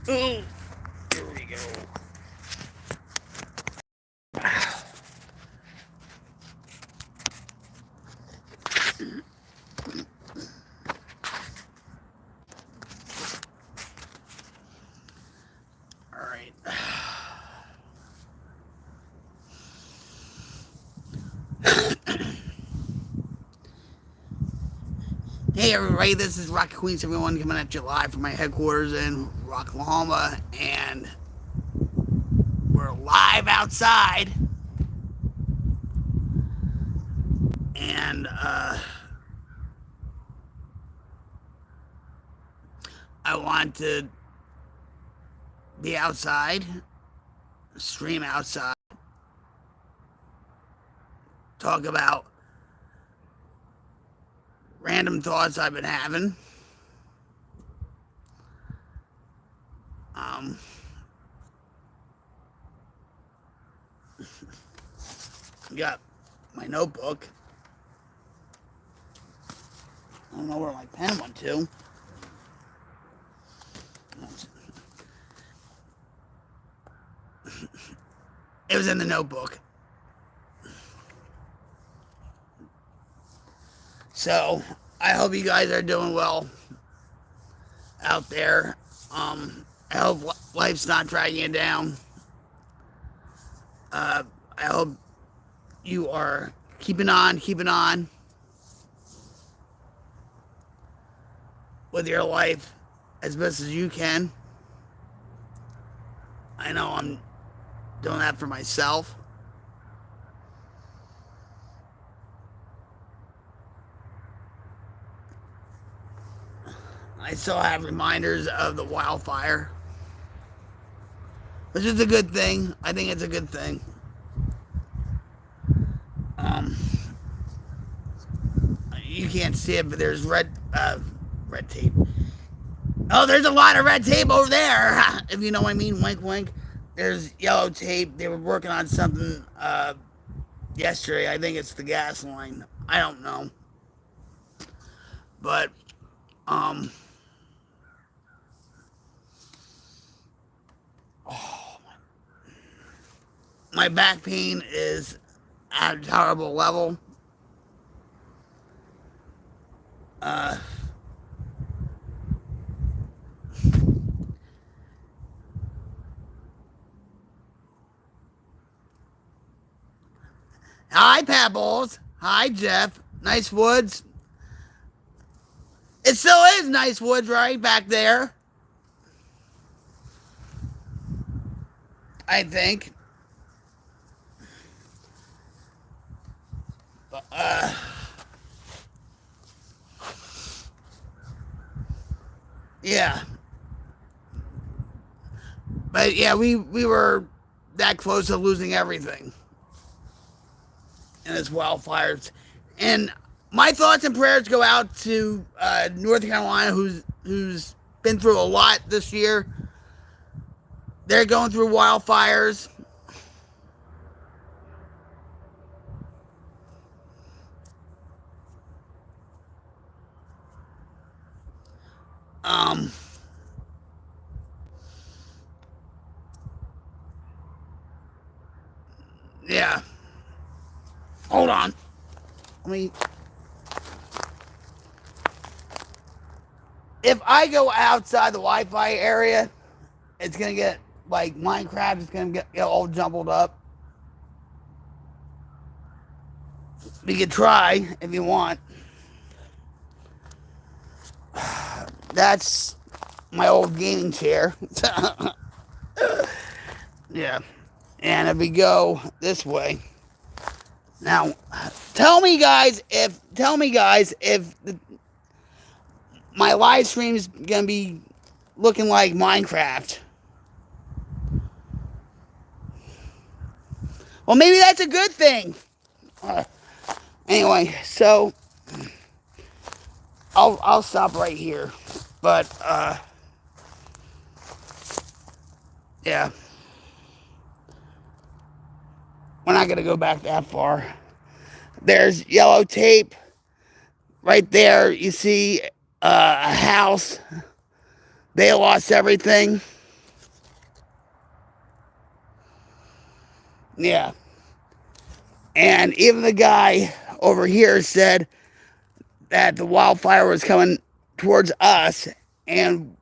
Oh, here we go. All right. Hey everybody, this is Rocky Queens, everyone, coming at you live from my headquarters in Rocklahoma, and we're live outside, and I want to be outside, stream outside, talk about random thoughts I've been having. Um, got my notebook. I don't know where my pen went to. It was in the notebook. So, I hope you guys are doing well out there. I hope life's not dragging you down. I hope you are keeping on with your life as best as you can. I know I'm doing that for myself. I still have reminders of the wildfire, which is a good thing. I think it's a good thing. You can't see it, but there's red tape. Oh, there's a lot of red tape over there, if you know what I mean. Wink, wink. There's yellow tape. They were working on something yesterday. I think it's the gas line. I don't know. But, my back pain is at a tolerable level. Hi, Pebbles. Hi, Jeff. Nice woods. It still is nice woods right back there. I think. Yeah. But yeah, we were that close to losing everything. And it's wildfires. And my thoughts and prayers go out to North Carolina, who's been through a lot this year. They're going through wildfires. Yeah. Hold on. Let me. If I go outside the Wi-Fi area, it's gonna get like Minecraft. It's gonna get all jumbled up. We could try if you want. That's my old gaming chair. Yeah. And if we go this way. Now, tell me guys if my live stream is going to be looking like Minecraft. Well, maybe that's a good thing. Anyway, so I'll stop right here. But yeah. We're not going to go back that far. There's yellow tape. Right there, you see a house. They lost everything. Yeah. And even the guy over here said that the wildfire was coming towards us, and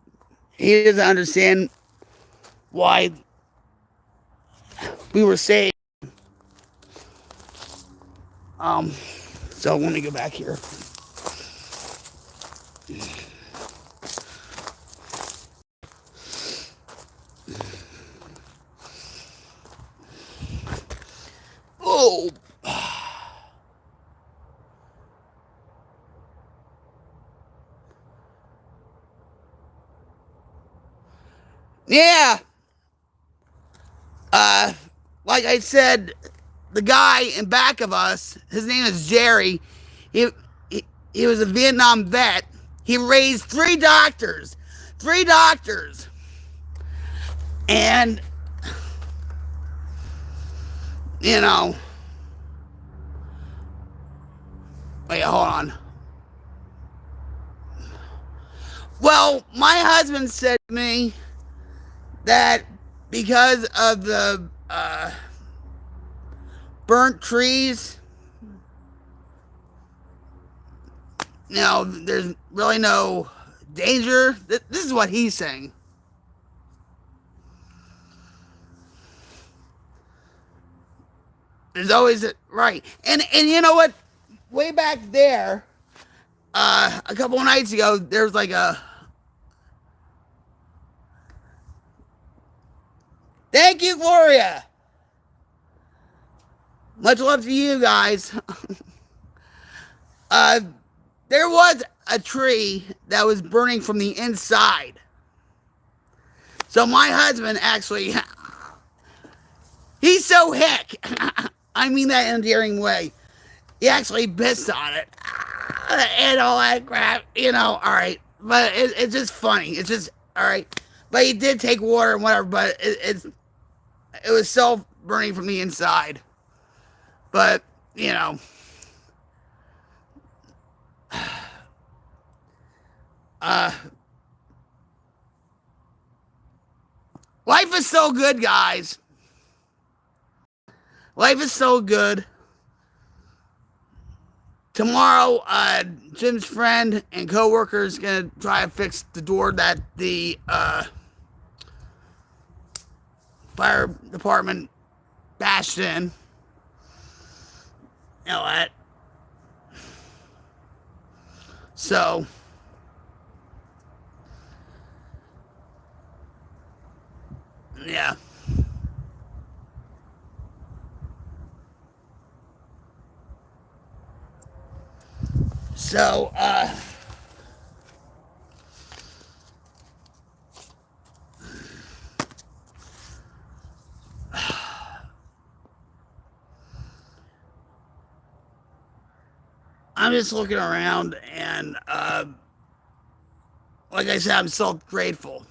he doesn't understand why we were saved. Um, so let me go back here. Oh, yeah. Uh, like I said, the guy in back of us, his name is Jerry. He, he was a Vietnam vet. He raised three doctors, and you know, wait, hold on. Well, my husband said to me that because of the burnt trees, there's really no danger. This is what he's saying. There's always right, and you know what? Way back there, a couple of nights ago, there was like a. Thank you, Gloria. Much love to you guys. uh, there was a tree that was burning from the inside. So my husband actually, he's so hick. I mean that in an endearing way. He actually pissed on it and all that crap. All right. But it's just funny. It's just, all right. But he did take water and whatever, but it was self burning from the inside. But, life is so good, guys. Life is so good. Tomorrow, Jim's friend and coworker is gonna try to fix the door that the fire department bashed in. You know what? So, yeah. So, I'm just looking around and, like I said, I'm so grateful.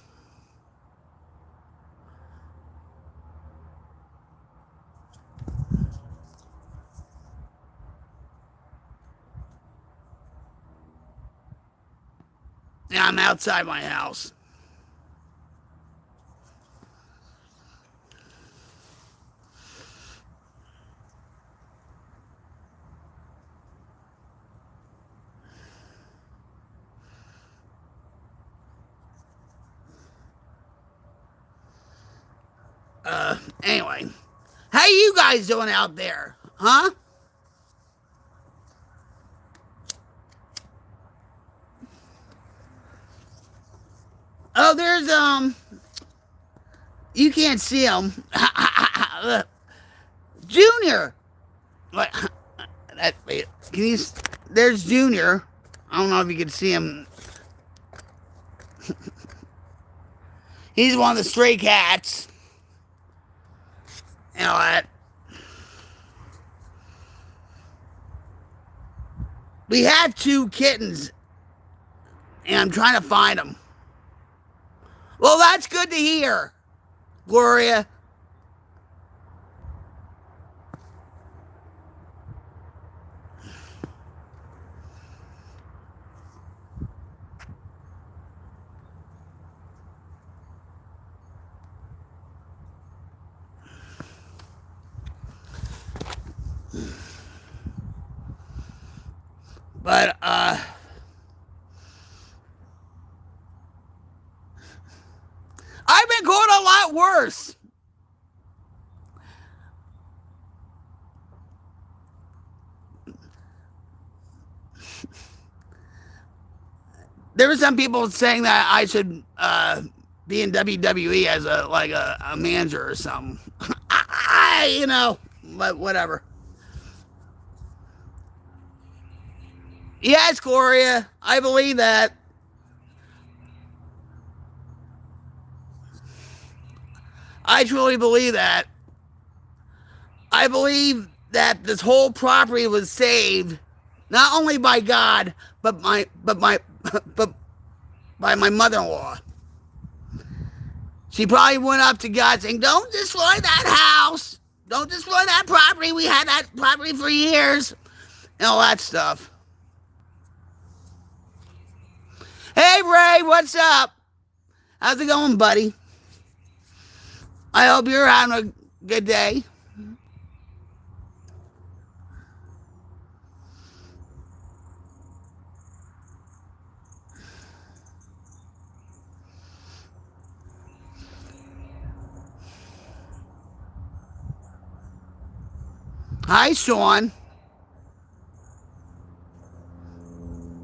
Yeah, I'm outside my house. Anyway, how you guys doing out there? Huh? Oh, there's, you can't see him. Junior! What? Wait, can you, there's Junior. I don't know if you can see him. He's one of the stray cats. You know what? We have two kittens, and I'm trying to find them. Well, that's good to hear, Gloria. But I've been going a lot worse. There were some people saying that I should be in WWE as a manager or something. But whatever. Yes, Gloria, I believe that. I truly believe that. I believe that this whole property was saved not only by God, but by my mother-in-law. She probably went up to God saying, "Don't destroy that house. Don't destroy that property. We had that property for years," and all that stuff. Hey, Ray, what's up? How's it going, buddy? I hope you're having a good day. Hi, Sean.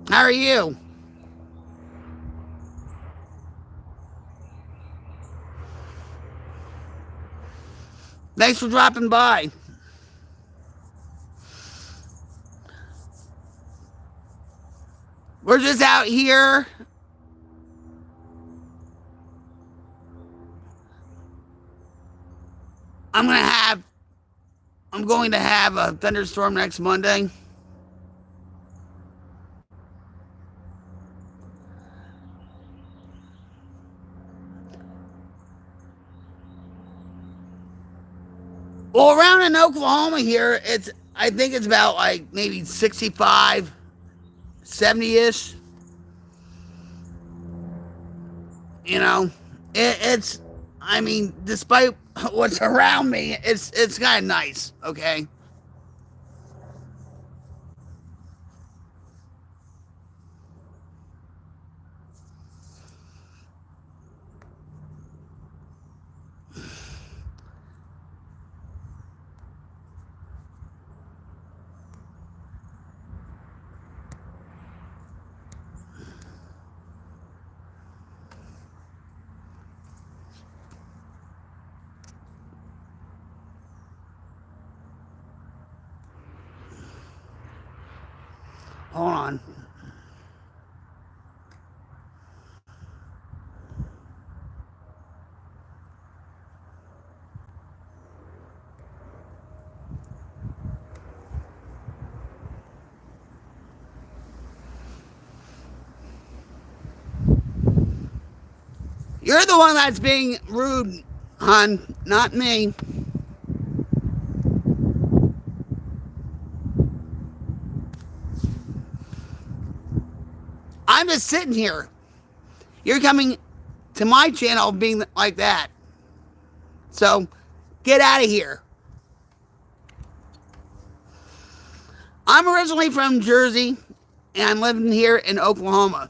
How are you? Thanks for dropping by. We're just out here. I'm going to have a thunderstorm next Monday. Well, around in Oklahoma here, I think it's about like maybe 65, 70-ish. You know, it's. I mean, despite what's around me, it's kind of nice. Okay. Hold on. You're the one that's being rude, hon, not me. I'm just sitting here. You're coming to my channel being like that. So, get out of here. I'm originally from Jersey, and I'm living here in Oklahoma.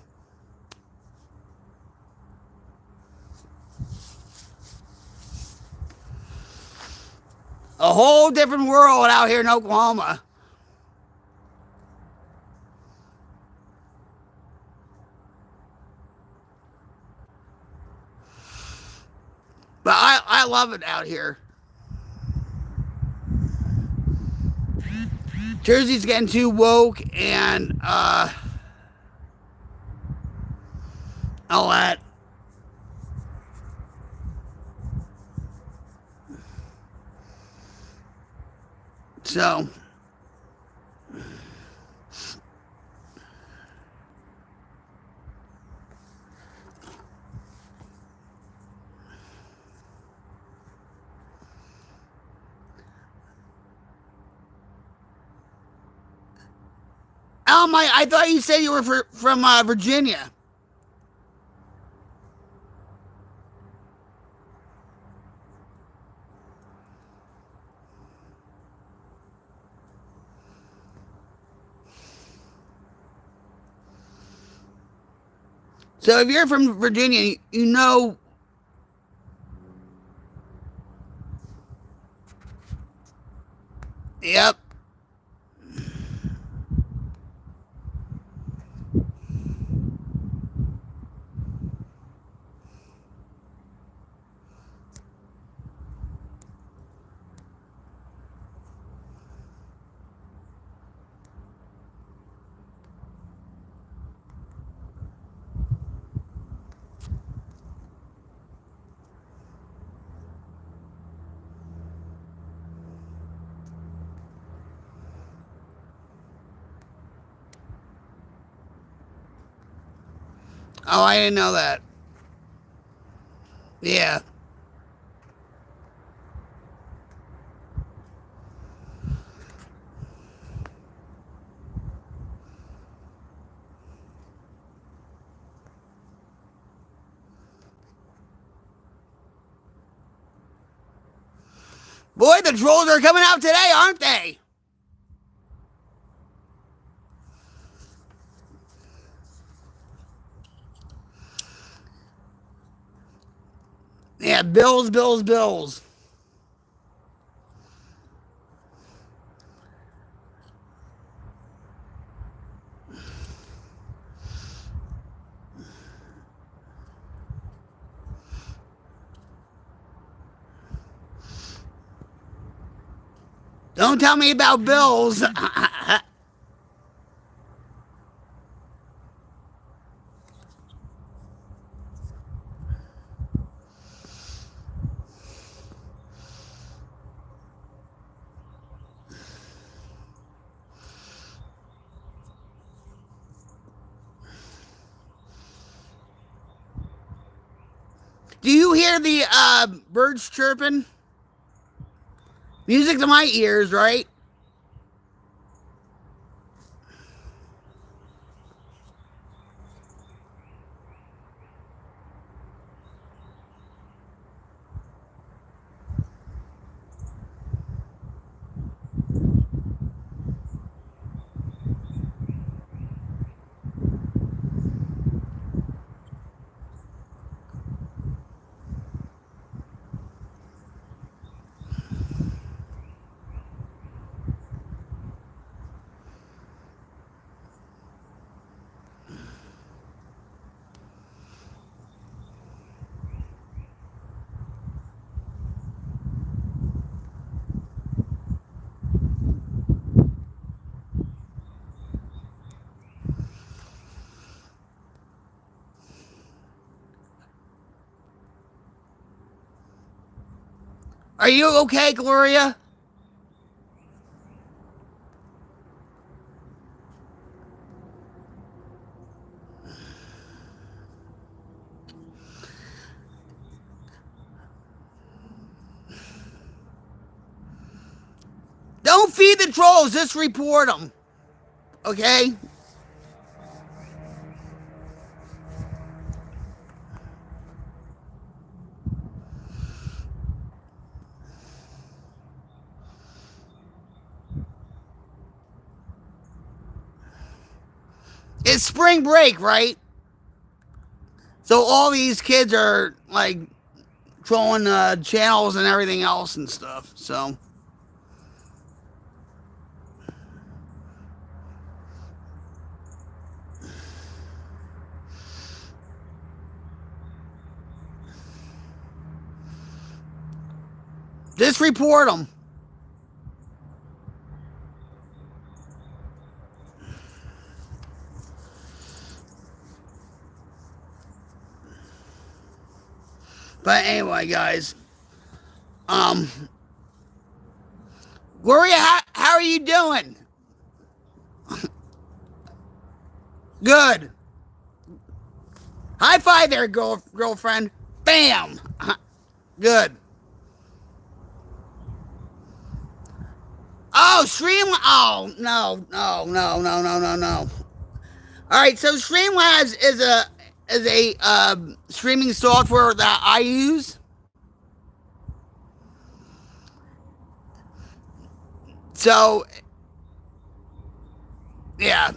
A whole different world out here in Oklahoma. But I love it out here. Jersey's getting too woke and all that. So, I thought you said you were from Virginia. So if you're from Virginia, you know. Yep. Oh, I didn't know that. Yeah. Boy, the trolls are coming out today, aren't they? Yeah, bills, bills, bills. Don't tell me about bills. Do you hear the birds chirping? Music to my ears, right? Are you okay, Gloria? Don't feed the trolls, just report them. Okay? It's spring break, right? So all these kids are like trolling channels and everything else and stuff. So just report them. But anyway, guys, um, Gloria, how are you doing? Good. High five there, girlfriend. Bam. Good. Oh, Oh, no. All right, so Streamlabs is a streaming software that I use. So, yeah.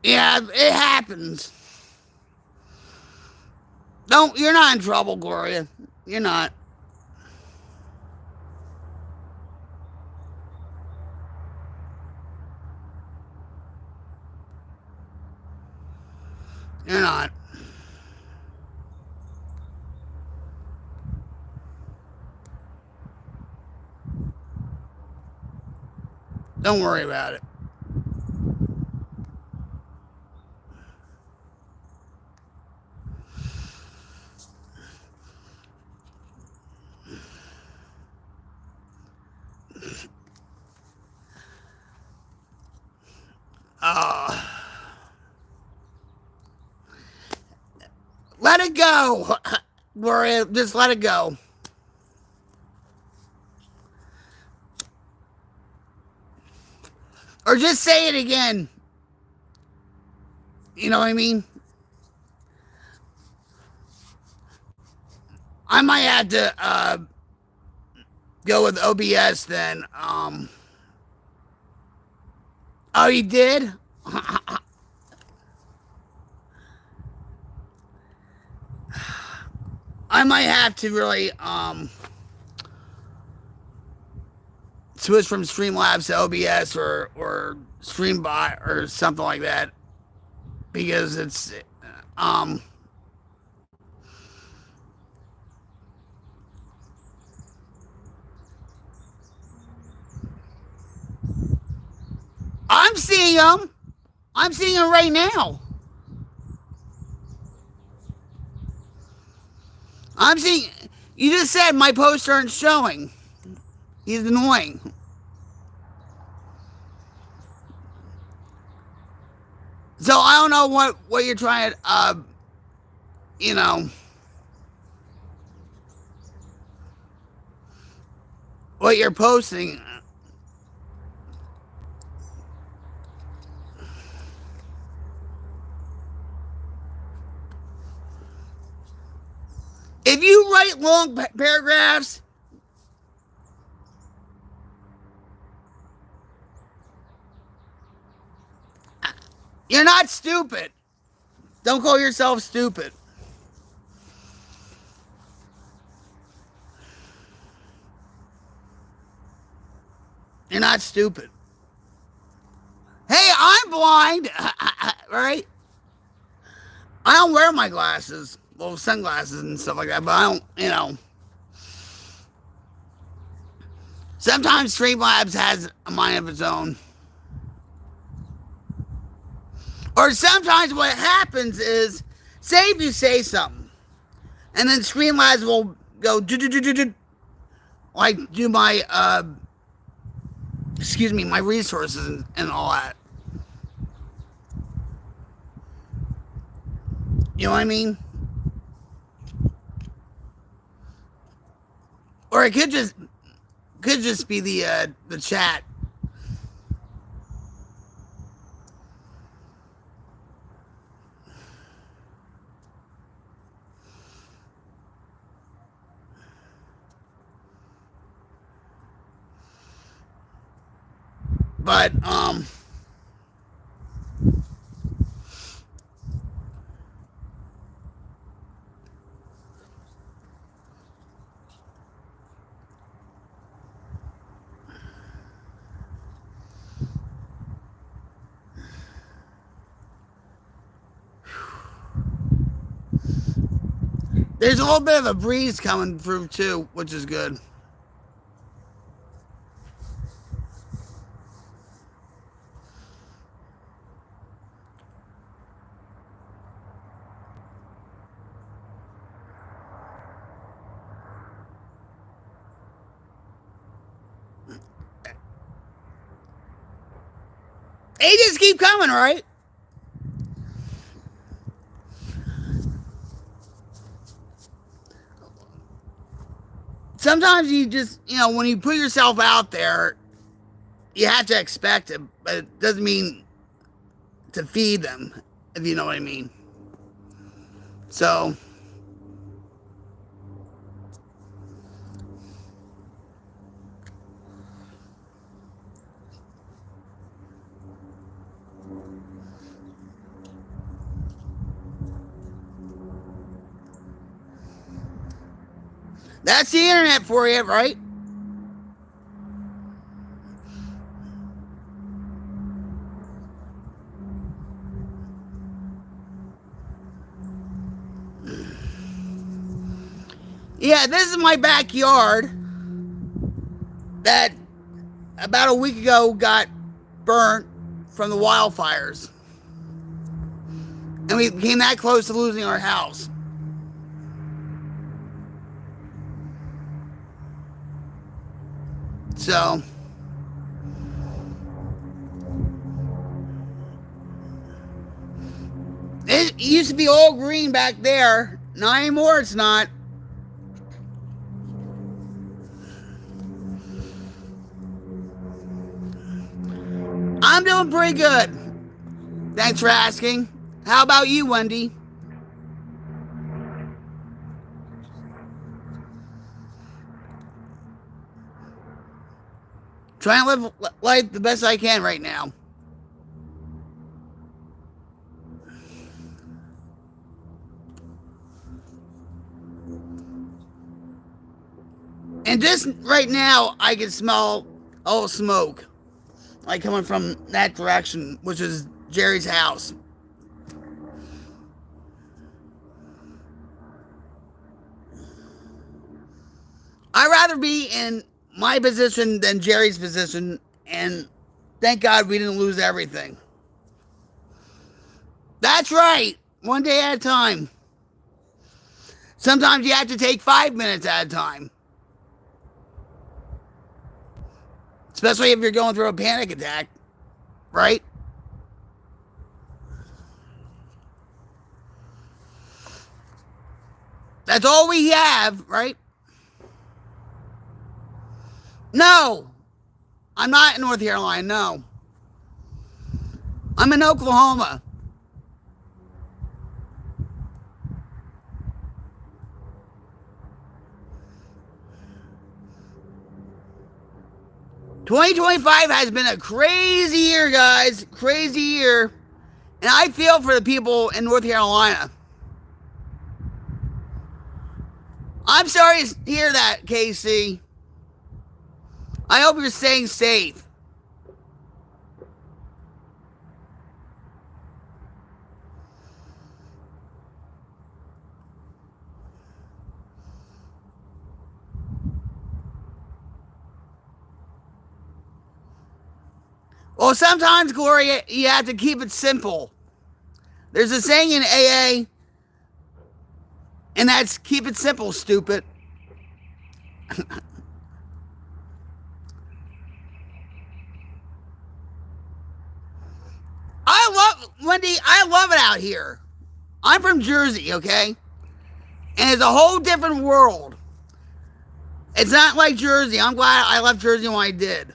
Yeah, it happens. Don't, you're not in trouble, Gloria. You're not. You're not. Don't worry about it. Uh, let it go. Gloria, just let it go. Or just say it again. You know what I mean? I might have to go with OBS then. Oh, you did? I might have to really switch from Streamlabs to OBS or Streambot or something like that because it's I'm seeing them. I'm seeing them right now. I'm seeing. You just said my posts aren't showing. He's annoying. So I don't know what you're trying to, you know, what you're posting. If you write long paragraphs, you're not stupid. Don't call yourself stupid. You're not stupid. Hey, I'm blind, right? I don't wear my glasses, well, sunglasses and stuff like that, but I don't, you know. Sometimes Streamlabs has a mind of its own. Or sometimes what happens is, say if you say something, and then Streamlabs will go like do my excuse me, my resources and all that. You know what I mean? Or it could just be the chat. But there's a little bit of a breeze coming through too, which is good. They just keep coming, right? Sometimes you just, you know, when you put yourself out there, you have to expect it, but it doesn't mean to feed them, if you know what I mean. So, That's the internet for you, right? Yeah, this is my backyard that about a week ago got burnt from the wildfires. And we came that close to losing our house. So, it used to be all green back there. Not anymore, it's not. I'm doing pretty good. Thanks for asking. How about you, Wendy? Trying to live life the best I can right now. And just right now, I can smell all smoke, like coming from that direction, which is Jerry's house. I'd rather be in my position than Jerry's position, and thank God we didn't lose everything. That's right, one day at a time. Sometimes you have to take 5 minutes at a time, especially if you're going through a panic attack, right? That's all we have, right? No, I'm not in North Carolina, no. I'm in Oklahoma. "2025 has been a crazy year, guys. Crazy year. And I feel for the people in North Carolina. I'm sorry to hear that, Casey. I hope you're staying safe. Well, sometimes, Gloria, you have to keep it simple. There's a saying in AA, and that's keep it simple, stupid. Wendy, I love it out here. I'm from Jersey, okay? And it's a whole different world. It's not like Jersey. I'm glad I left Jersey when I did.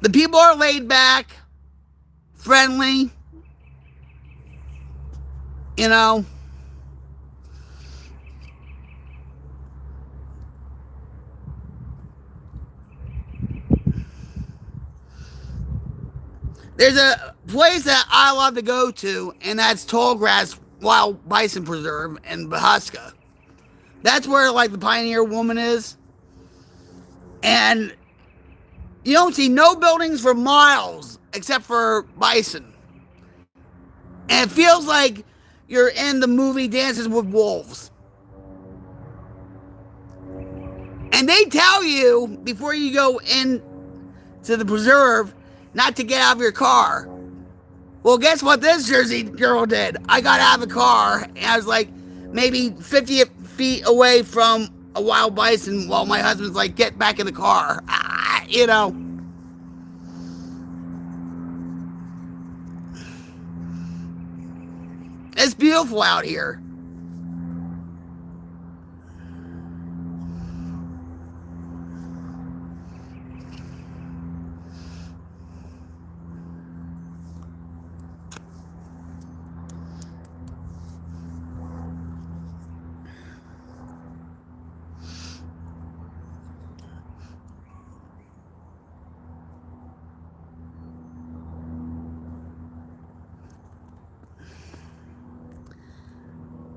The people are laid back, friendly, you know. There's a place that I love to go to, and that's Tallgrass Wild Bison Preserve in Bahuska. That's where, like, the Pioneer Woman is. And you don't see no buildings for miles except for bison. And it feels like you're in the movie Dances with Wolves. And they tell you before you go in to the preserve not to get out of your car. Well, guess what this Jersey girl did? I got out of the car and I was like maybe 50 feet away from a wild bison while my husband's like, get back in the car. You know. It's beautiful out here.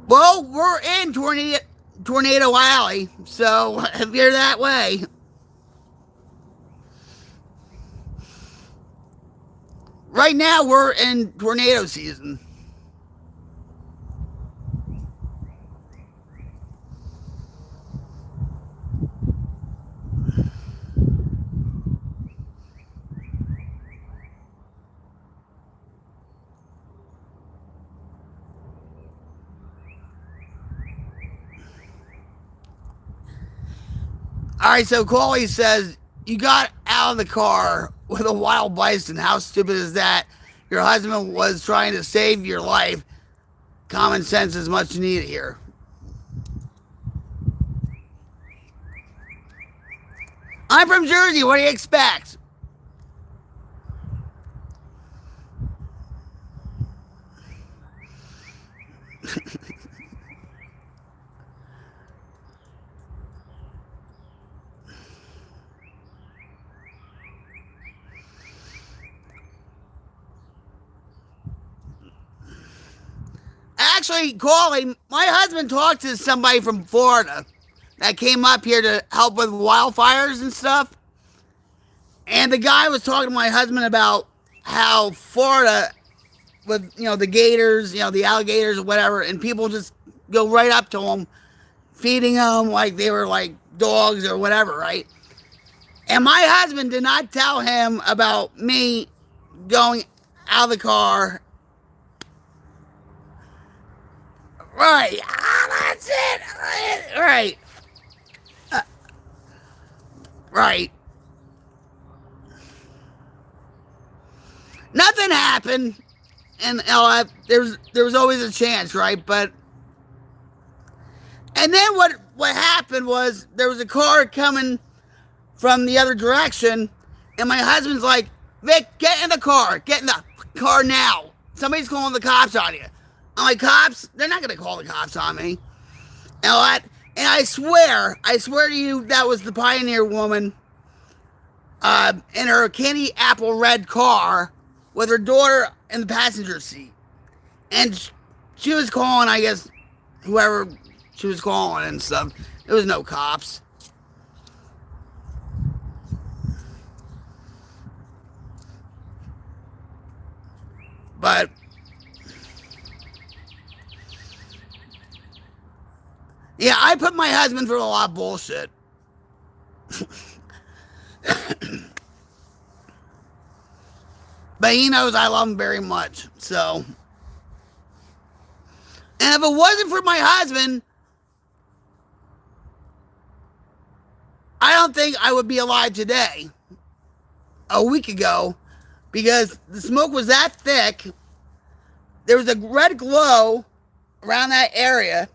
Well, we're in Tornado Alley. So if you're that way, right now we're in tornado season. All right, so Coley says, you got out of the car with a wild bison. How stupid is that? Your husband was trying to save your life. Common sense is much needed here. I'm from Jersey. What do you expect? Actually, Coley, my husband talked to somebody from Florida that came up here to help with wildfires and stuff. And the guy was talking to my husband about how Florida, with the gators, the alligators or whatever, and people just go right up to them, feeding them like they were like dogs or whatever, right? And my husband did not tell him about me going out of the car. Right. That's it. Right. Right. Nothing happened, and there was always a chance, right? And then what happened was there was a car coming from the other direction, and my husband's like, Vic, get in the car. Get in the car now. Somebody's calling the cops on you. I'm like, cops? They're not going to call the cops on me. And I swear to you, that was the Pioneer woman in her candy apple red car with her daughter in the passenger seat. And she was calling, I guess, whoever she was calling and stuff. There was no cops. But yeah, I put my husband through a lot of bullshit. But he knows I love him very much. So, and if it wasn't for my husband, I don't think I would be alive today. A week ago, because the smoke was that thick. There was a red glow around that area.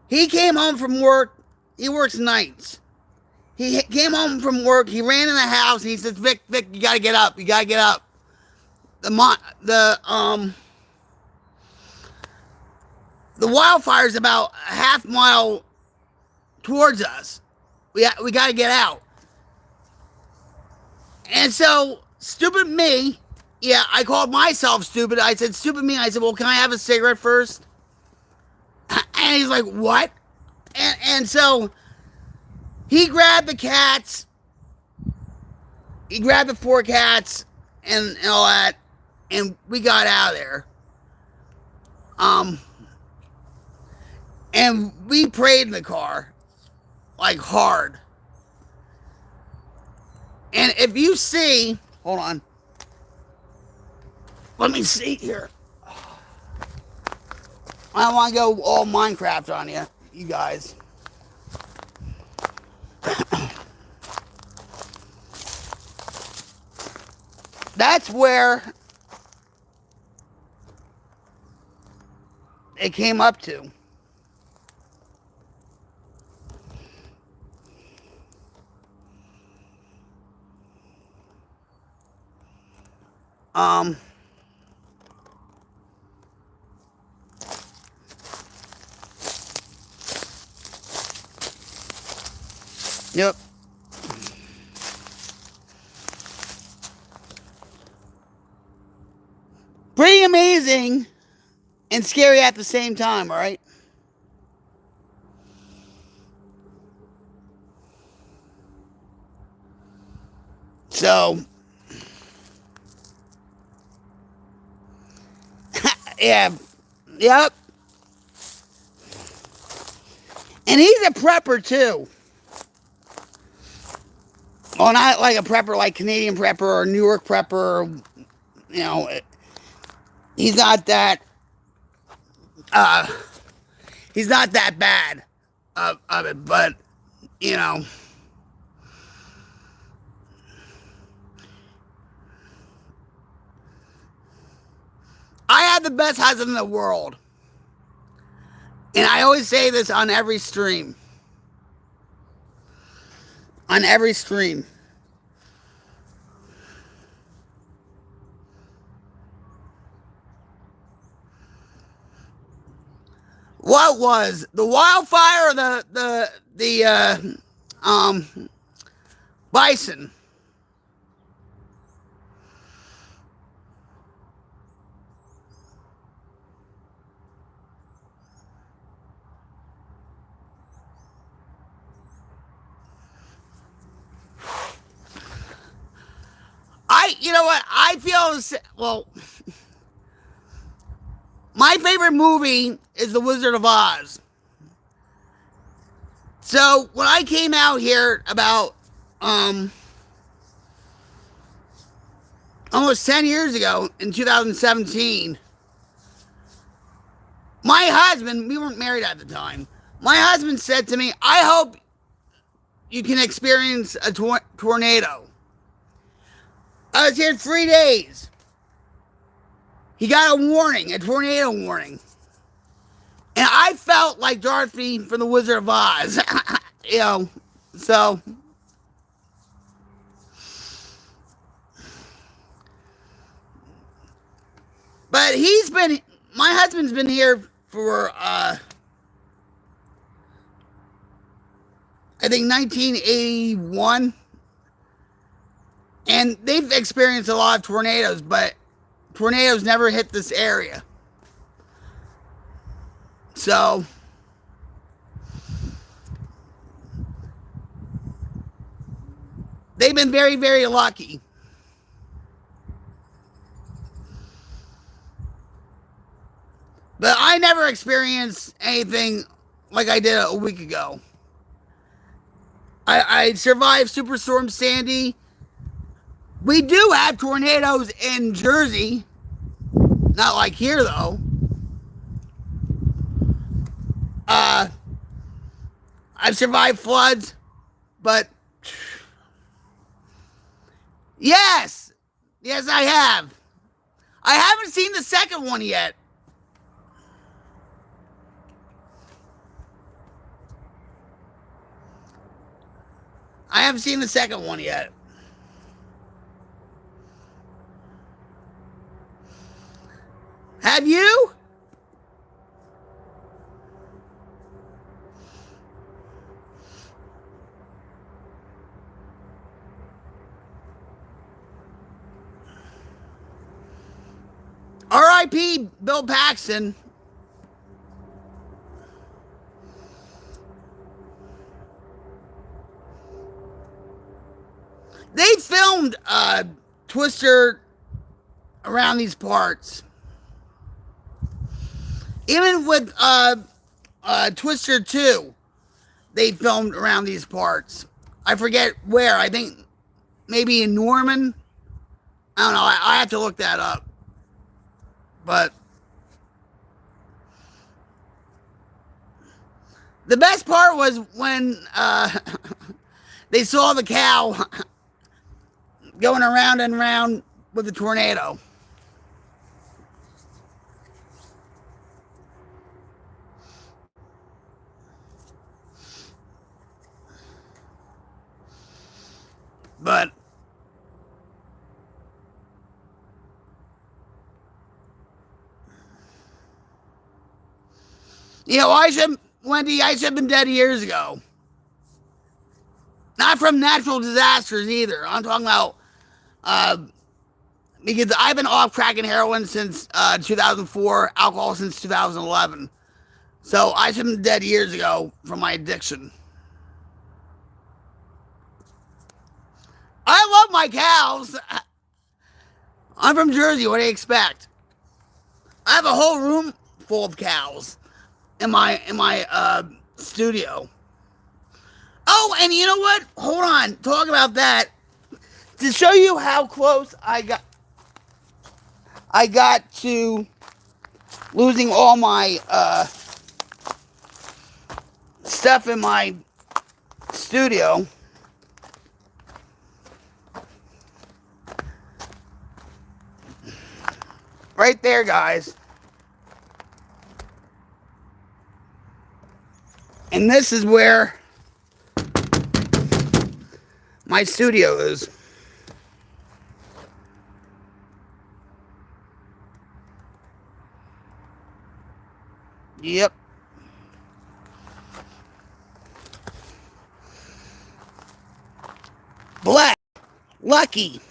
He came home from work. He works nights. He came home from work. He ran in the house and he says, Vic, you gotta get up. You gotta get up. The wildfire's about a half mile towards us. We gotta get out. And so, stupid me, yeah, I called myself stupid. I said, stupid me. I said, well, can I have a cigarette first? And he's like, what? And so, he grabbed the cats. He grabbed the 4 cats and all that. And we got out of there. And we prayed in the car. Like hard. And if you see, hold on. Let me see here. I don't want to go all Minecraft on you guys. That's where it came up to. Yep. Pretty amazing and scary at the same time, all right? So, yeah, yep. And he's a prepper too. Well, not like a prepper like Canadian prepper or New York prepper, or, you know, he's not that, uh, he's not that bad of it, but, you know, I have the best husband in the world. And I always say this on every stream. On every stream. What was the wildfire or the bison? You know what? I feel, well, my favorite movie is The Wizard of Oz. So when I came out here about almost 10 years ago in 2017, my husband, we weren't married at the time, my husband said to me, I hope you can experience a tornado. I was here 3 days. He got a warning, a tornado warning. And I felt like Dorothy from The Wizard of Oz. You know, so. But my husband's been here for, I think 1981. And they've experienced a lot of tornadoes, but tornadoes never hit this area. So, they've been very, very lucky. But I never experienced anything like I did a week ago. I survived Superstorm Sandy. We do have tornadoes in Jersey. Not like here, though. I've survived floods, but yes, I have. I haven't seen the second one yet. I haven't seen the second one yet. Have you? R.I.P. Bill Paxton. They filmed Twister around these parts. Even with Twister 2, they filmed around these parts. I forget where. I think maybe in Norman. I don't know. I have to look that up. But the best part was when they saw the cow going around and around with the tornado. But you know, Wendy, I should have been dead years ago. Not from natural disasters either. I'm talking about because I've been off crack and heroin since 2004, alcohol since 2011. So I should have been dead years ago from my addiction. I love my cows. I'm from Jersey. What do you expect? I have a whole room full of cows in my studio. Oh, and you know what? Hold on. Talk about that. To show you how close I got to losing all my stuff in my studio. Right there, guys. And this is where my studio is. Yep. Black. Lucky.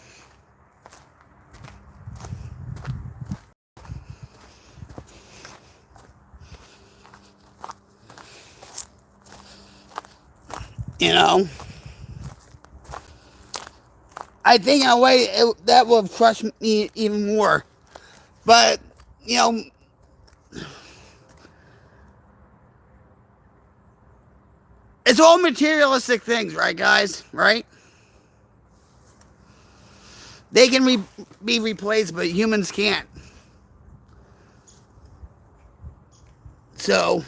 You know, I think in a way that will have crushed me even more. But, you know, it's all materialistic things, right, guys? Right? They can be replaced, but humans can't. So,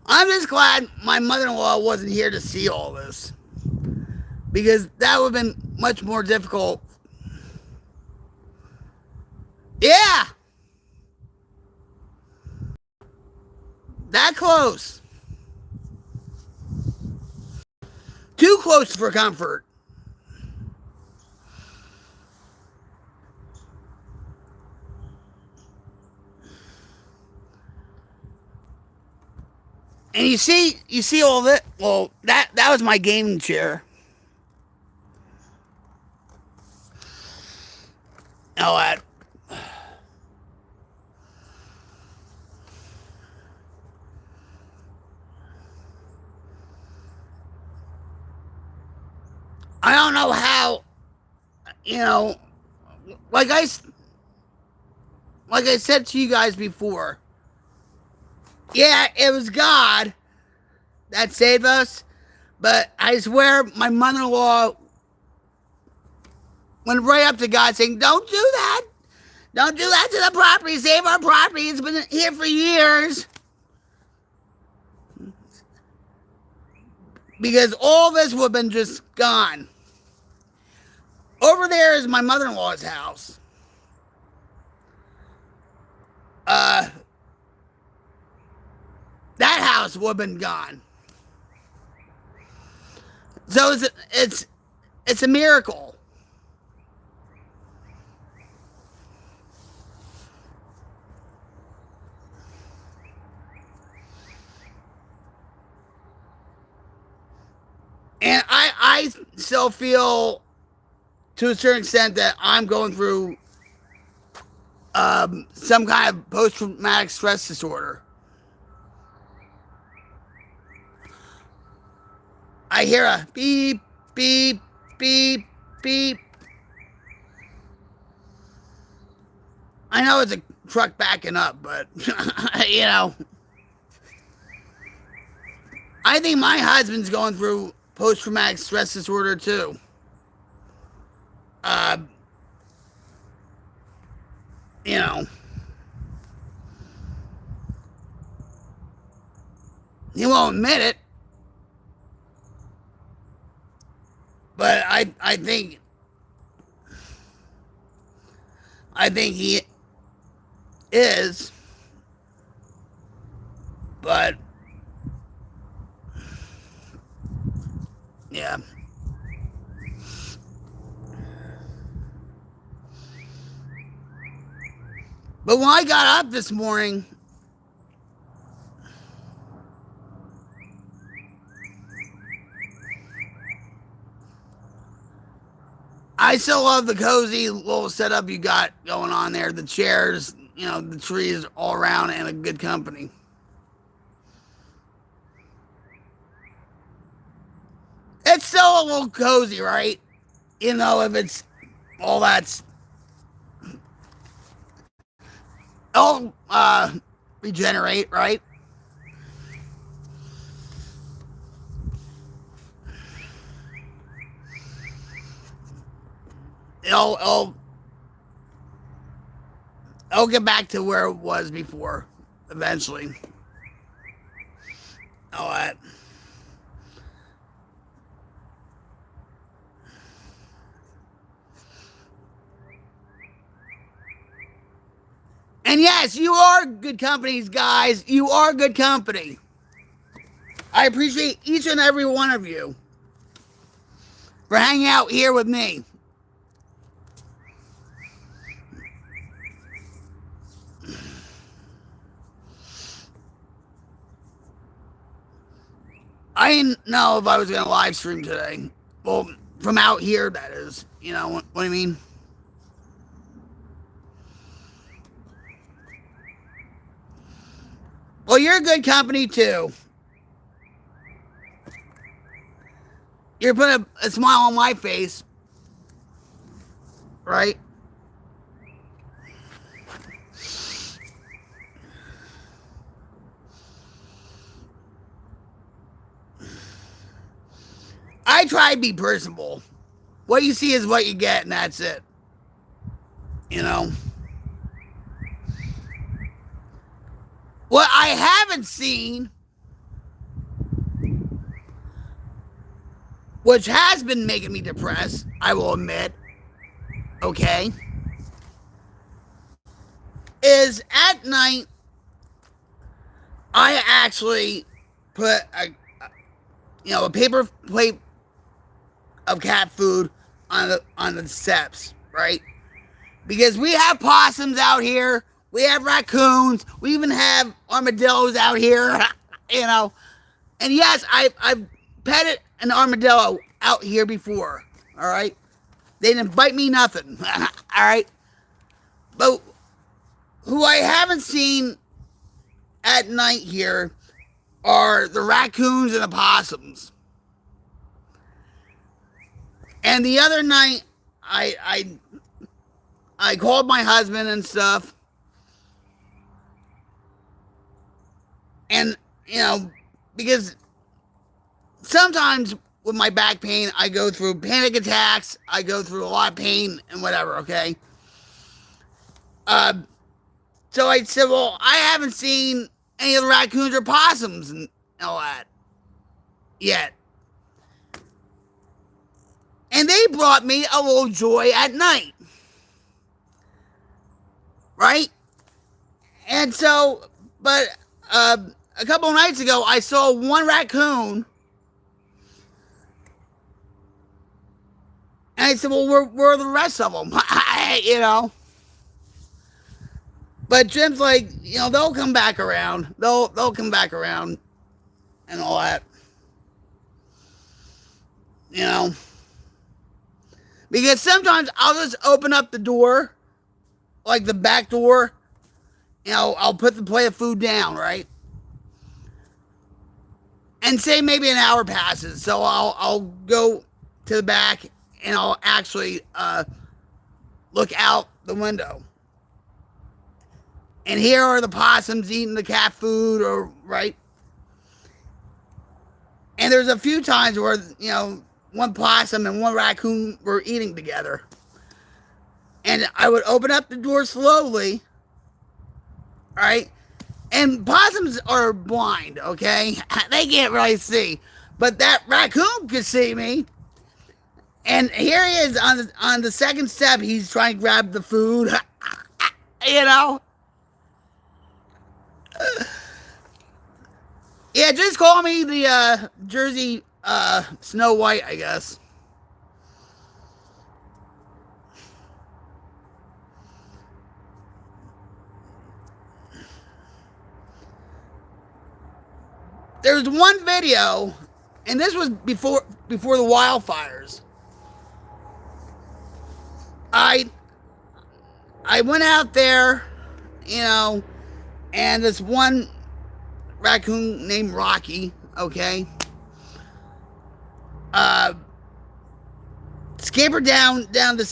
I'm just glad my mother-in-law wasn't here to see all this. Because that would have been much more difficult. Yeah! That close. Too close for comfort. And you see all that. Well, that was my gaming chair. Oh, I don't know how. You know, like I said to you guys before. Yeah, it was God that saved us, but I swear my mother-in-law went right up to God saying, "Don't do that. Don't do that to the property. Save our property. It's been here for years." Because all this would have been just gone. Over there is my mother-in-law's house. That house would have been gone. So it's a miracle. And I still feel, to a certain extent, that I'm going through some kind of post-traumatic stress disorder. I hear a beep, beep, beep, beep. I know it's a truck backing up, but, you know. I think my husband's going through post-traumatic stress disorder, too. You know. He won't admit it. But I think he is. But yeah. But when I got up this morning, I still love the cozy little setup you got going on there. The chairs, you know, the trees all around, and a good company. It's still a little cozy, right? You know, if it's all that's all regenerate, right? It'll I'll get back to where it was before, eventually. All right. And yes, you are good companies, guys. You are good company. I appreciate each and every one of you for hanging out here with me. I didn't know if I was going to live stream today. Well, from out here, that is. You know what I mean? Well, you're good company, too. You're putting a smile on my face, right? I try to be personable. What you see is what you get, and that's it. You know? What I haven't seen, which has been making me depressed, I will admit, okay, is at night, I actually put a paper plate of cat food on the steps, right? Because we have possums out here, we have raccoons, we even have armadillos out here, you know. And yes, I've petted an armadillo out here before, all right? They didn't bite me nothing, all right? But who I haven't seen at night here are the raccoons and the possums. And the other night, I called my husband and stuff. And, you know, because sometimes with my back pain, I go through panic attacks. I go through a lot of pain and whatever, okay? So I said, well, I haven't seen any of the raccoons or possums and all that yet. And they brought me a little joy at night. Right? And so, but a couple of nights ago, I saw one raccoon. And I said, well, where are the rest of them? You know? But Jim's like, you know, they'll come back around. They'll come back around and all that. You know? Because sometimes I'll just open up the door, like the back door, you know, I'll put the plate of food down, right? And say maybe an hour passes, so I'll go to the back and I'll actually look out the window. And here are the possums eating the cat food, or right? And there's a few times where, you know, one possum and one raccoon were eating together. And I would open up the door slowly, right? And possums are blind, okay? They can't really see. But that raccoon could see me. And here he is on the second step. He's trying to grab the food, you know? Yeah, just call me the Jersey Snow White, I guess. There's one video, and this was before the wildfires. I went out there, you know, and this one raccoon named Rocky, okay? uh, scampered down the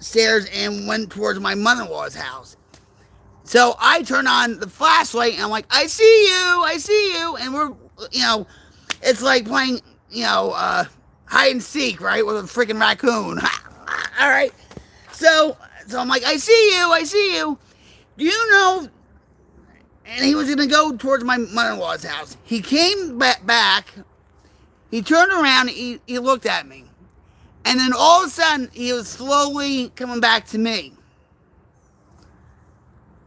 stairs and went towards my mother-in-law's house. So I turn on the flashlight and I'm like, I see you, and we're, it's like playing, hide and seek, right, with a freaking raccoon. All right, so I'm like, I see you. Do you know? And he was gonna go towards my mother-in-law's house. He came back. He turned around. He looked at me, and then all of a sudden he was slowly coming back to me.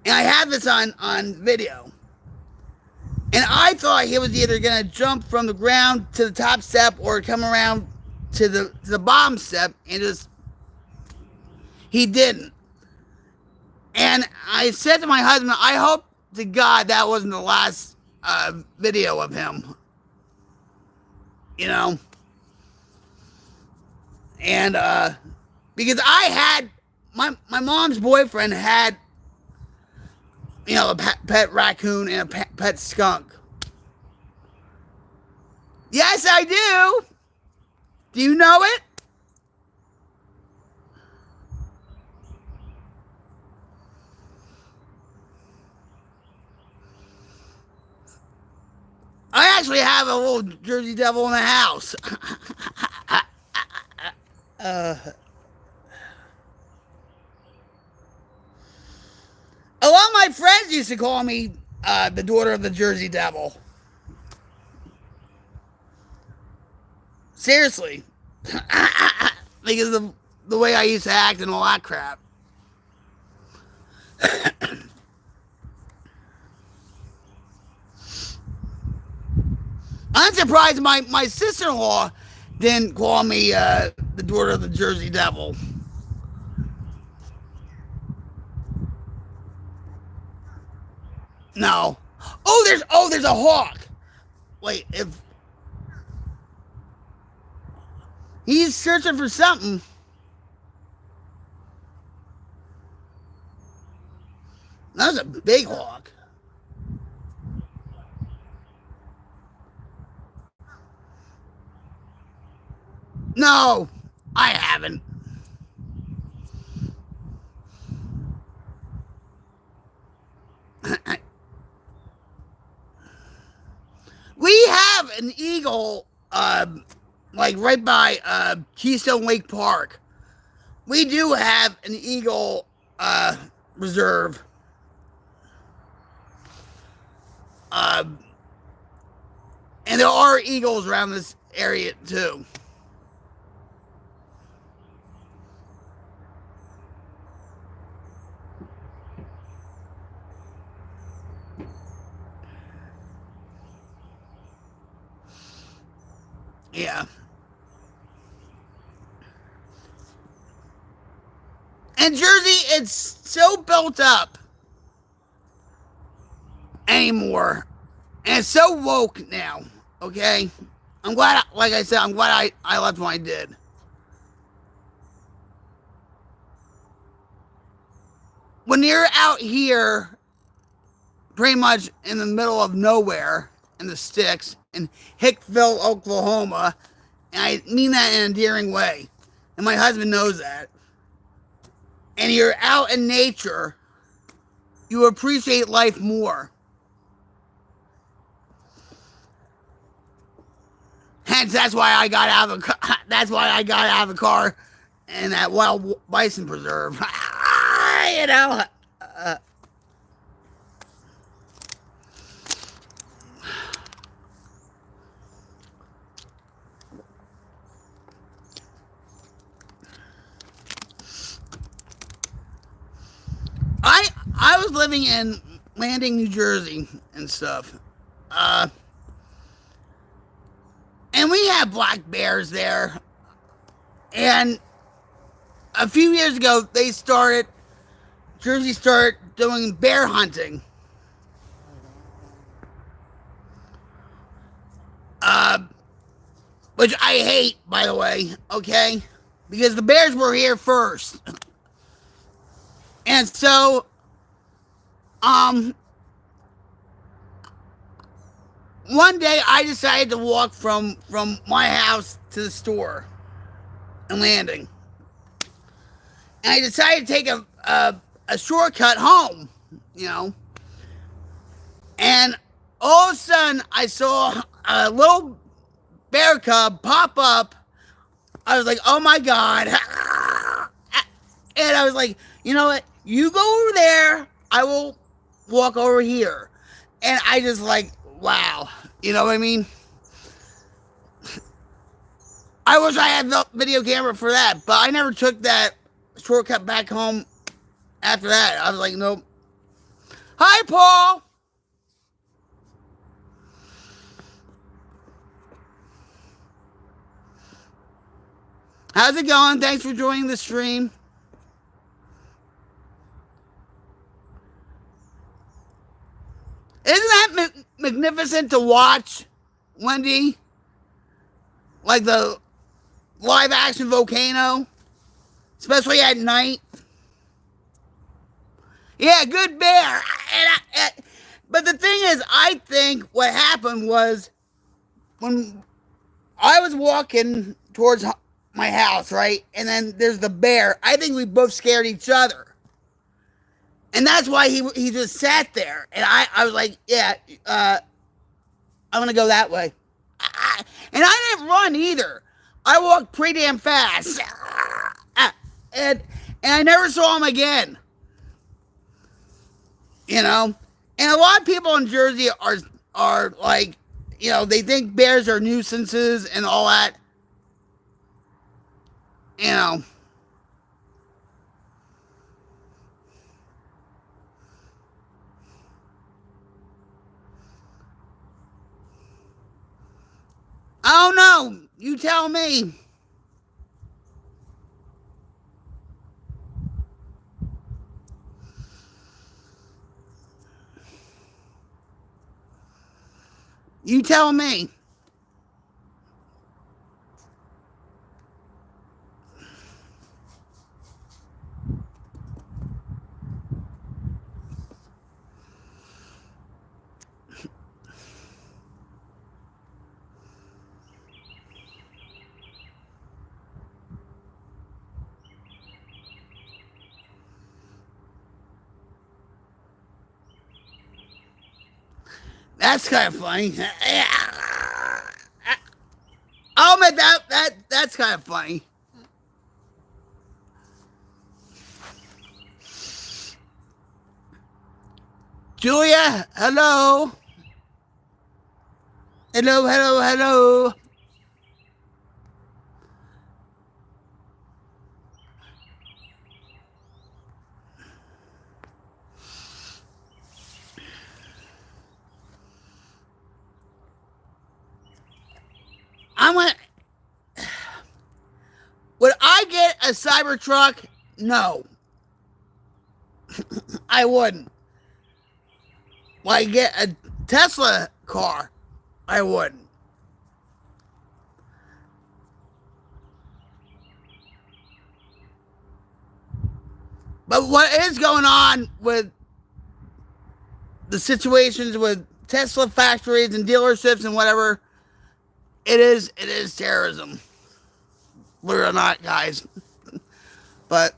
And I have this on video. And I thought he was either going to jump from the ground to the top step or come around to the bottom step, and he didn't. And I said to my husband, I hope to God that wasn't the last video of him. And because I had, my mom's boyfriend had, a pet raccoon and a pet skunk. Yes, I do. Do you know it? I actually have a little Jersey Devil in the house. A lot of my friends used to call me the daughter of the Jersey Devil. Seriously. Because of the way I used to act and all that crap. I'm surprised my sister-in-law didn't call me the daughter of the Jersey Devil. No. There's a hawk. Wait, if he's searching for something. That was a big hawk. No, I haven't. We have an eagle, like right by Keystone Lake Park. We do have an eagle reserve. And there are eagles around this area too. Yeah. And Jersey, it's so built up anymore. And it's so woke now, okay? I'm glad, like I said, I'm glad I left when I did. When you're out here, pretty much in the middle of nowhere, in the sticks, in Hickville, Oklahoma, and I mean that in an endearing way, and my husband knows that, and you're out in nature, you appreciate life more. Hence, that's why I got out of the car. That's why I got out of the car in that wild bison preserve. You know. I was living in Landing, New Jersey, and stuff. And we have black bears there. And a few years ago, Jersey started doing bear hunting. Which I hate, by the way, okay? Because the bears were here first. And so, one day I decided to walk from my house to the store and landing, and I decided to take a shortcut home, you know. And all of a sudden, I saw a little bear cub pop up. I was like, oh my God. And I was like, you know what? You go over there. I will walk over here. And I just like, wow. You know what I mean? I wish I had the video camera for that, but I never took that shortcut back home after that. I was like, nope. Hi, Paul. How's it going? Thanks for joining the stream. Isn't that magnificent to watch, Wendy? Like the live action volcano, especially at night. Yeah, good bear. But the thing is, I think what happened was when I was walking towards my house, right? And then there's the bear. I think we both scared each other. And that's why he just sat there. And I was like, yeah, I'm going to go that way. And I didn't run either. I walked pretty damn fast. And I never saw him again. You know? And a lot of people in Jersey are like, you know, they think bears are nuisances and all that. You know. I don't know. You tell me. You tell me. That's kind of funny. I'll admit that's kind of funny. Julia, hello. Hello. Would I get a Cybertruck? No. I wouldn't. Would I get a Tesla car? I wouldn't. But what is going on with the situations with Tesla factories and dealerships and whatever, it is terrorism. Believe it or not, guys. But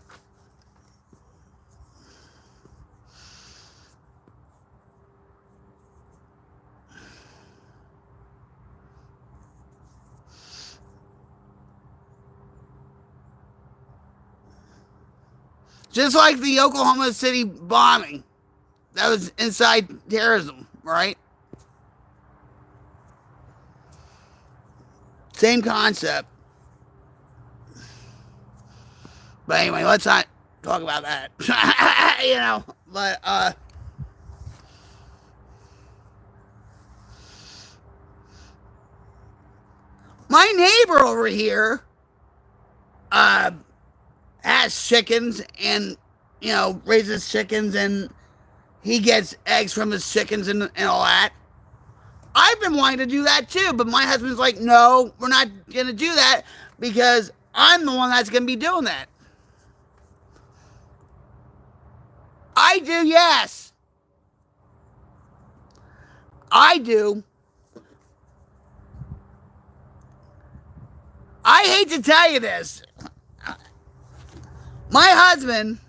just like the Oklahoma City bombing, that was inside terrorism, right? Same concept. But anyway, let's not talk about that. You know, but my neighbor over here has chickens and, you know, raises chickens, and he gets eggs from his chickens and all that. I've been wanting to do that too, but my husband's like, no, we're not going to do that because I'm the one that's going to be doing that. I do, yes. I do. I hate to tell you this. My husband,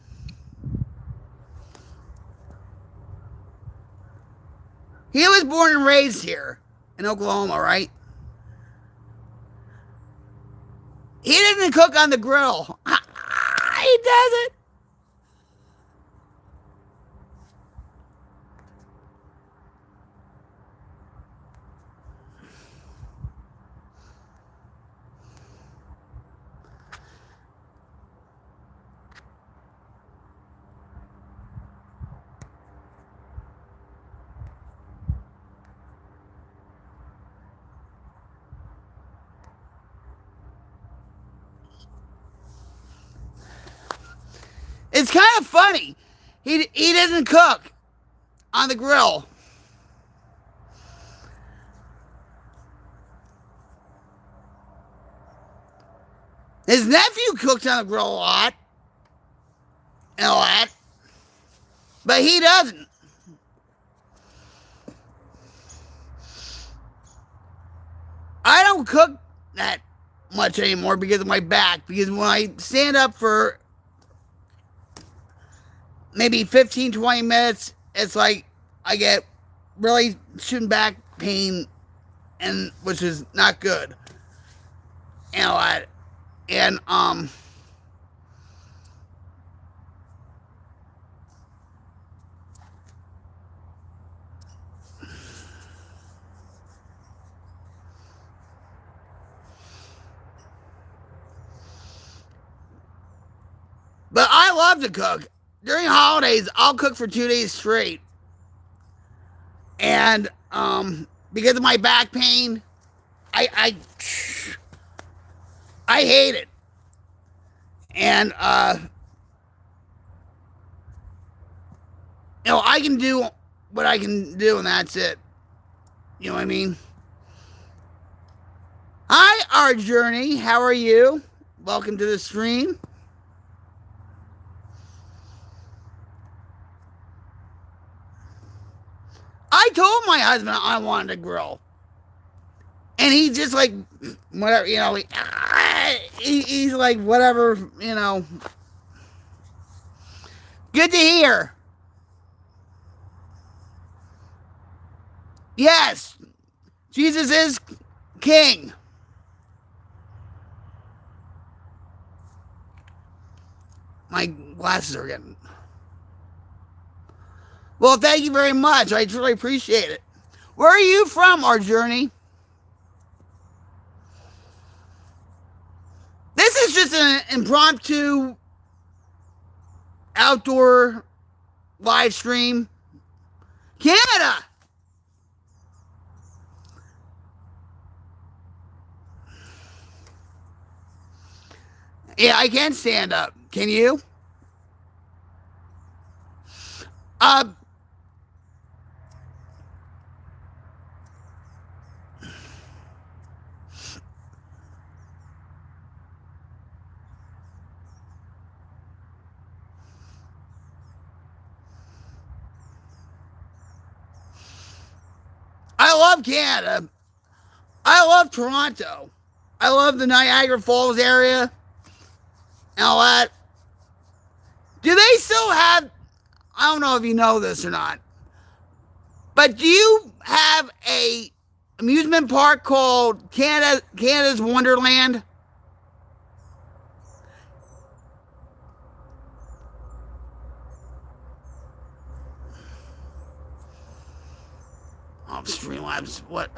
he was born and raised here in Oklahoma, right? He doesn't cook on the grill. He doesn't. It's kind of funny. He doesn't cook on the grill. His nephew cooks on the grill a lot. And all that. But he doesn't. I don't cook that much anymore because of my back. Because when I stand up for maybe 15, 20 minutes, it's like I get really shooting back pain, and which is not good. And all that. And but I love to cook. During holidays, I'll cook for 2 days straight. And because of my back pain, I hate it. And I can do what I can do, and that's it. You know what I mean? Hi, our journey. How are you? Welcome to the stream. I told my husband I wanted to grill. And he just like, whatever, he's like, whatever, Good to hear. Yes, Jesus is king. My glasses are getting... Well, thank you very much. I truly appreciate it. Where are you from, our journey? This is just an impromptu outdoor live stream. Canada! Yeah, I can stand up. Can you? I love Canada. I love Toronto. I love the Niagara Falls area and all that. Do they still have, I don't know if you know this or not, but do you have a amusement park called Canada's Wonderland? Oh, Streamlabs, what?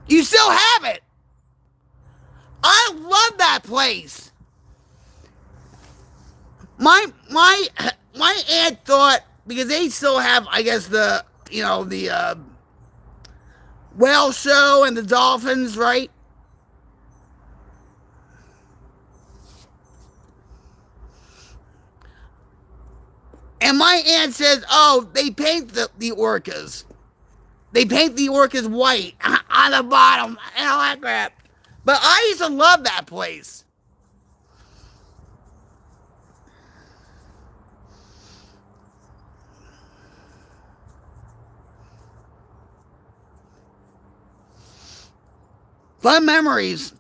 You still have it. I love that place. My aunt thought, because they still have, I guess, the whale show and the dolphins, right? And my aunt says, oh, they paint the orcas. They paint the orcas white on the bottom and all that crap. But I used to love that place. Fun memories.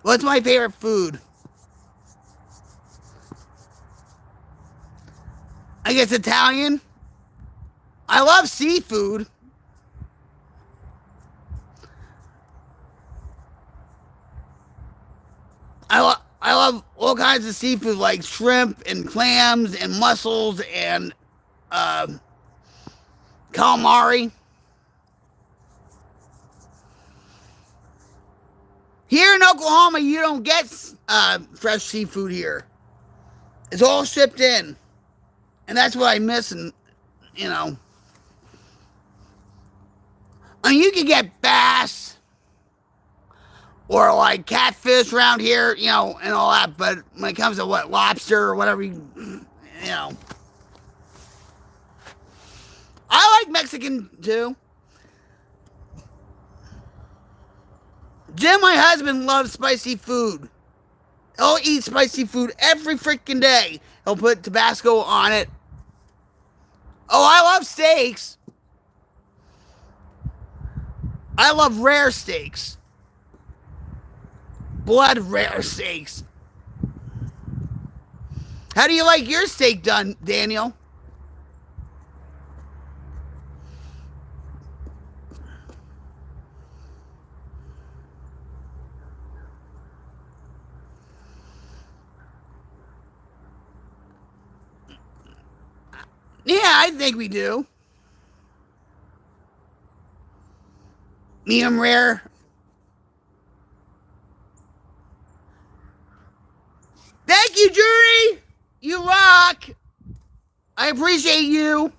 What's my favorite food? I guess Italian. I love seafood. I love all kinds of seafood like shrimp and clams and mussels and uh, calamari. Here in Oklahoma, you don't get fresh seafood here. It's all shipped in, and that's what I miss. And you know, I mean, you can get bass or like catfish around here, you know, and all that. But when it comes to what lobster or whatever, you know, I like Mexican too. Jim, my husband, loves spicy food. He'll eat spicy food every freaking day. He'll put Tabasco on it. Oh, I love steaks. I love rare steaks. Blood rare steaks. How do you like your steak done, Daniel? Yeah, I think we do. Medium rare. Thank you, Judy. You rock. I appreciate you.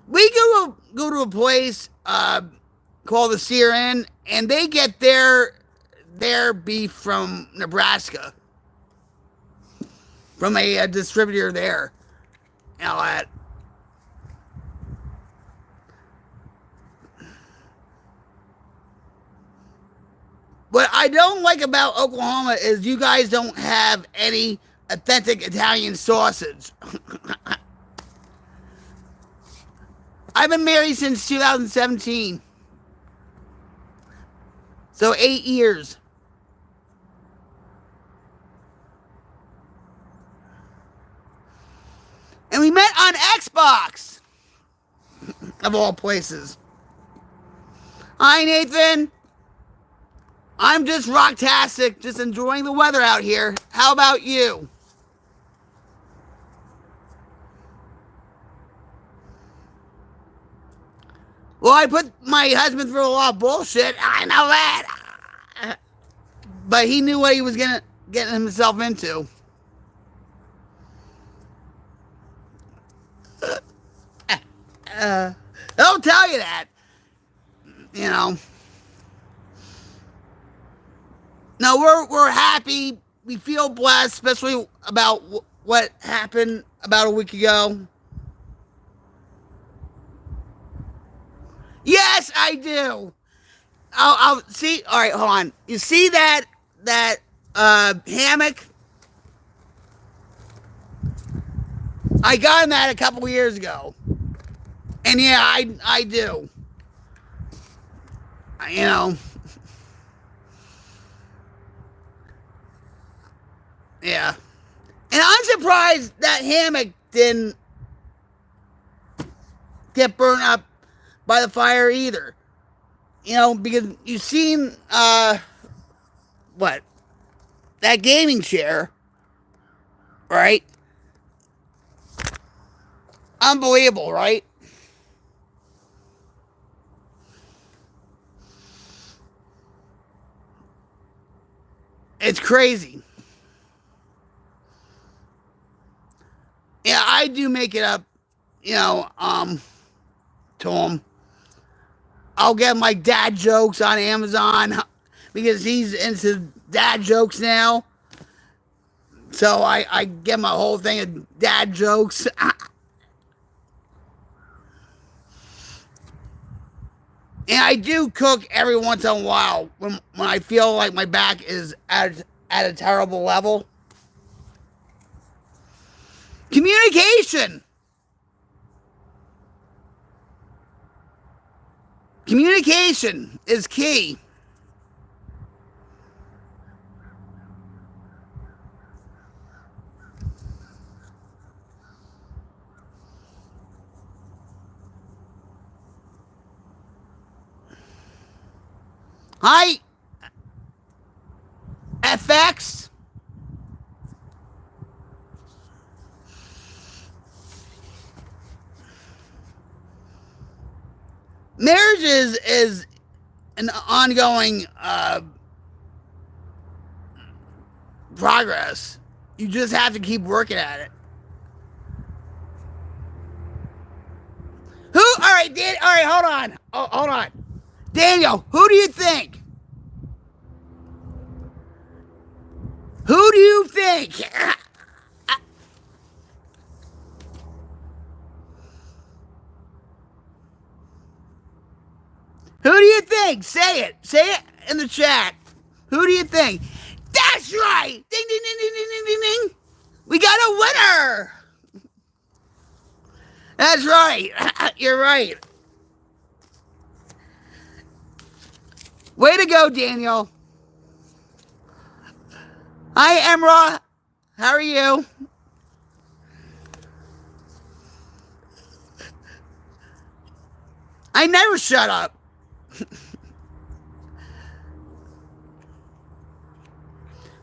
We go to a place called the Sear Inn, and they get their beef from Nebraska, from a distributor there. You know that. What I don't like about Oklahoma is you guys don't have any authentic Italian sausage. I've been married since 2017. So 8 years. And we met on Xbox. Of all places. Hi, Nathan. I'm just rocktastic, just enjoying the weather out here. How about you? Well, I put my husband through a lot of bullshit. I know that. But he knew what he was getting himself into. They'll tell you that. You know. No, we're happy. We feel blessed, especially about what happened about a week ago. Yes, I do. I'll see. All right, hold on. You see that hammock? I got him that a couple years ago, and yeah, I do. You know. Yeah. And I'm surprised that hammock didn't get burned up by the fire either. You know, because you've seen, what? That gaming chair, right? Unbelievable, right? It's crazy. Yeah, I do make it up, you know, to him. I'll get my dad jokes on Amazon because he's into dad jokes now. So I get my whole thing of dad jokes. And I do cook every once in a while when I feel like my back is at a terrible level. Communication. Communication is key. Hi, FX. Marriage is an ongoing progress. You just have to keep working at it. Who? All right, Dan. All right, hold on. Oh, hold on, Daniel. Who do you think? Who do you think? Who do you think? Say it. Say it in the chat. Who do you think? That's right. Ding, ding, ding, ding, ding, ding, ding, ding. We got a winner. That's right. You're right. Way to go, Daniel. Hi, Emra. How are you? I never shut up.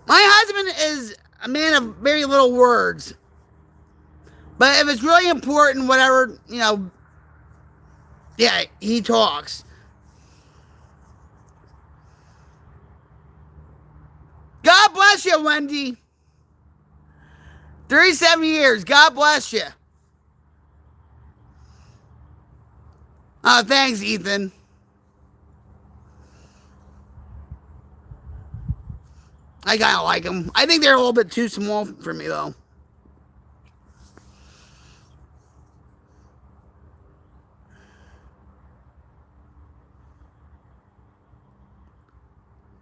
My husband is a man of very little words. But if it's really important, whatever, yeah, he talks. God bless you, Wendy. 37 years. God bless you. Oh, thanks, Ethan. I kind of like them. I think they're a little bit too small for me, though.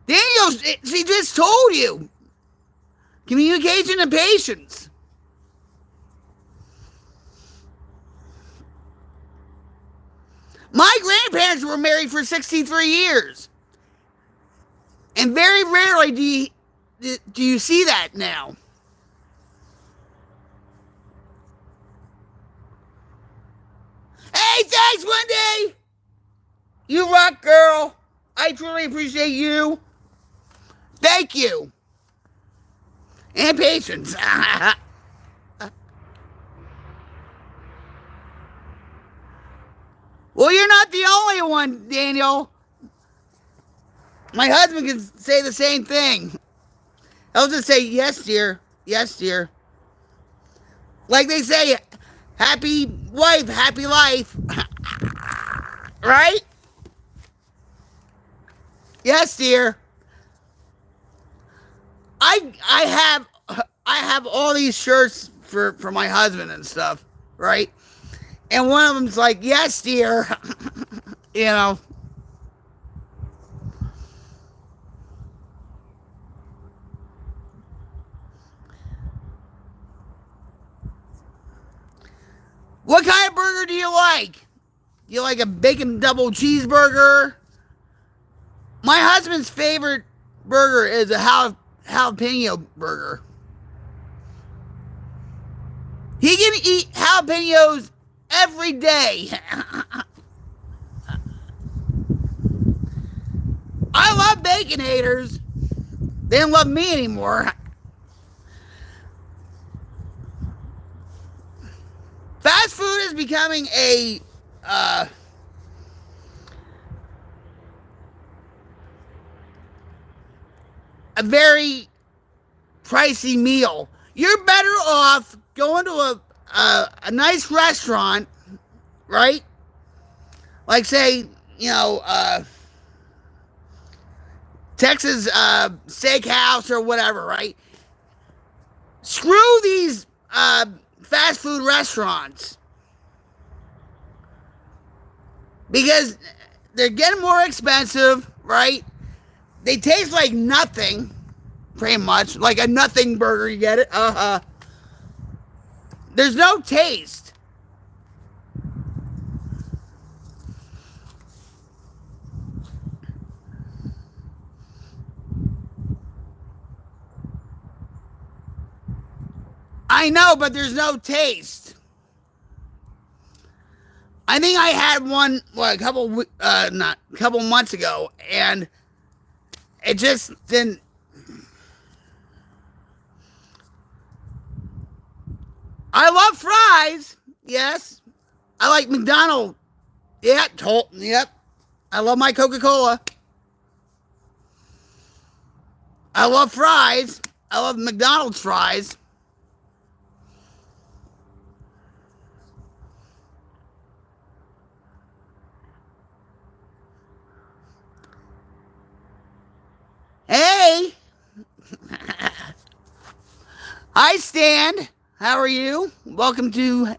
Daniel, she just told you. Communication and patience. My grandparents were married for 63 years. And very rarely do you see that now. Hey, thanks, Wendy. You rock, girl. I truly appreciate you. Thank you. And patience. Well, you're not the only one, Daniel. My husband can say the same thing. He'll just say, yes, dear. Yes, dear. Like they say, happy wife, happy life. Right? Yes, dear. I have all these shirts for my husband and stuff, right? And one of them's like, yes, dear. You know. What kind of burger do you like? You like a bacon double cheeseburger? My husband's favorite burger is a jalapeno burger. He can eat jalapenos every day. I love Baconators. They don't love me anymore. Fast food is becoming a very pricey meal. You're better off going to a nice restaurant, right? Like, say, Texas Steakhouse or whatever, right? Screw these fast food restaurants. Because they're getting more expensive, right? They taste like nothing, pretty much. Like a nothing burger, you get it? There's no taste. I know, but there's no taste. I think I had one a couple months ago, and it just didn't. I love fries. Yes, I like McDonald's. Yep. I love my Coca-Cola. I love fries. I love McDonald's fries. Hey! Hi, Stan. How are you? Welcome to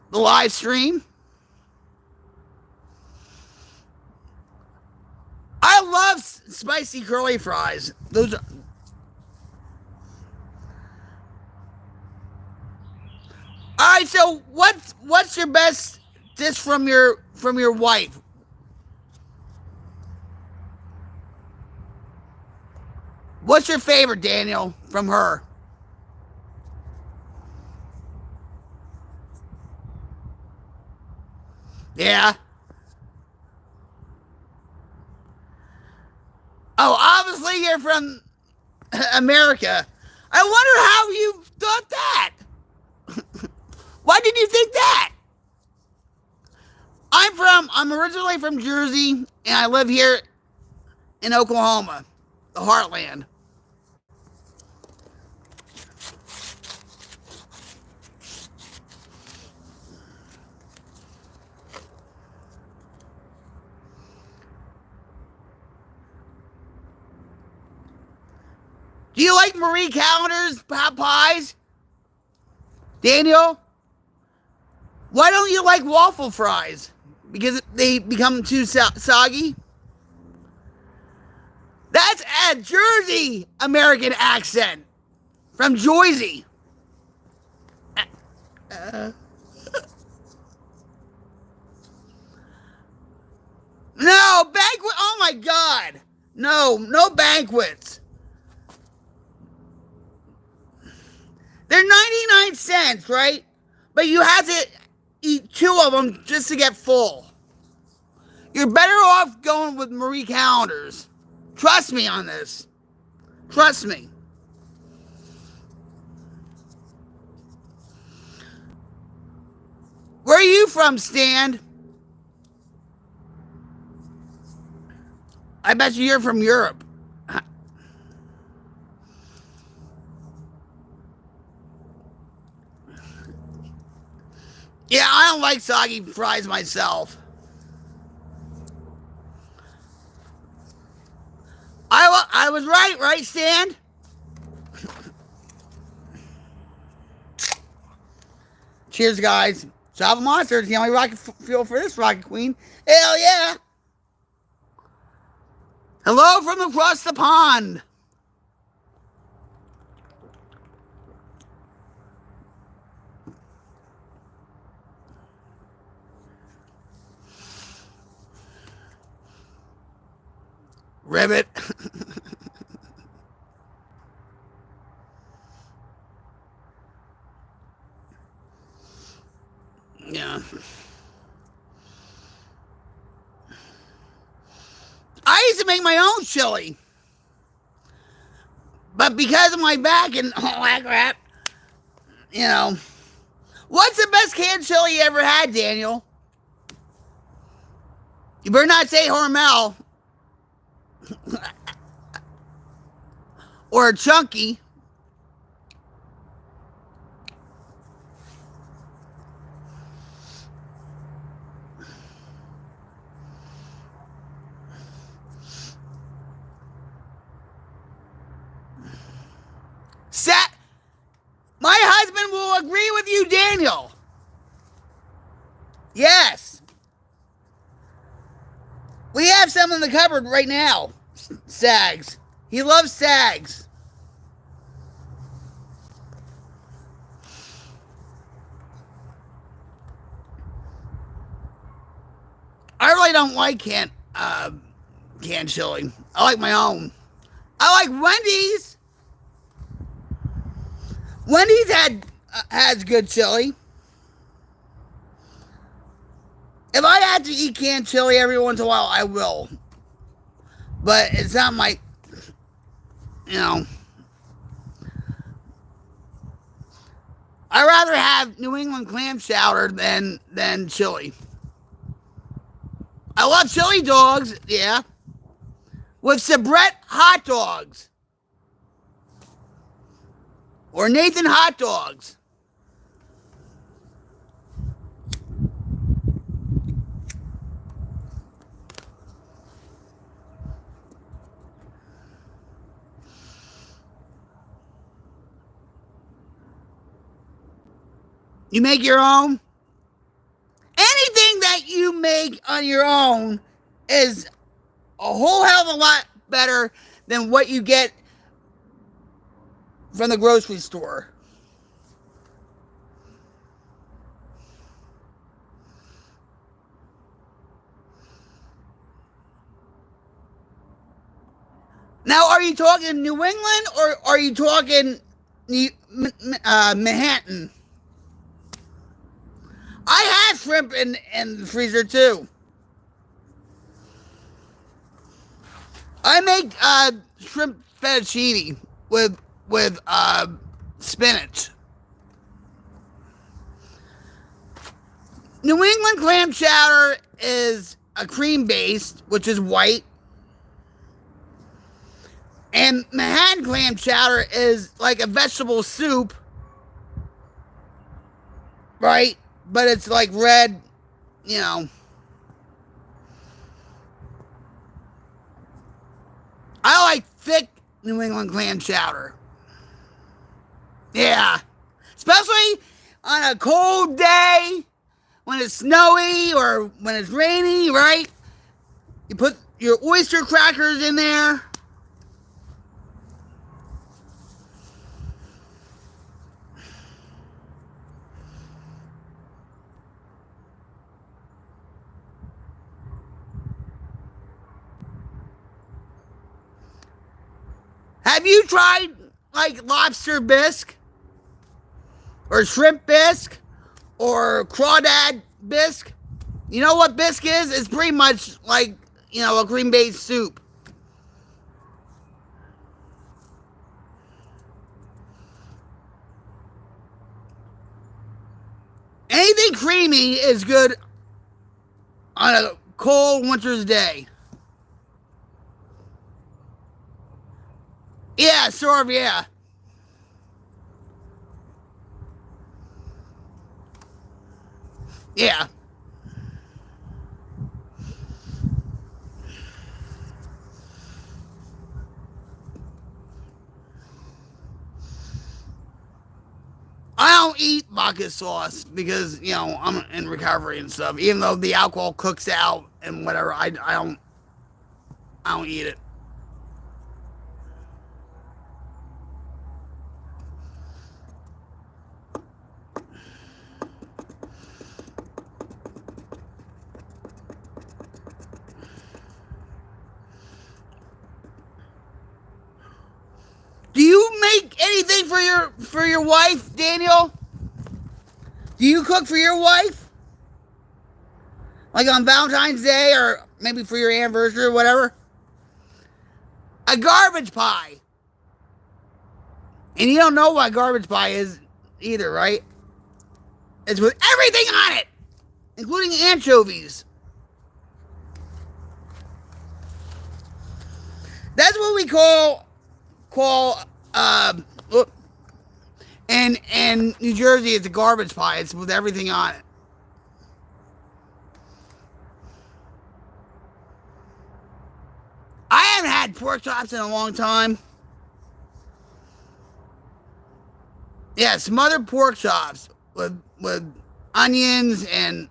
the live stream. I love spicy curly fries. Those are... All right, so what's your best dish from your wife? What's your favorite, Daniel, from her? Yeah. Oh, obviously you're from America. I wonder how you thought that. Why did you think that? I'm originally from Jersey, and I live here in Oklahoma, the heartland. Do you like Marie Callender's pot pies? Daniel? Why don't you like waffle fries? Because they become too soggy? That's a Jersey American accent. From Jersey. No, banquet. Oh my God. No banquets. They're 99 cents, right? But you have to eat 2 of them just to get full. You're better off going with Marie Callender's. Trust me on this. Trust me. Where are you from, Stan? I bet you're from Europe. Yeah, I don't like soggy fries myself. I was right, Stan? Cheers, guys. Java Monster is the only rocket fuel for this rocket queen. Hell yeah! Hello from across the pond. Ribbit. Yeah. I used to make my own chili. But because of my back and all that crap, you know. What's the best canned chili you ever had, Daniel? You better not say Hormel. Or a Chunky. My husband will agree with you, Daniel. Yes. have some in the cupboard right now. Sags. He loves sags. I really don't like canned chili. I like my own. I like Wendy's. Wendy's has good chili. If I had to eat canned chili every once in a while, I will. But it's not my, I'd rather have New England clam chowder than chili. I love chili dogs, yeah. With Sabrett hot dogs. Or Nathan hot dogs. You make your own? Anything that you make on your own is a whole hell of a lot better than what you get from the grocery store. Now, are you talking New England or are you talking Manhattan? I have shrimp in the freezer too. I make shrimp fettuccine with spinach. New England clam chowder is a cream based, which is white. And Manhattan clam chowder is like a vegetable soup, right? But it's like red, I like thick New England clam chowder. Yeah. Especially on a cold day, when it's snowy or when it's rainy, right? You put your oyster crackers in there. Have you tried like lobster bisque or shrimp bisque or crawdad bisque? You know what bisque is? It's pretty much like, a cream-based soup. Anything creamy is good on a cold winter's day. Yeah, sort of, yeah. Yeah. I don't eat vodka sauce because, I'm in recovery and stuff. Even though the alcohol cooks out and whatever, I don't eat it. Do you make anything for your wife, Daniel? Do you cook for your wife? Like on Valentine's Day or maybe for your anniversary or whatever? A garbage pie. And you don't know what garbage pie is either, right? It's with everything on it, including anchovies. That's what we call in New Jersey, it's a garbage pie. It's with everything on it. I haven't had pork chops in a long time. Yeah, smothered pork chops with onions and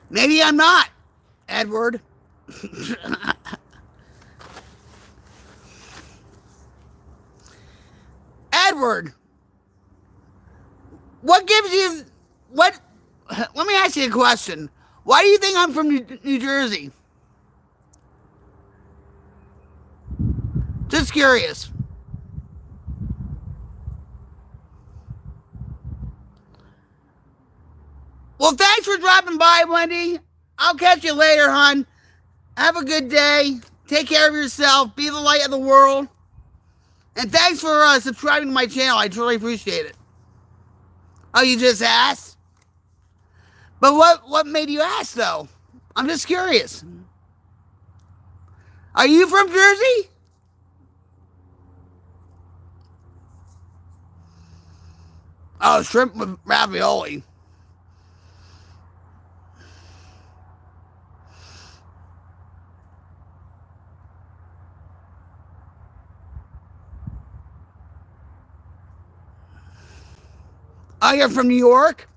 Maybe I'm not, Edward. Edward, what gives you what? Let me ask you a question. Why do you think I'm from New Jersey? Just curious. Well, thanks for dropping by, Wendy. I'll catch you later, hon. Have a good day. Take care of yourself. Be the light of the world. And thanks for subscribing to my channel. I truly appreciate it. Oh, you just asked? But what made you ask, though? I'm just curious. Are you from Jersey? Oh, shrimp with ravioli. Oh, you're from New York?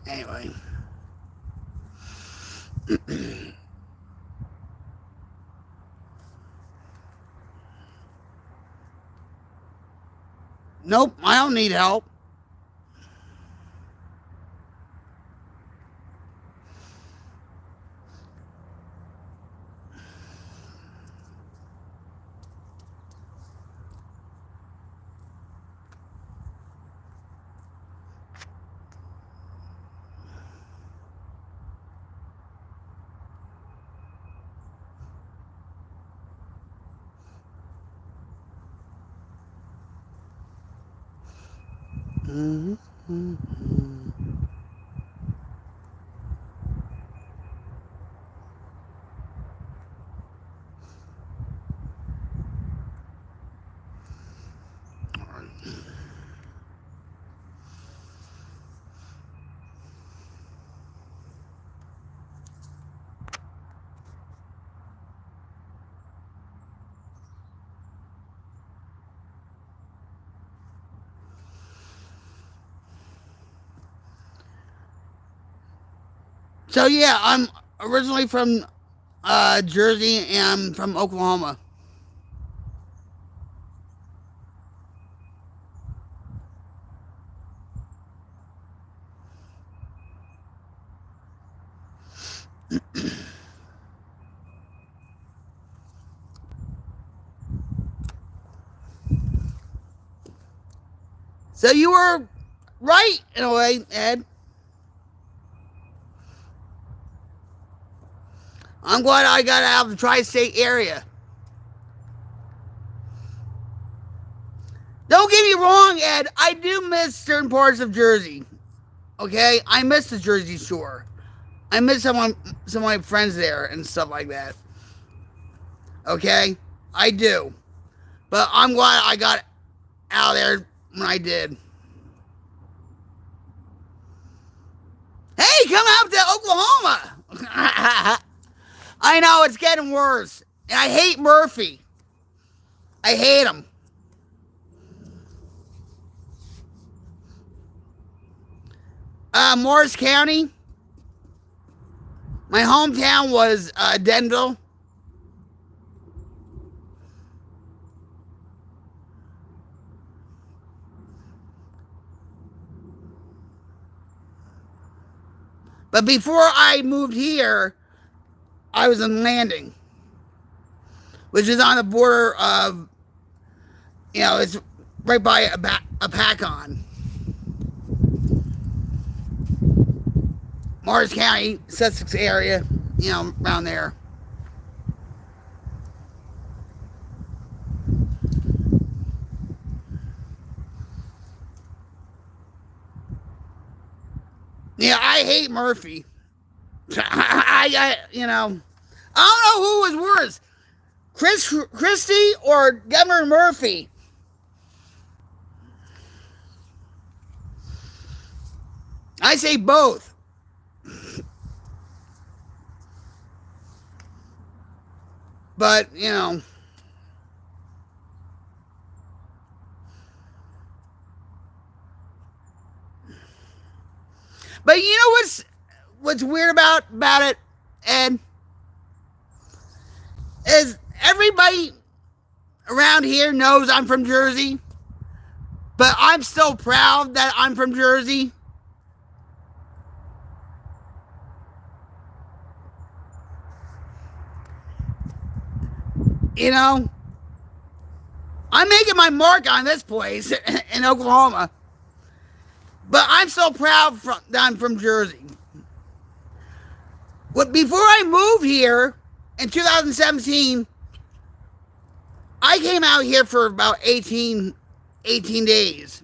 Anyway. Nope, I don't need help. Mm-hmm. Mm-hmm. So yeah, I'm originally from Jersey and I'm from Oklahoma. So you were right in a way, Ed. I'm glad I got out of the tri-state area. Don't get me wrong, Ed. I do miss certain parts of Jersey. Okay, I miss the Jersey Shore. I miss some of my friends there and stuff like that. Okay? I do. But I'm glad I got out of there when I did. Hey, come out to Oklahoma. I know, it's getting worse. And I hate Murphy. I hate him. Morris County. My hometown was Denville. But before I moved here, I was in Landing, which is on the border of, it's right by a Pacon. Morris County, Sussex area, around there. Yeah, I hate Murphy. I don't know who was worse, Christie or Governor Murphy. I say both. But, But you know what's weird about it, Ed? Is everybody around here knows I'm from Jersey, but I'm still proud that I'm from Jersey. I'm making my mark on this place in Oklahoma, but I'm so proud that I'm from Jersey. Before I moved here in 2017, I came out here for about 18 days.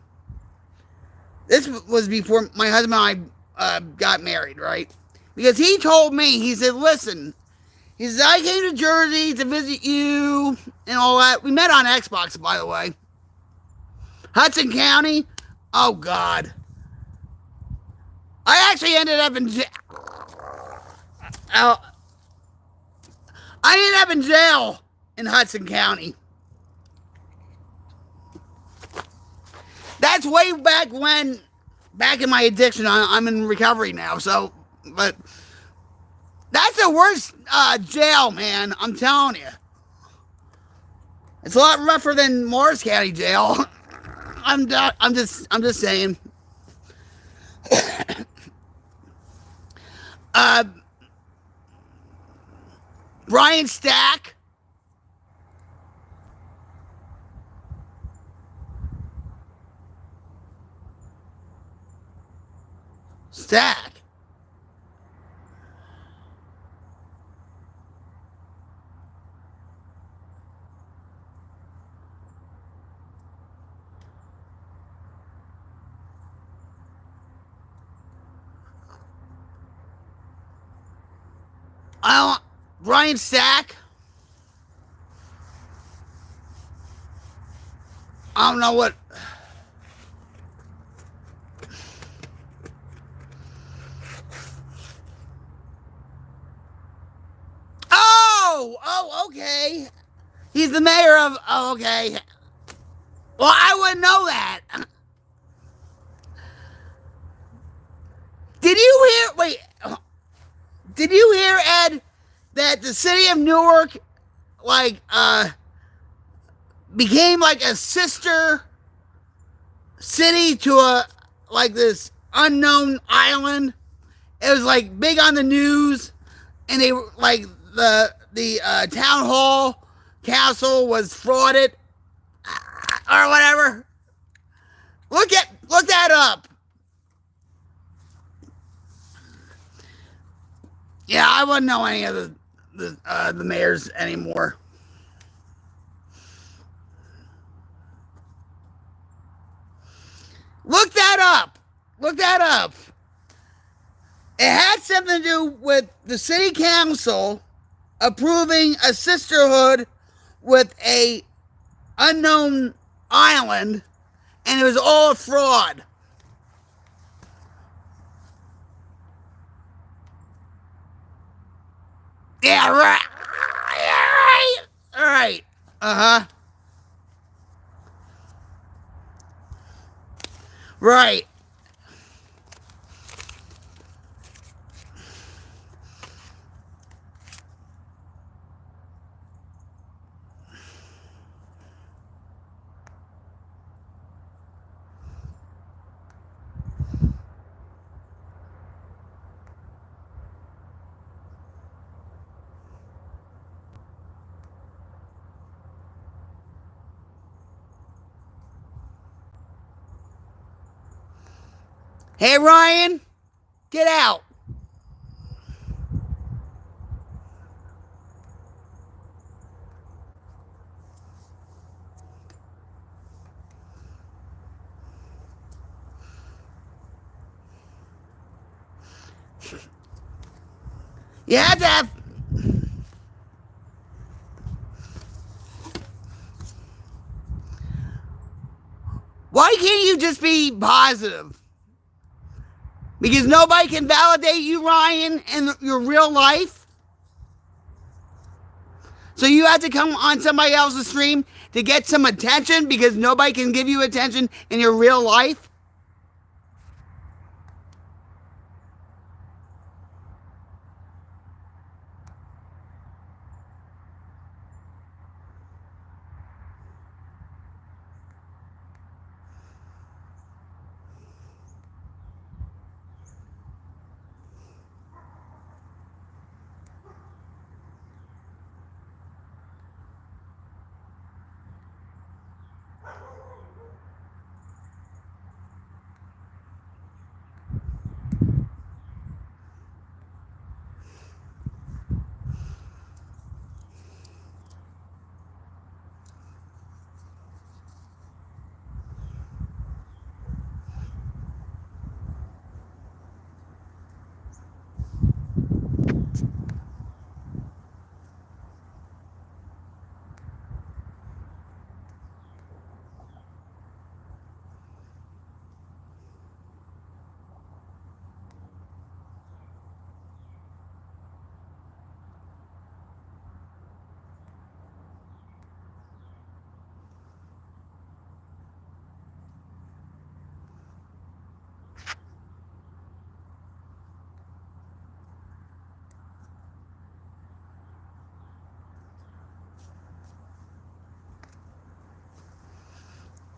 This was before my husband and I got married, right? Because he told me, he said, listen, he says, I came to Jersey to visit you and all that. We met on Xbox, by the way. Hudson County. Oh, God. I actually ended up in jail. I ended up in jail in Hudson County. That's way back when, back in my addiction. I'm in recovery now, but that's the worst jail, man. I'm telling you. It's a lot rougher than Morris County jail. I'm just saying. Brian Stack. Brian Stack. I don't know what. Oh, okay. He's the mayor of. Oh, okay. Well, I wouldn't know that. Did you hear? Wait. Did you hear, Ed, that the city of Newark, became like a sister city to this unknown island? It was big on the news, and they the town hall castle was frauded or whatever. Look that up. Yeah, I wouldn't know any of the mayors anymore. Look that up. It had something to do with the city council approving a sisterhood with a unknown island, and it was all a fraud. Yeah, right. Yeah, right. All right. Uh-huh. Right. Hey, Ryan, get out. You have to have. Why can't you just be positive? Because nobody can validate you, Ryan, in your real life. So you have to come on somebody else's stream to get some attention because nobody can give you attention in your real life.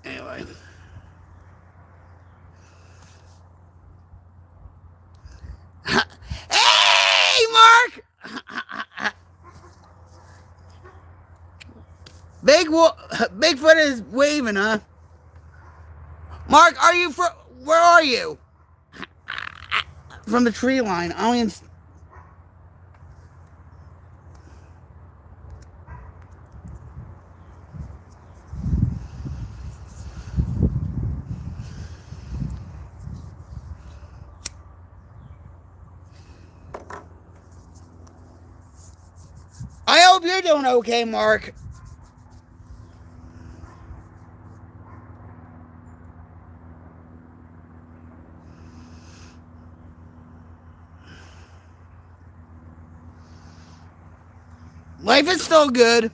Anyway. Hey, Mark! Bigfoot is waving, huh? Mark, are you from? Where are you? From the tree line. I don't even. I hope you're doing okay, Mark. Life is still good.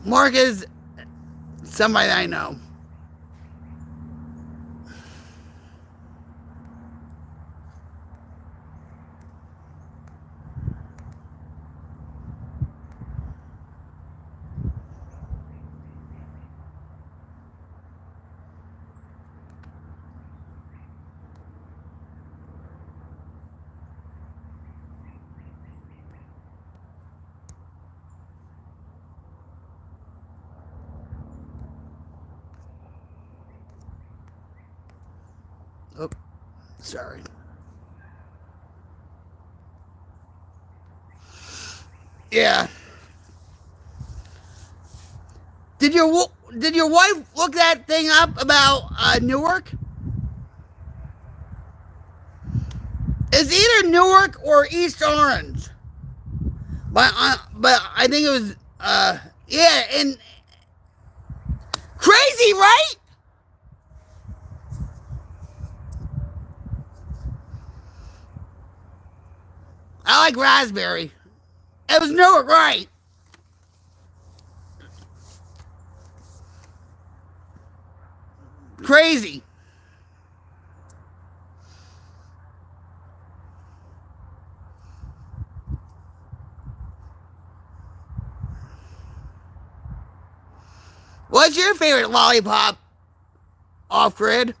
Mark is somebody that I know. Oh, sorry. Yeah. did your wife look that thing up about Newark? It's either Newark or East Orange, but I think it was yeah, and crazy, right? I like raspberry. It was Newark, right? Crazy. What's your favorite lollipop off grid?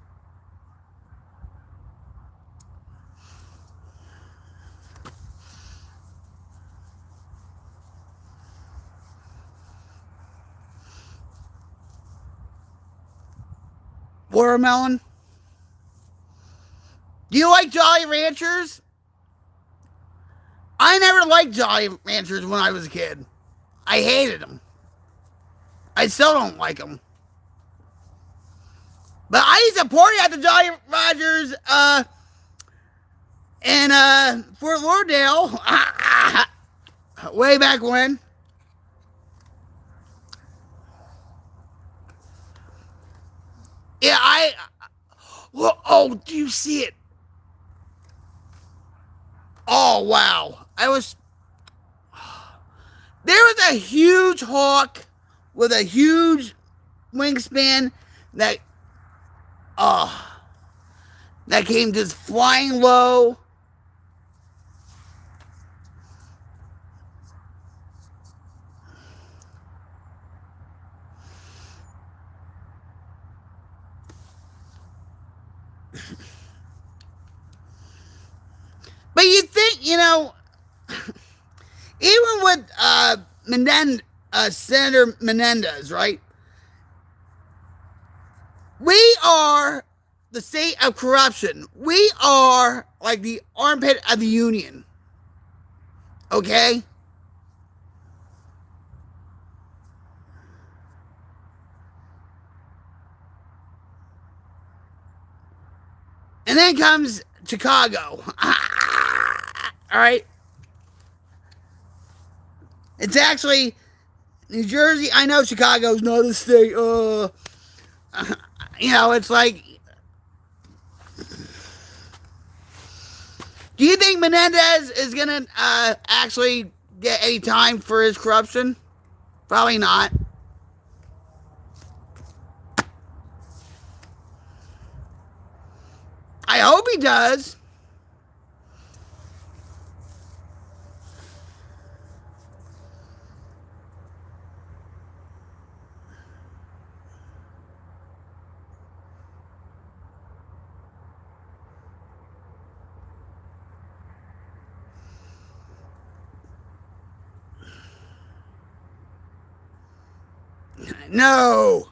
Watermelon? Do you like Jolly Ranchers? I never liked Jolly Ranchers when I was a kid. I hated them. I still don't like them. But I used to party at the Jolly Rogers in Fort Lauderdale way back when. Yeah, oh, do you see it? Oh, wow. There was a huge hawk with a huge wingspan that, that came just flying low. But you think, even with Senator Menendez, right? We are the state of corruption. We are like the armpit of the union. Okay? And then comes Chicago. All right? It's actually New Jersey. I know Chicago's not a state. It's like, do you think Menendez is going to actually get any time for his corruption? Probably not. I hope he does. No.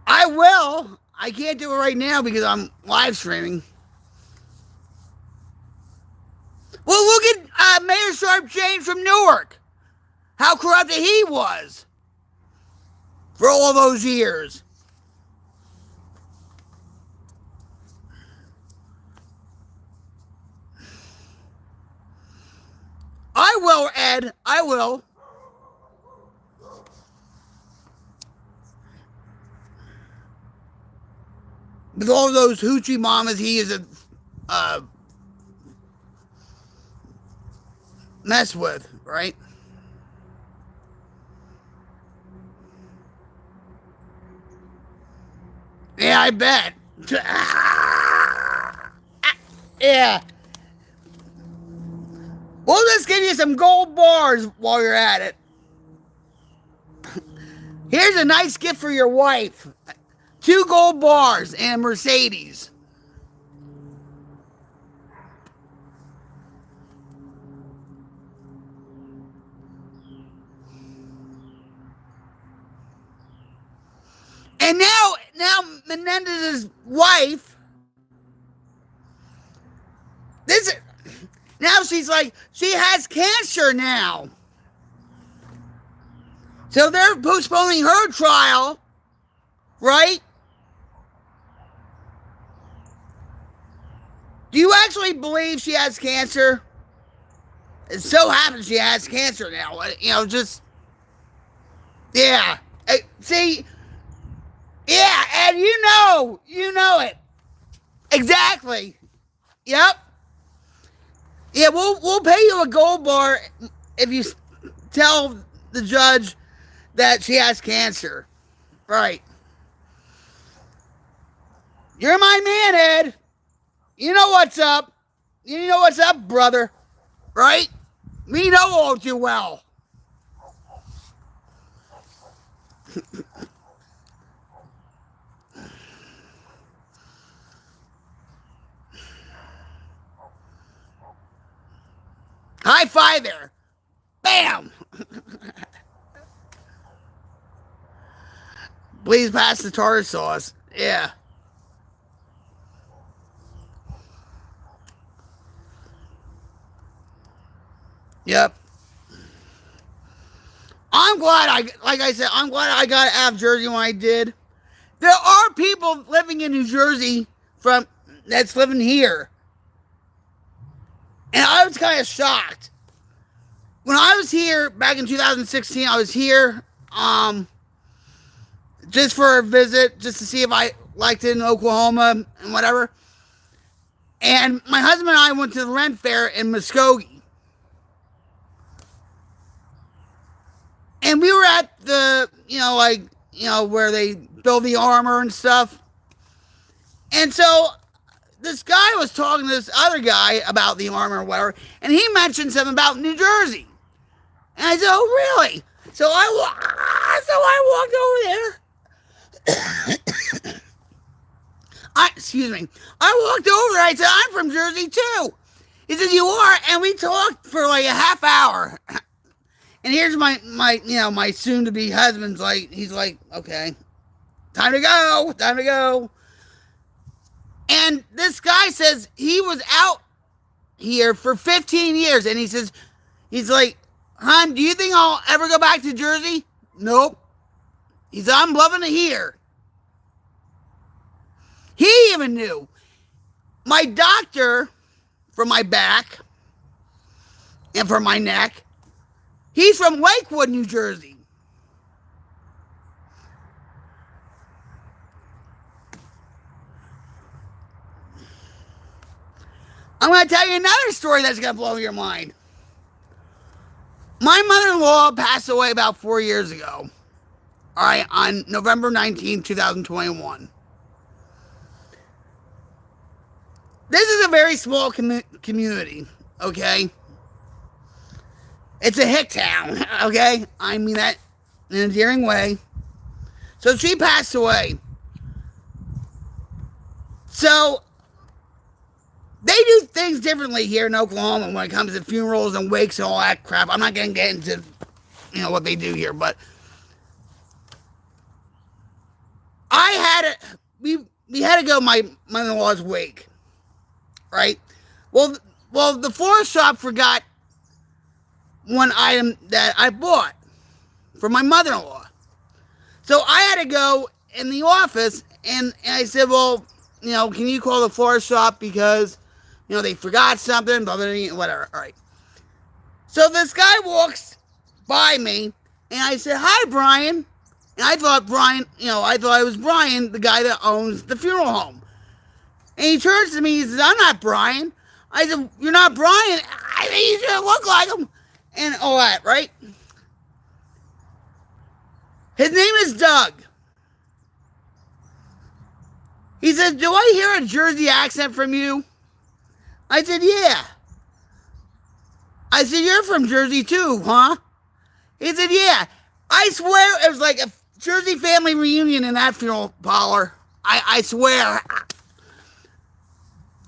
I will. I can't do it right now because I'm live streaming. Well, look at Mayor Sharp James from Newark. How corrupted he was for all those years. I will, Ed. I will. With all those hoochie mamas he is a mess with, right? Yeah, I bet. Yeah. We'll just give you some gold bars while you're at it. Here's a nice gift for your wife. 2 gold bars and a Mercedes. And now Menendez's wife Now she's like, she has cancer now. So they're postponing her trial, right? Do you actually believe she has cancer? It so happens she has cancer now. Just, yeah. See, yeah, and you know it. Exactly. Yep. Yeah, we'll pay you a gold bar if you tell the judge that she has cancer. Right. You're my man, Ed. You know what's up. You know what's up, brother. Right? We know all too well. High five there. Bam! Please pass the tartar sauce. Yeah. Yep. I'm glad I'm glad I got out of Jersey when I did. There are people living in New Jersey that's living here. And I was kind of shocked. When I was here back in 2016, I was here just for a visit, just to see if I liked it in Oklahoma and whatever. And my husband and I went to the rent fair in Muskogee. And we were at the, where they build the armor and stuff. And so this guy was talking to this other guy about the armor or whatever, and he mentioned something about New Jersey. And I said, oh, really? So I walked over there. Excuse me. I walked over there. I said, I'm from Jersey, too. He said, you are? And we talked for like a half hour. And here's my soon-to-be husband's he's like, okay, time to go. And this guy says he was out here for 15 years. And he's like, hon, do you think I'll ever go back to Jersey? Nope. He said, I'm loving it here. He even knew. My doctor for my back and for my neck, he's from Lakewood, New Jersey. I'm going to tell you another story that's going to blow your mind. My mother-in-law passed away about 4 years ago. All right, on November 19, 2021. This is a very small community, okay? It's a hick town, okay? I mean that in an endearing way. So she passed away. So they do things differently here in Oklahoma when it comes to funerals and wakes and all that crap. I'm not going to get into, what they do here, but we had to go my mother-in-law's wake, right? Well, the florist shop forgot one item that I bought for my mother-in-law. So I had to go in the office, and I said, well, can you call the florist shop because, they forgot something, blah, blah, blah, whatever. All right. So this guy walks by me, and I said, hi, Brian. And I thought it was Brian, the guy that owns the funeral home. And he turns to me, he says, I'm not Brian. I said, you're not Brian? I think you should look like him. And all that, right? His name is Doug. He said, do I hear a Jersey accent from you? I said, yeah. I said, you're from Jersey too, huh? He said, yeah. I swear it was like a Jersey family reunion in that funeral parlor. I swear.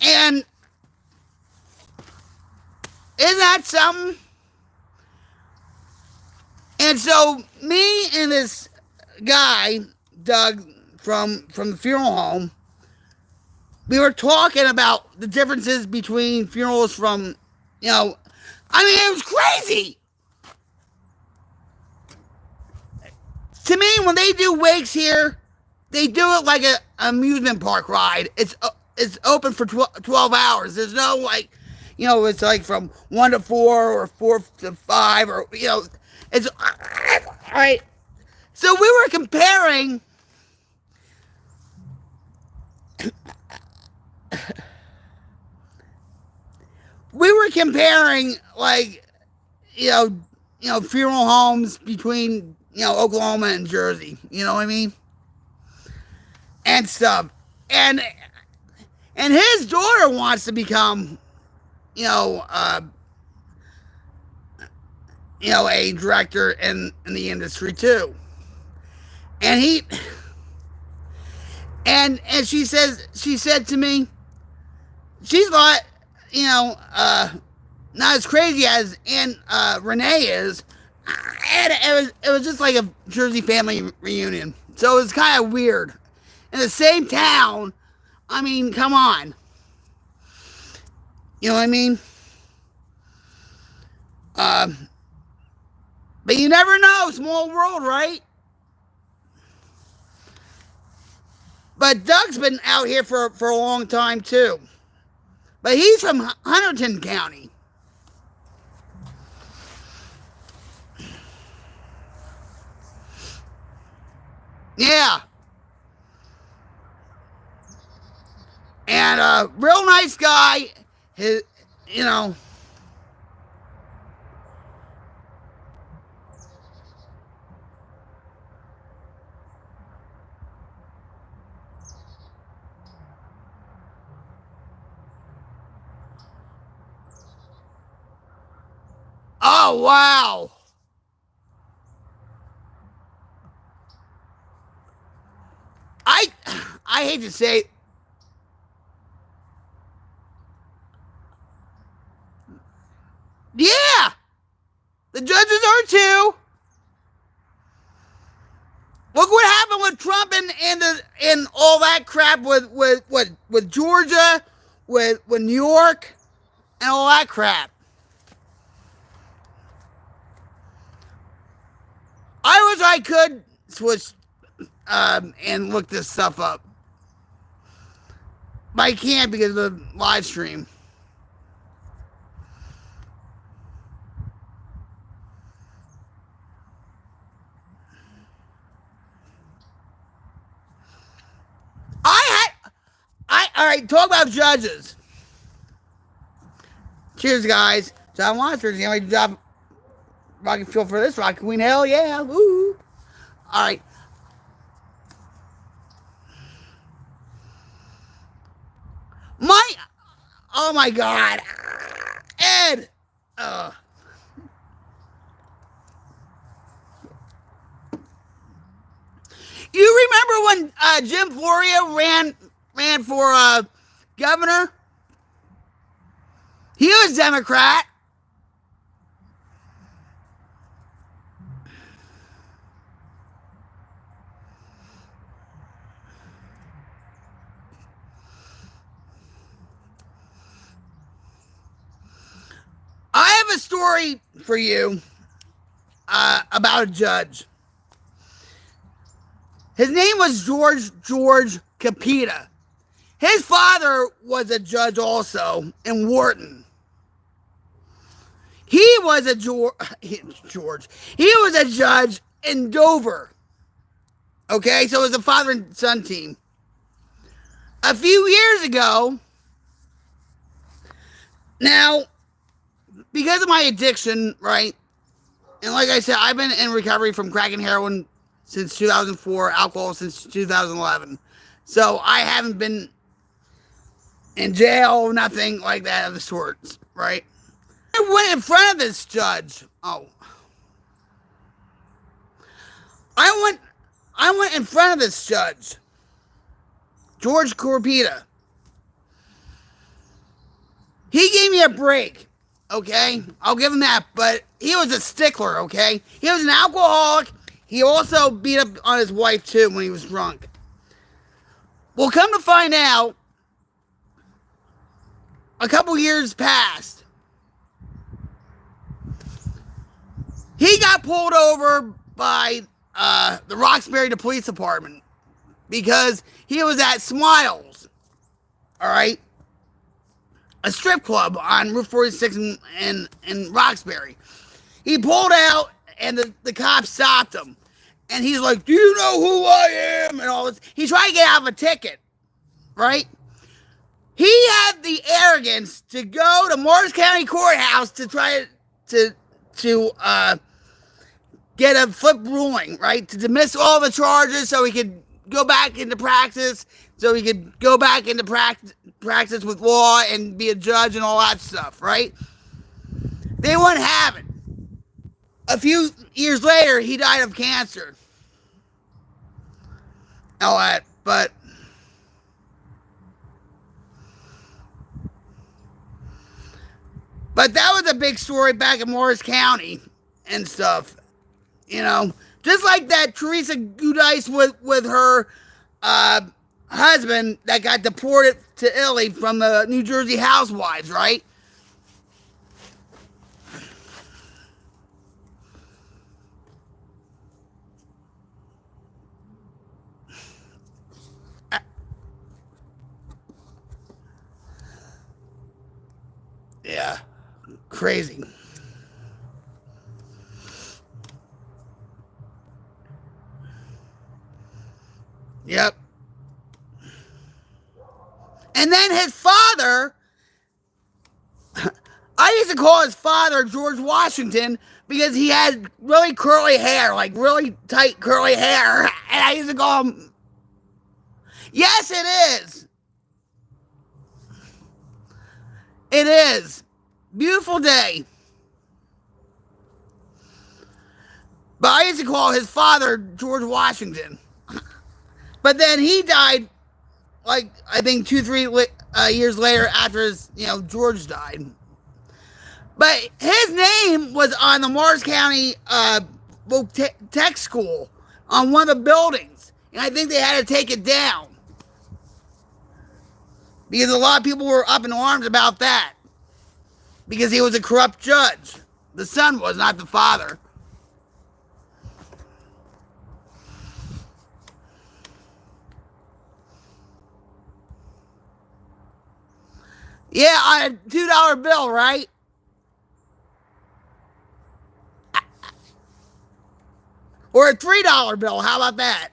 And isn't that something? And so me and this guy, Doug, from the funeral home, we were talking about the differences between funerals from You know, I mean, it was crazy. To me, when they do wakes here, they do it like a amusement park ride. It's open for 12 hours. There's no like, it's like from 1 to 4 or 4 to 5 or it's all right. So we were comparing like funeral homes between Oklahoma and Jersey. You know what I mean? And stuff. And his daughter wants to become you know a director in the industry too. And she said to me, she's not not as crazy as Aunt Renee is. And it was just like a Jersey family reunion. So it was kind of weird. In the same town, I mean, come on. You know what I mean? But you never know. Small world, right? But Doug's been out here for a long time, too. But he's from Hunterdon County. Yeah. And real nice guy. His, oh, wow. I hate to say, yeah, the judges are too. Look what happened with Trump and all that crap with Georgia, with New York, and all that crap. I wish I could switch and look this stuff up. But I can't because of the live stream. All right, talk about judges. Cheers, guys. John Monsters, the only job Rocky Fuel for this Rocky Queen. Hell yeah. Woo. All right. Oh my God. Ed. You remember when Jim Florio ran for governor? He was Democrat. I have a story for you about a judge. His name was George Capita. His father was a judge also in Wharton. He was a George. He was a judge in Dover. Okay, so it was a father and son team. A few years ago, now, because of my addiction, right? And like I said, I've been in recovery from crack and heroin since 2004, alcohol since 2011. So I haven't been in jail, nothing like that of the sorts, right? I went in front of this judge. I went in front of this judge, George Corpita. He gave me a break, okay? I'll give him that, but he was a stickler, okay? He was an alcoholic. He also beat up on his wife, too, when he was drunk. Well, come to find out, a couple years passed, He got pulled over by the Roxbury Police Department because he was at Smiles, all right, a strip club on Route 46 in Roxbury. He pulled out, and the cops stopped him. And he's like, do you know who I am? And all this. He tried to get out of a ticket, right? He had the arrogance to go to Morris County Courthouse to try to get a flip ruling, right? To dismiss all the charges so he could go back into practice, so he could go back into practice with law and be a judge and all that stuff, right? They wouldn't have it. A few years later, he died of cancer. All that, but that was a big story back in Morris County and stuff, you know. Just like that Teresa Giudice with her husband that got deported to Italy from the New Jersey Housewives, right? Yeah, crazy. Yep. And then his father, I used to call his father George Washington because he had really curly hair, like really tight curly hair. And I used to call him, yes, it is. It is. Beautiful day. But I used to call his father George Washington. But then he died, like, I think 2-3 years later after George died. But his name was on the Morris County Tech School on one of the buildings. And I think they had to take it down. Because a lot of people were up in arms about that. Because he was a corrupt judge. The son was, not the father. Yeah, on a $2 bill, right? Or a $3 bill. How about that?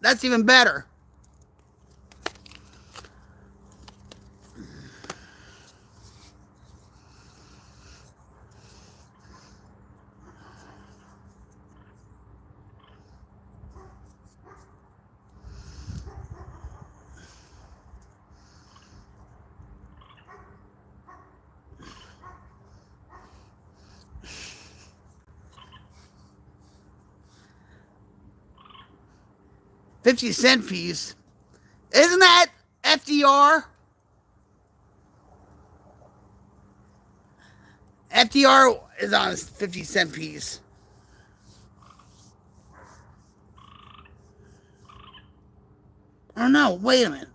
That's even better. $0.50 piece. Isn't that FDR? FDR is on a 50-cent piece. Oh no, wait a minute.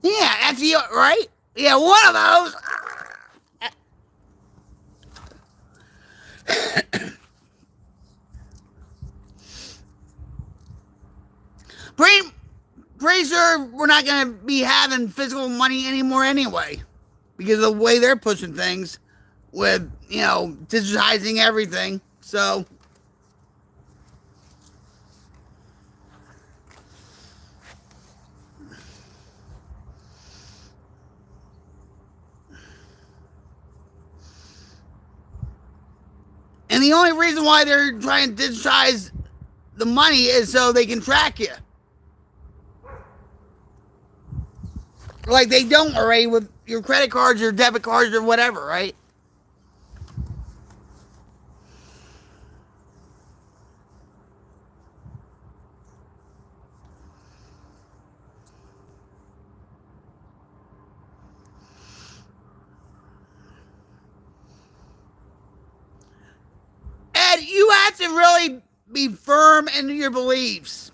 Yeah, FDR, right? Yeah, one of those. Pretty sure we're not going to be having physical money anymore anyway. Because of the way they're pushing things with, digitizing everything. So, and the only reason why they're trying to digitize the money is so they can track you. Like they don't already with your credit cards, your debit cards, or whatever, right? Ed, you have to really be firm in your beliefs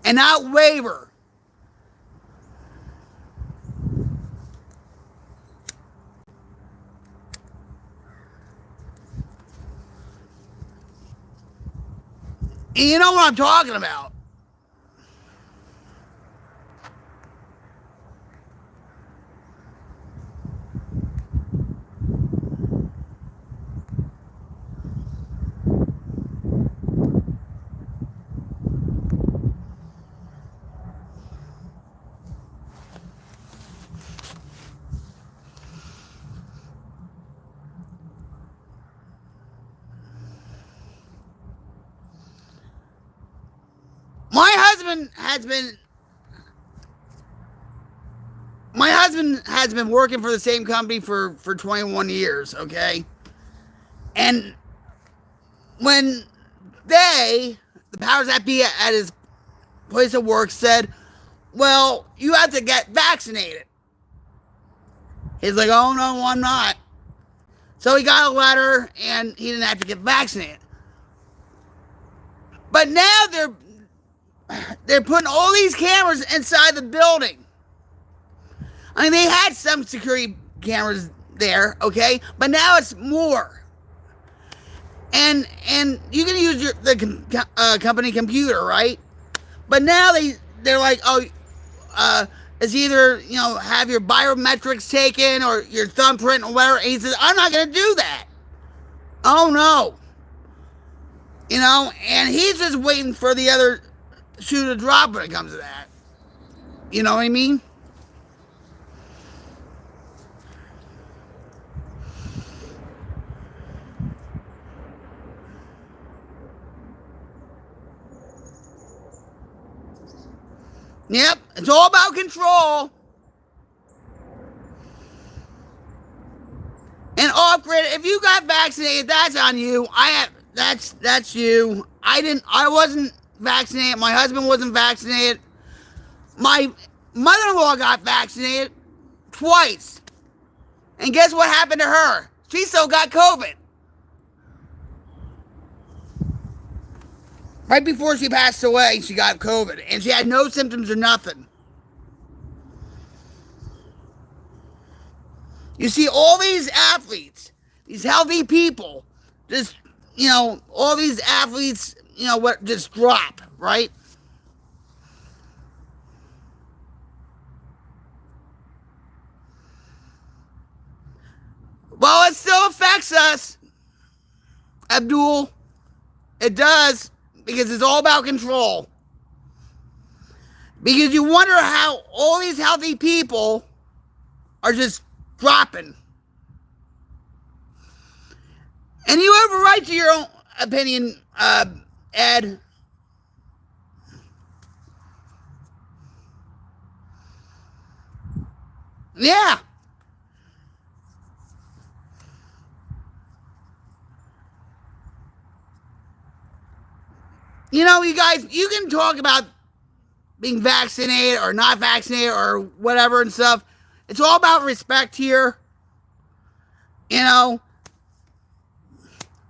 and not waver. And you know what I'm talking about. My husband has been working for the same company for 21 years, okay? And when the powers that be at his place of work said, well, you have to get vaccinated. He's like, oh, no, I'm not. So he got a letter and he didn't have to get vaccinated. But now they're putting all these cameras inside the building. I mean, they had some security cameras there, okay? But now it's more. And you can use the company computer, right? But now they're like, oh, it's either, have your biometrics taken or your thumbprint or whatever. And he says, I'm not going to do that. Oh, no. And he's just waiting for the other shoe to drop when it comes to that. You know what I mean? Yep, it's all about control. And off-grid, if you got vaccinated, that's on you. That's you. I wasn't vaccinated. My husband wasn't vaccinated. My mother-in-law got vaccinated twice. And guess what happened to her? She still got COVID. Right before she passed away, she got COVID. And she had no symptoms or nothing. You see, all these athletes, these healthy people, just, all these athletes, just drop, right? Well, it still affects us, Abdul. It does, because it's all about control. Because you wonder how all these healthy people are just dropping. And you have a right to your own opinion, Ed. Yeah. You guys, you can talk about being vaccinated or not vaccinated or whatever and stuff. It's all about respect here.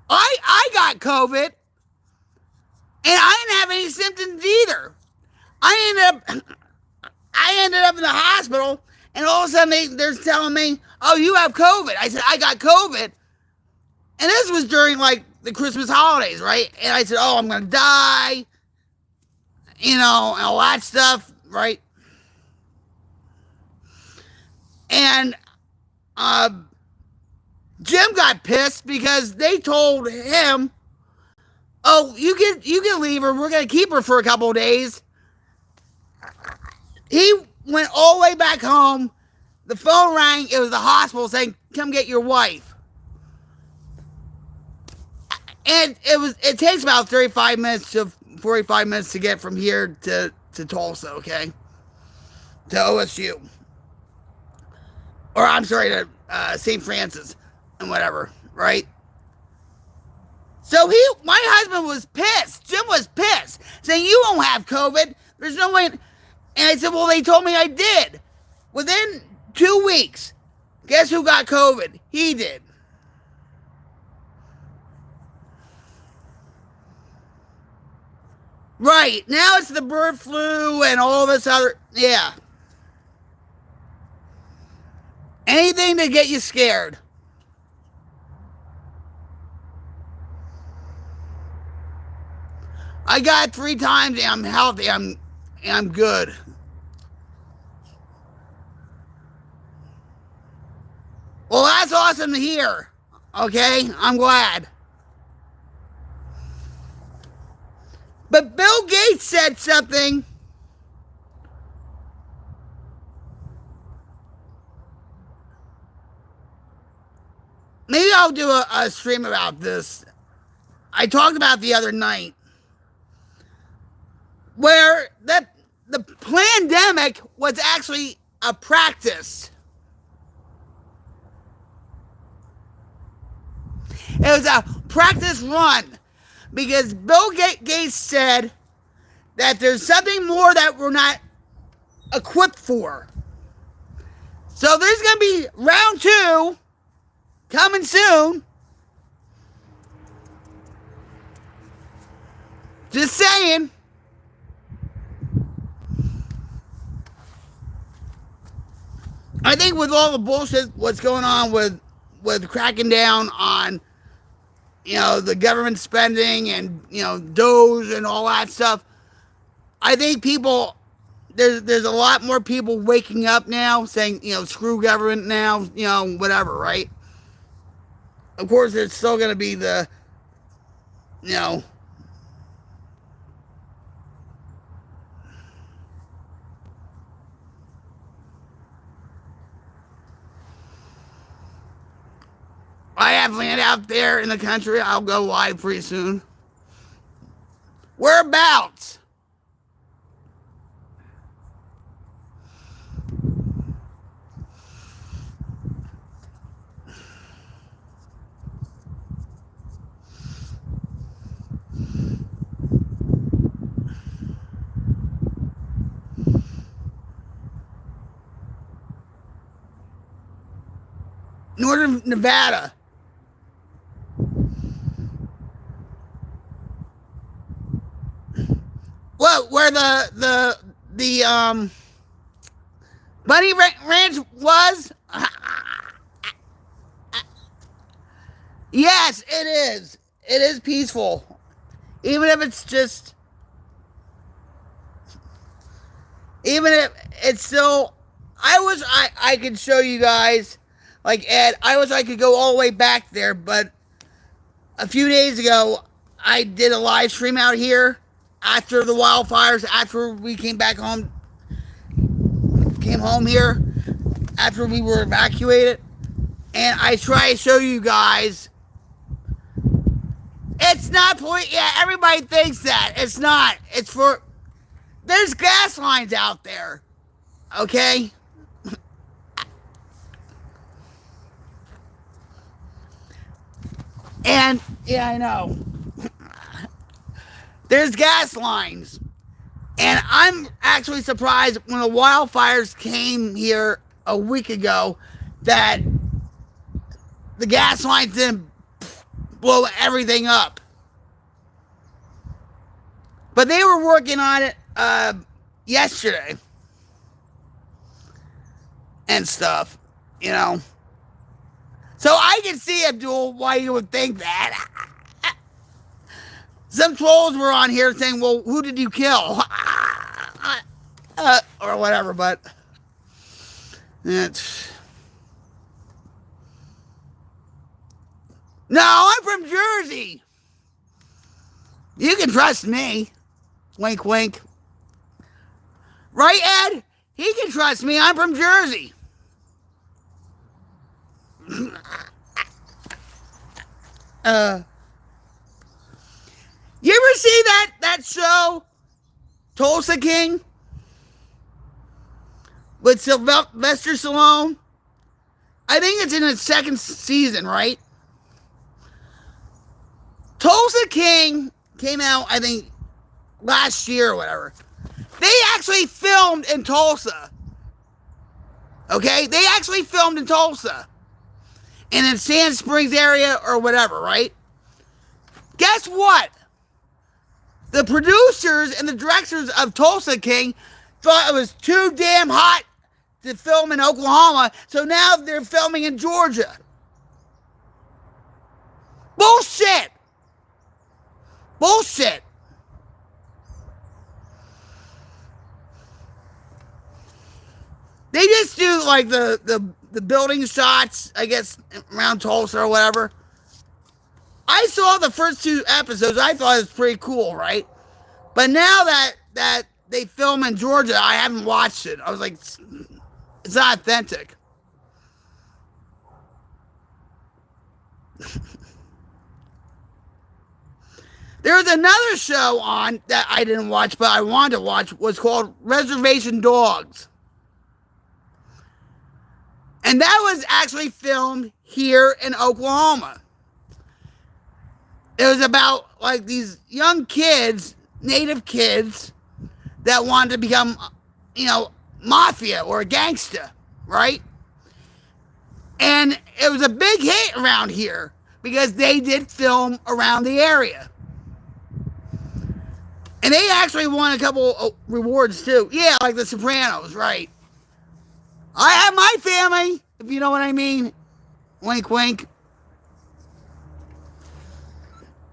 I got COVID and I didn't have any symptoms either. I ended up in the hospital and all of a sudden they're telling me, oh, you have COVID. I said, I got COVID. And this was during the Christmas holidays, right? And I said, oh, I'm going to die. And all that stuff, right? And Jim got pissed because they told him, oh, you can leave her. We're going to keep her for a couple of days. He went all the way back home. The phone rang. It was the hospital saying, come get your wife. And it takes about 35 minutes to 45 minutes to get from here to Tulsa, okay? To OSU. Or I'm sorry, to St. Francis and whatever, right? So my husband was pissed. Jim was pissed, saying, you won't have COVID. There's no way. And I said, well, they told me I did. Within 2 weeks, guess who got COVID? He did. Right. Now it's the bird flu and all this other, yeah. Anything to get you scared. I got it 3 times and I'm healthy. I'm good. Well, that's awesome to hear. Okay, I'm glad. But Bill Gates said something. Maybe I'll do a stream about this. I talked about the other night where the pandemic was actually a practice. It was a practice run because Bill Gates said that there's something more that we're not equipped for. So there's going to be round 2 coming soon. Just saying. I think with all the bullshit what's going on with cracking down on, the government spending and, Doge and all that stuff, I think there's a lot more people waking up now saying, screw government now, whatever, right? Of course, there's still going to be the, I have land out there in the country. I'll go live pretty soon. Whereabouts? Northern Nevada. What? Where the Bunny Ranch was? Yes, it is. It is peaceful, even if it's just. Even if it's still, I could show you guys, like Ed. I wish I could go all the way back there, but a few days ago I did a live stream out here after the wildfires, after we came home here, after we were evacuated, and I try to show you guys. It's not yeah, everybody thinks that. It's not. It's for, there's gas lines out there. Okay? And, yeah, I know. There's gas lines. And I'm actually surprised when the wildfires came here a week ago that the gas lines didn't blow everything up. But they were working on it yesterday and stuff, So I can see, Abdul, why you would think that. Some trolls were on here saying, well, who did you kill? Or whatever, but it's... No, I'm from Jersey. You can trust me. Wink, wink. Right, Ed? He can trust me. I'm from Jersey. You ever see that show, Tulsa King? With Sylvester Stallone? I think it's in its 2nd season, right? Tulsa King came out, I think, last year or whatever. They actually filmed in Tulsa. Okay? They actually filmed in Tulsa. And in Sand Springs area or whatever, right? Guess what? The producers and the directors of Tulsa King thought it was too damn hot to film in Oklahoma, so now they're filming in Georgia. Bullshit! Bullshit! They just do like the building shots, I guess, around Tulsa or whatever. I saw the first 2 episodes. I thought it was pretty cool, right? But now that they film in Georgia, I haven't watched it. I was like, it's not authentic. There was another show on that I didn't watch, but I wanted to watch, was called Reservation Dogs. And that was actually filmed here in Oklahoma. It was about like these young kids, native kids, that wanted to become, mafia or a gangster, right? And it was a big hit around here because they did film around the area. And they actually won a couple of rewards too. Yeah, like The Sopranos, right? I have my family, if you know what I mean. Wink, wink.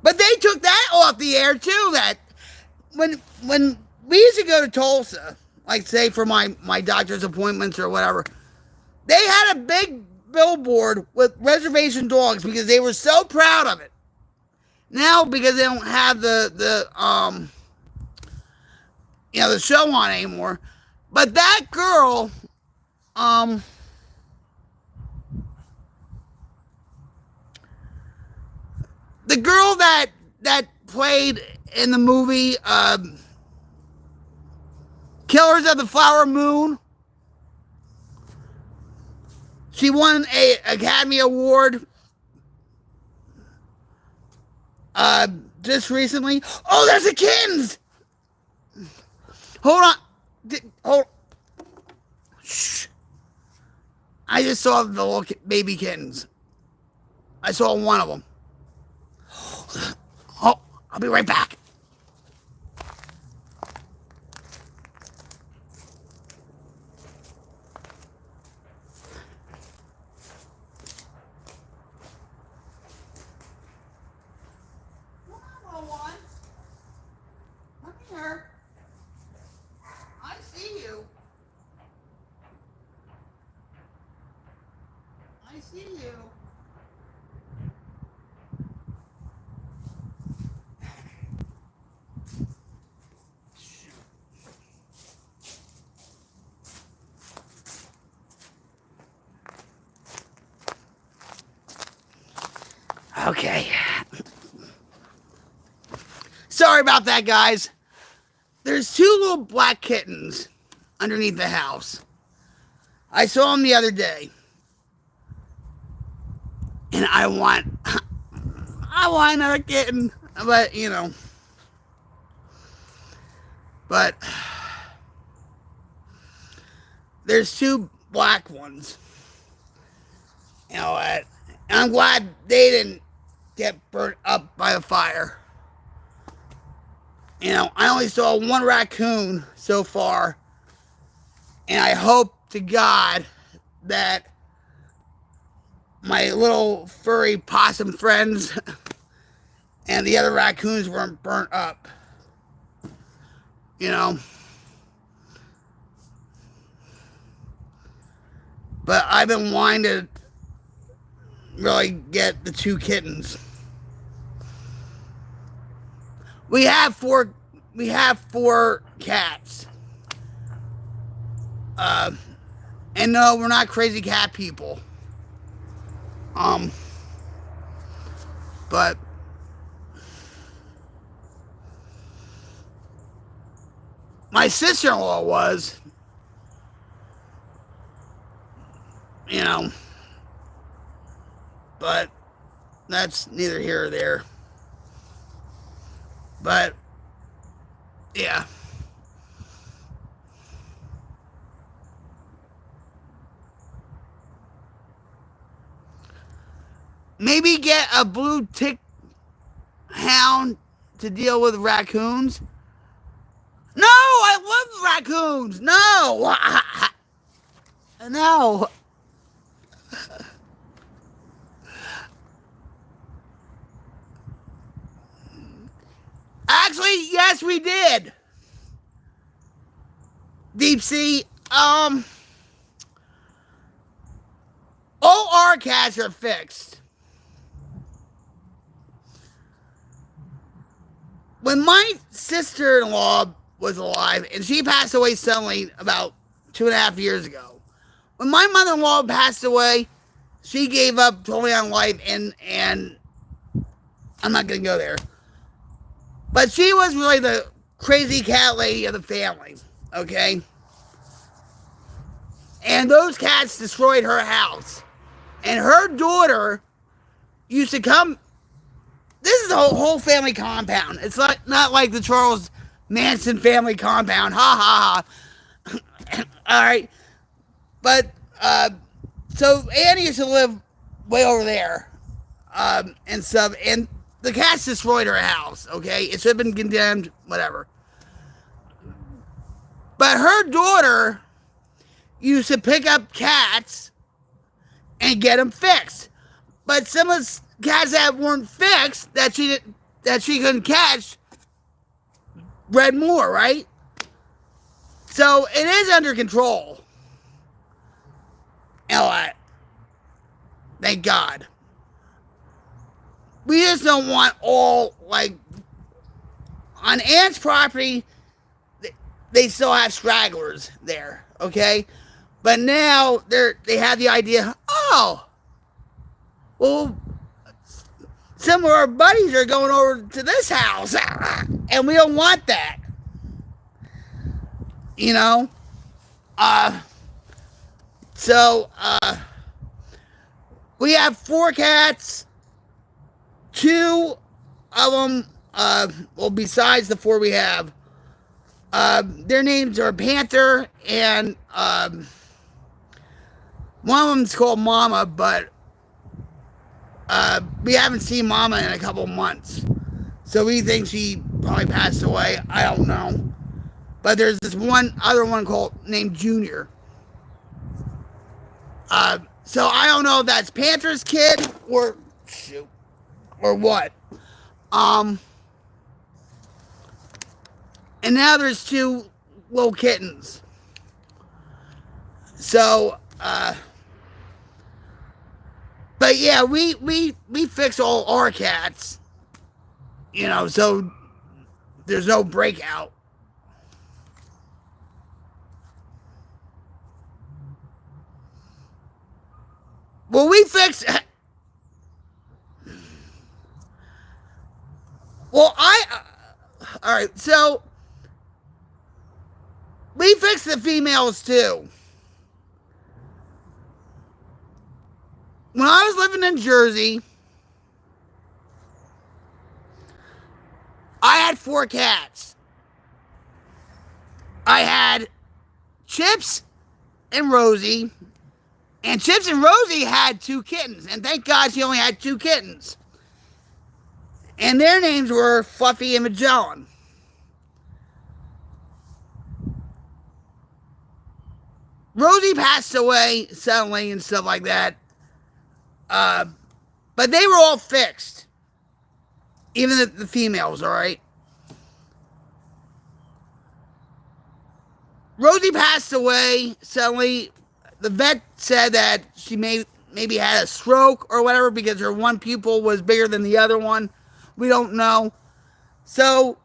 But they took that off the air too. That when we used to go to Tulsa, like say for my doctor's appointments or whatever, they had a big billboard with Reservation Dogs because they were so proud of it. Now because they don't have the show on anymore. But that girl, the girl that played in the movie Killers of the Flower Moon, she won a Academy Award just recently. Oh, there's the kittens! Hold on. Hold. Shh. I just saw the little baby kittens. I saw one of them. Oh, I'll be right back. Come on, little one. Come here. I see you. I see you. Okay. Sorry about that, guys. There's 2 little black kittens underneath the house. I saw them the other day. And I want another kitten. But, But there's 2 black ones. You know what? And I'm glad they didn't get burnt up by the fire. I only saw 1 raccoon so far. And I hope to God that my little furry possum friends and the other raccoons weren't burnt up. But I've been wanting to really get the 2 kittens. We have 4 cats. And no, we're not crazy cat people. But my sister-in-law was, but that's neither here or there. But, yeah. Maybe get a blue tick hound to deal with raccoons. No, I love raccoons. No. No. Actually, yes, we did. Deep Sea, All our cats are fixed. When my sister-in-law was alive, and she passed away suddenly about 2.5 years ago. When my mother-in-law passed away, she gave up totally on life, and I'm not going to go there. But she was really the crazy cat lady of the family, okay? And those cats destroyed her house. And her daughter used to come. This is a whole family compound. It's not like the Charles Manson family compound. Ha ha ha. All right. But, so Annie used to live way over there. And stuff. And the cats destroyed her house, okay? It should have been condemned, whatever. But her daughter used to pick up cats and get them fixed. But some of the cats that weren't fixed, that she couldn't catch, bred more, right? So it is under control. And all that. Thank God. We just don't want all, like, on Ant's property, they still have stragglers there, okay? But now they have the idea, oh, well, some of our buddies are going over to this house, and we don't want that. You know? So, we have 4 cats. 2 of them, well, besides the 4 we have, their names are Panther, and one of them's called Mama, but we haven't seen Mama in a couple months. So we think she probably passed away. I don't know. But there's this other one named Junior. So I don't know if that's Panther's kid or what. And now there's 2 little kittens. So, but yeah, we fix all our cats, you know, so there's no breakout. Well, we fix. Well, all right, so we fix the females too. When I was living in Jersey, I had 4 cats. I had Chips and Rosie, and Chips and Rosie had 2 kittens, and thank God she only had 2 kittens. And their names were Fluffy and Magellan. Rosie passed away suddenly and stuff like that. But they were all fixed. Even the females, alright? Rosie passed away suddenly. The vet said that she maybe had a stroke or whatever because her one pupil was bigger than the other one. We don't know. So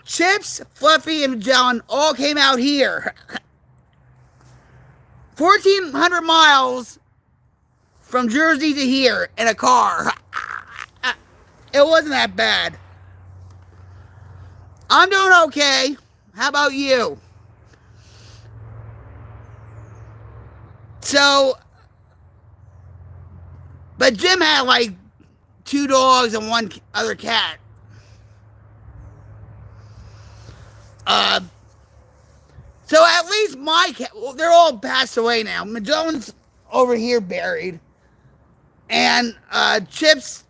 Chips, Fluffy, and Magellan all came out here. 1,400 miles from Jersey to here in a car. It wasn't that bad. I'm doing okay. How about you? So, but Jim had like 2 dogs and 1 other cat. So at least my cat, well, they're all passed away now. Magellan's over here buried. And Chips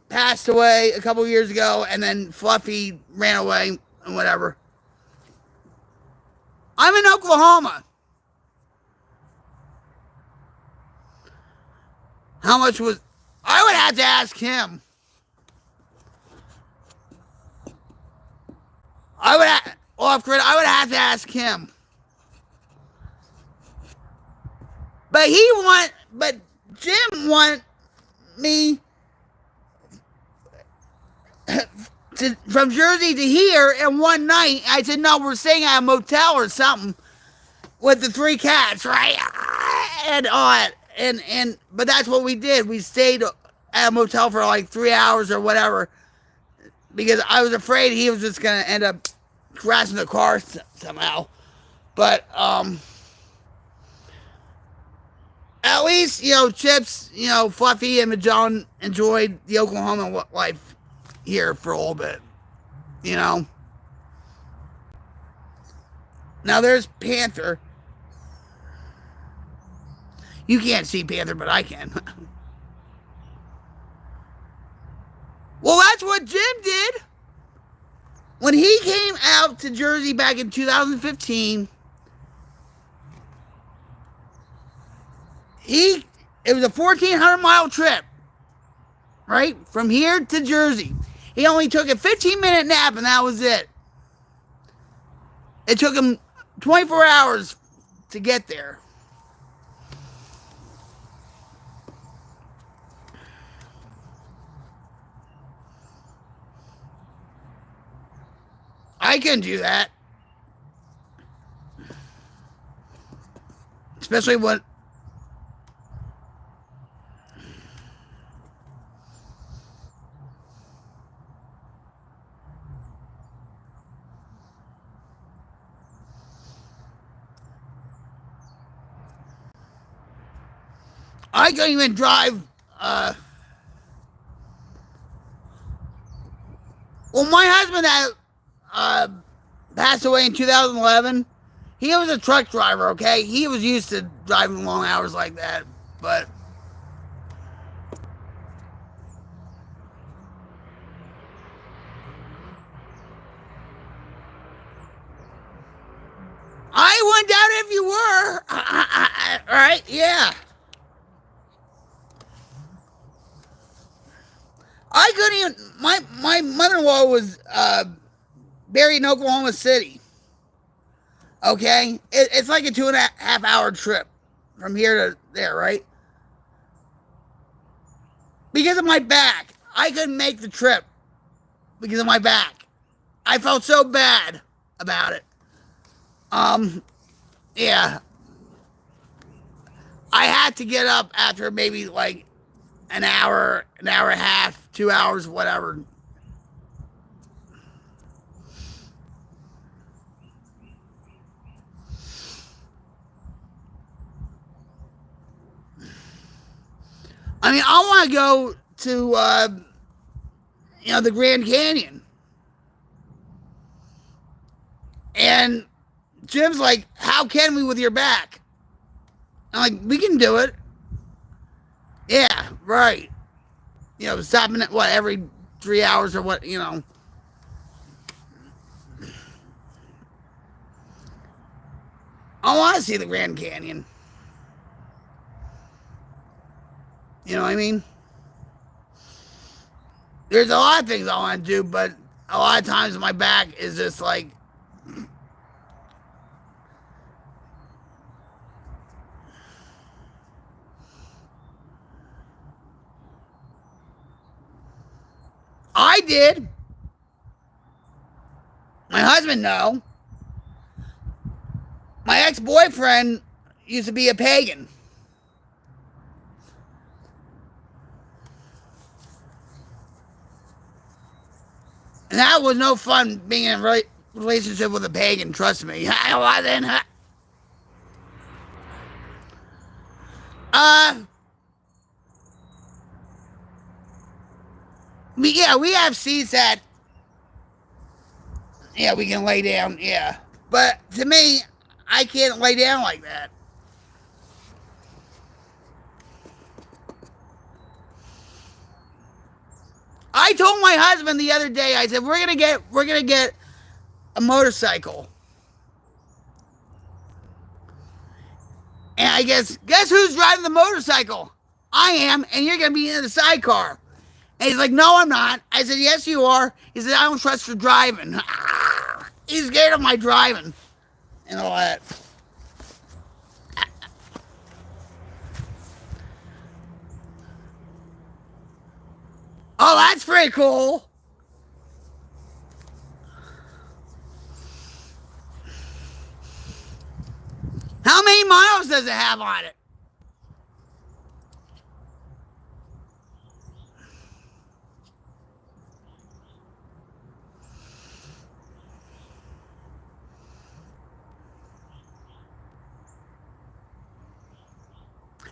passed away a couple years ago, and then Fluffy ran away and whatever. I'm in Oklahoma. How much was... I would have to ask him. I would have to ask him. But Jim want me from Jersey to here in one night. I said, no, we're staying at a motel or something with the 3 cats, right? And but that's what we did. We stayed at a motel for like 3 hours or whatever because I was afraid he was just gonna end up crashing the car somehow. But at least Chips, Fluffy and Magellan enjoyed the Oklahoma life here for a little bit. Now there's Panther. You can't see Panther, but I can. Well, that's what Jim did. When he came out to Jersey back in 2015, it was a 1,400-mile trip, right? From here to Jersey. He only took a 15-minute nap, and that was it. It took him 24 hours to get there. I couldn't do that. Especially when I couldn't even drive. Well, my husband had passed away in 2011. He was a truck driver, okay? He was used to driving long hours like that, but I wouldn't doubt if you were. All right, yeah. I couldn't even. My mother-in-law was buried in Oklahoma City. Okay, it's like a 2.5-hour trip from here to there, right? Because of my back, I couldn't make the trip because of my back. I felt so bad about it. Yeah. I had to get up after maybe like an hour and a half, 2 hours, whatever. I mean, I want to go to, the Grand Canyon. And Jim's like, how can we with your back? I'm like, we can do it. Yeah, right. Stopping at every 3 hours or what, I want to see the Grand Canyon. You know what I mean? There's a lot of things I want to do, but a lot of times my back is just like, I did. My husband, no. My ex-boyfriend used to be a pagan. And that was no fun being in a relationship with a pagan, trust me. I wasn't. Yeah, we have CSAT. Yeah, we can lay down, yeah. But to me, I can't lay down like that. I told my husband the other day, I said, we're gonna get a motorcycle. And I guess who's driving the motorcycle? I am, and you're gonna be in the sidecar. And he's like, no, I'm not. I said, yes, you are. He said, I don't trust your driving. He's scared of my driving and all that. Oh, that's pretty cool. How many miles does it have on it?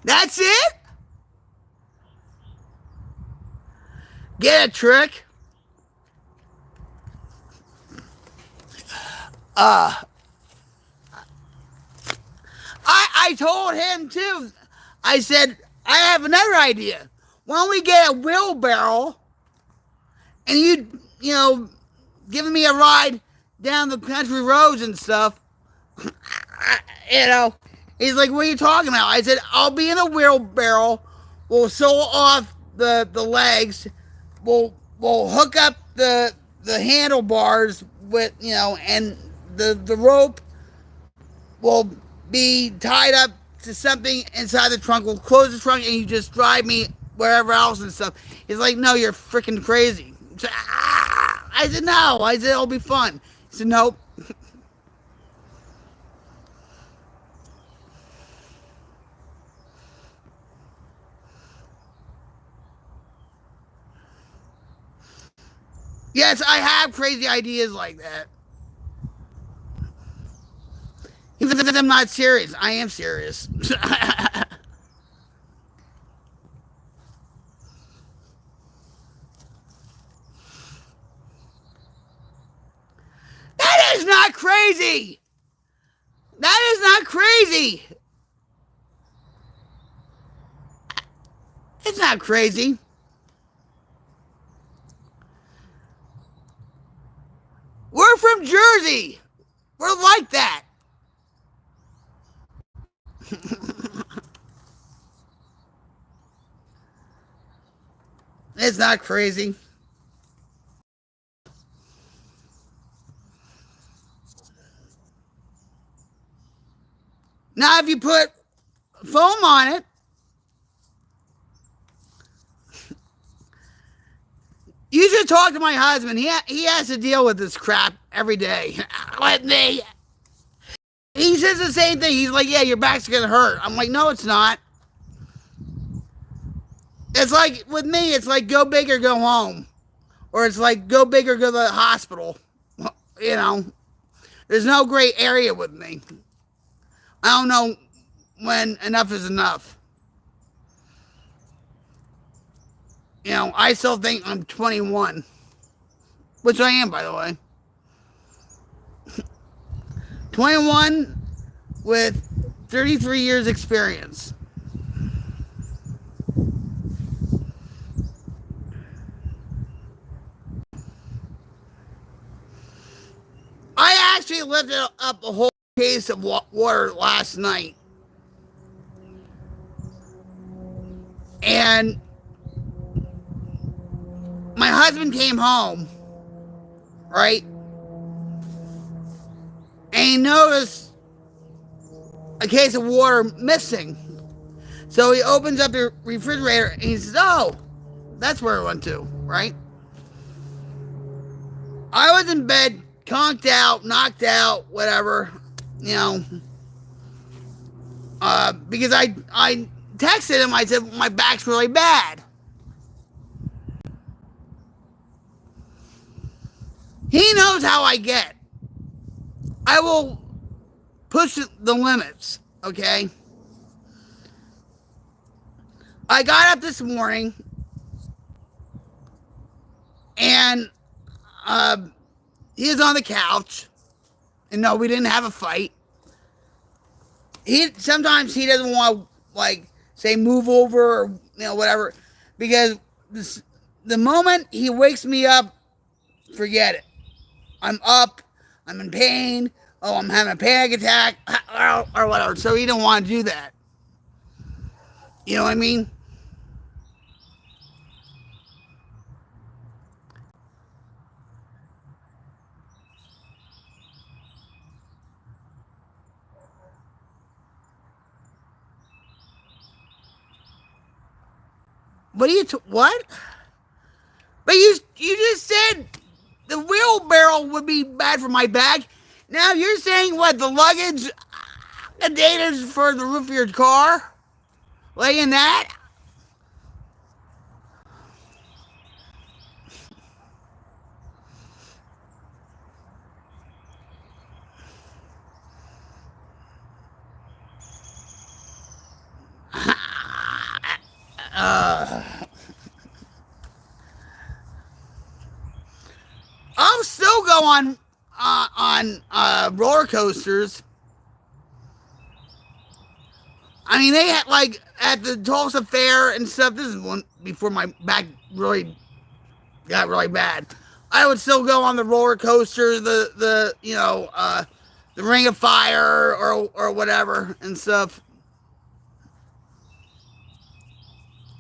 That's it? Get a trick? I told him too. I said, I have another idea. Why don't we get a wheelbarrow and you know, giving me a ride down the country roads and stuff? You know, he's like, what are you talking about? I said, I'll be in a wheelbarrow. We'll sew off the legs. We'll hook up the handlebars with, you know, and the rope will be tied up to something inside the trunk. We'll close the trunk and you just drive me wherever else and stuff. He's like, no, you're freaking crazy. I said, no. I said, it'll be fun. He said, nope. Yes, I have crazy ideas like that. Even if I'm not serious, I am serious. That is not crazy. That is not crazy. It's not crazy. We're from Jersey. We're like that. It's not crazy. Now, if you put foam on it, you should talk to my husband. He has to deal with this crap every day. With me. He says the same thing. He's like, yeah, your back's going to hurt. I'm like, no, it's not. It's like, with me, it's like go big or go home. Or it's like go big or go to the hospital. You know, there's no gray area with me. I don't know when enough is enough. You know, I still think I'm 21. Which I am, by the way. 21 with 33 years experience. I actually lifted up a whole case of water last night. And my husband came home, right? And he noticed a case of water missing. So he opens up the refrigerator and he says, oh, that's where it went to, right? I was in bed, conked out, knocked out, whatever, you know, because I texted him, I said, my back's really bad. He knows how I get. I will push the limits, okay? I got up this morning and he was on the couch. And no, we didn't have a fight. Sometimes he doesn't want to, like, say move over or, you know, whatever. Because the moment he wakes me up, forget it. I'm up. I'm in pain. Oh, I'm having a panic attack or whatever. So he don't want to do that. You know what I mean? What? But you just said the wheelbarrow would be bad for my back. Now you're saying what, the luggage containers for the roof of your car? Laying that? I'll still go on roller coasters. I mean, they had like at the Tulsa Fair and stuff. This is one before my back really got really bad. I would still go on the roller coaster, the the Ring of Fire or whatever and stuff.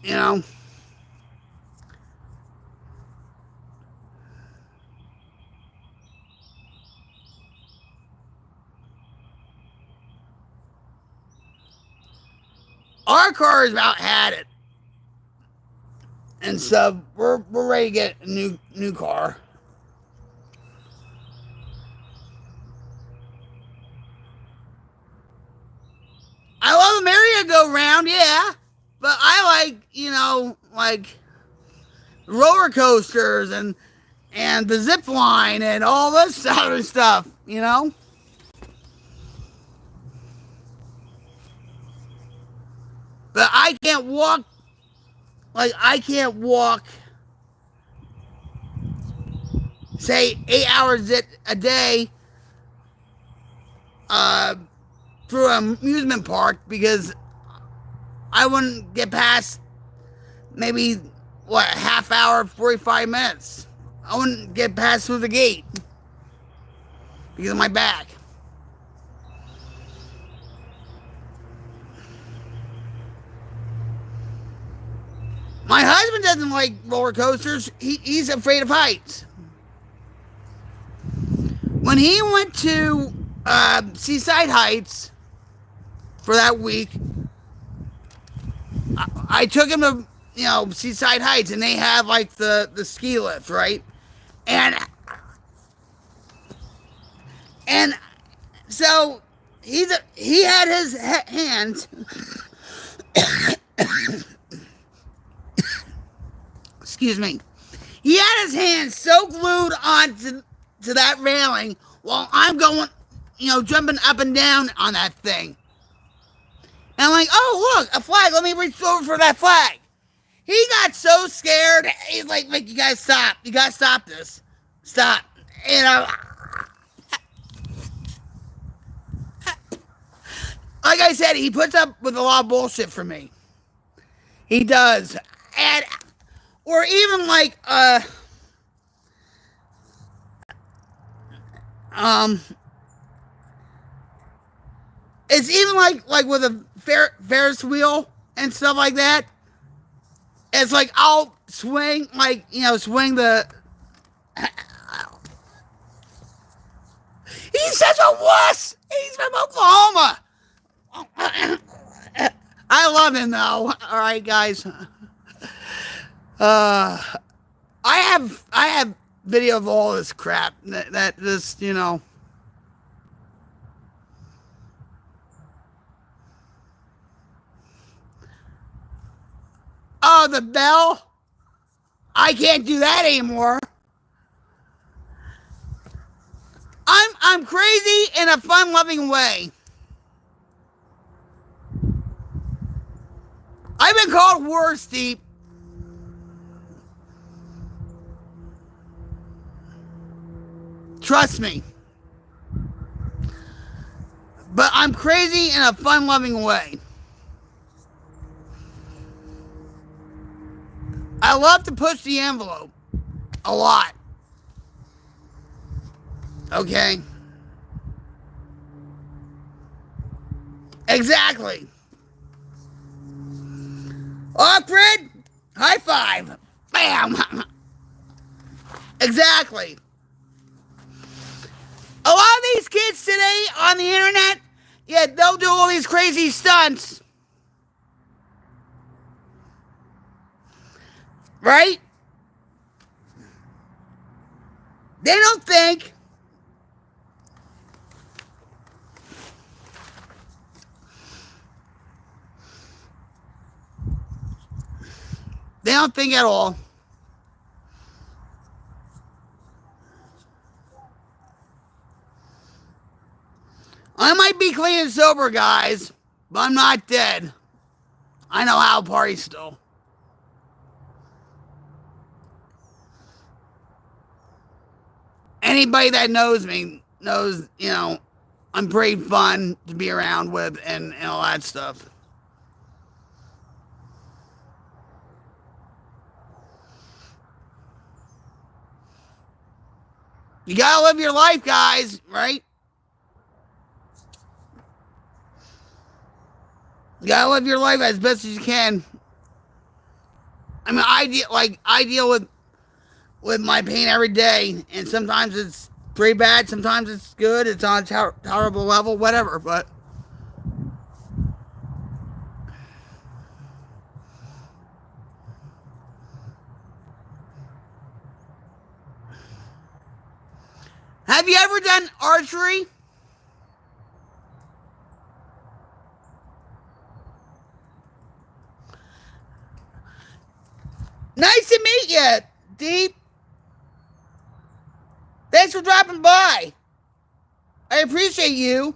You know. Our car has about had it. And so we're ready to get a new car. I love the merry-go-round, yeah. But I like, like roller coasters and the zip line and all this other stuff, But I can't walk, say, 8 hours a day through an amusement park because I wouldn't get past maybe, a half hour, 45 minutes. I wouldn't get past through the gate because of my back. My husband doesn't like roller coasters. He's afraid of heights. When he went to Seaside Heights for that week, I took him to, Seaside Heights, and they have like the ski lift, right? And so he had his hands excuse me. He had his hands so glued onto that railing while I'm going, jumping up and down on that thing. And I'm like, oh, look, a flag. Let me reach over for that flag. He got so scared. He's like, you gotta stop. You gotta stop this. Stop. Like I said, he puts up with a lot of bullshit for me. He does. Or even like, it's even like with a Ferris wheel and stuff like that. It's like I'll swing, swing the. He's such a wuss. He's from Oklahoma. I love him though. All right, guys. I have video of all this crap that just, Oh, the bell? I can't do that anymore. I'm crazy in a fun-loving way. I've been called worse, Steve. Trust me. But I'm crazy in a fun-loving way. I love to push the envelope. A lot. Okay? Exactly. Off-grid, high five. Bam. Exactly. A lot of these kids today on the internet, yeah, they'll do all these crazy stunts. Right? They don't think. They don't think at all. I might be clean and sober, guys, but I'm not dead. I know how to party still. Anybody that knows me knows, I'm pretty fun to be around with and all that stuff. You gotta live your life, guys, right? You gotta live your life as best as you can. I mean, I deal with my pain every day, and sometimes it's pretty bad, sometimes it's good, it's on a tolerable level, whatever. But have you ever done archery? Nice to meet you, Deep. Thanks for dropping by. I appreciate you.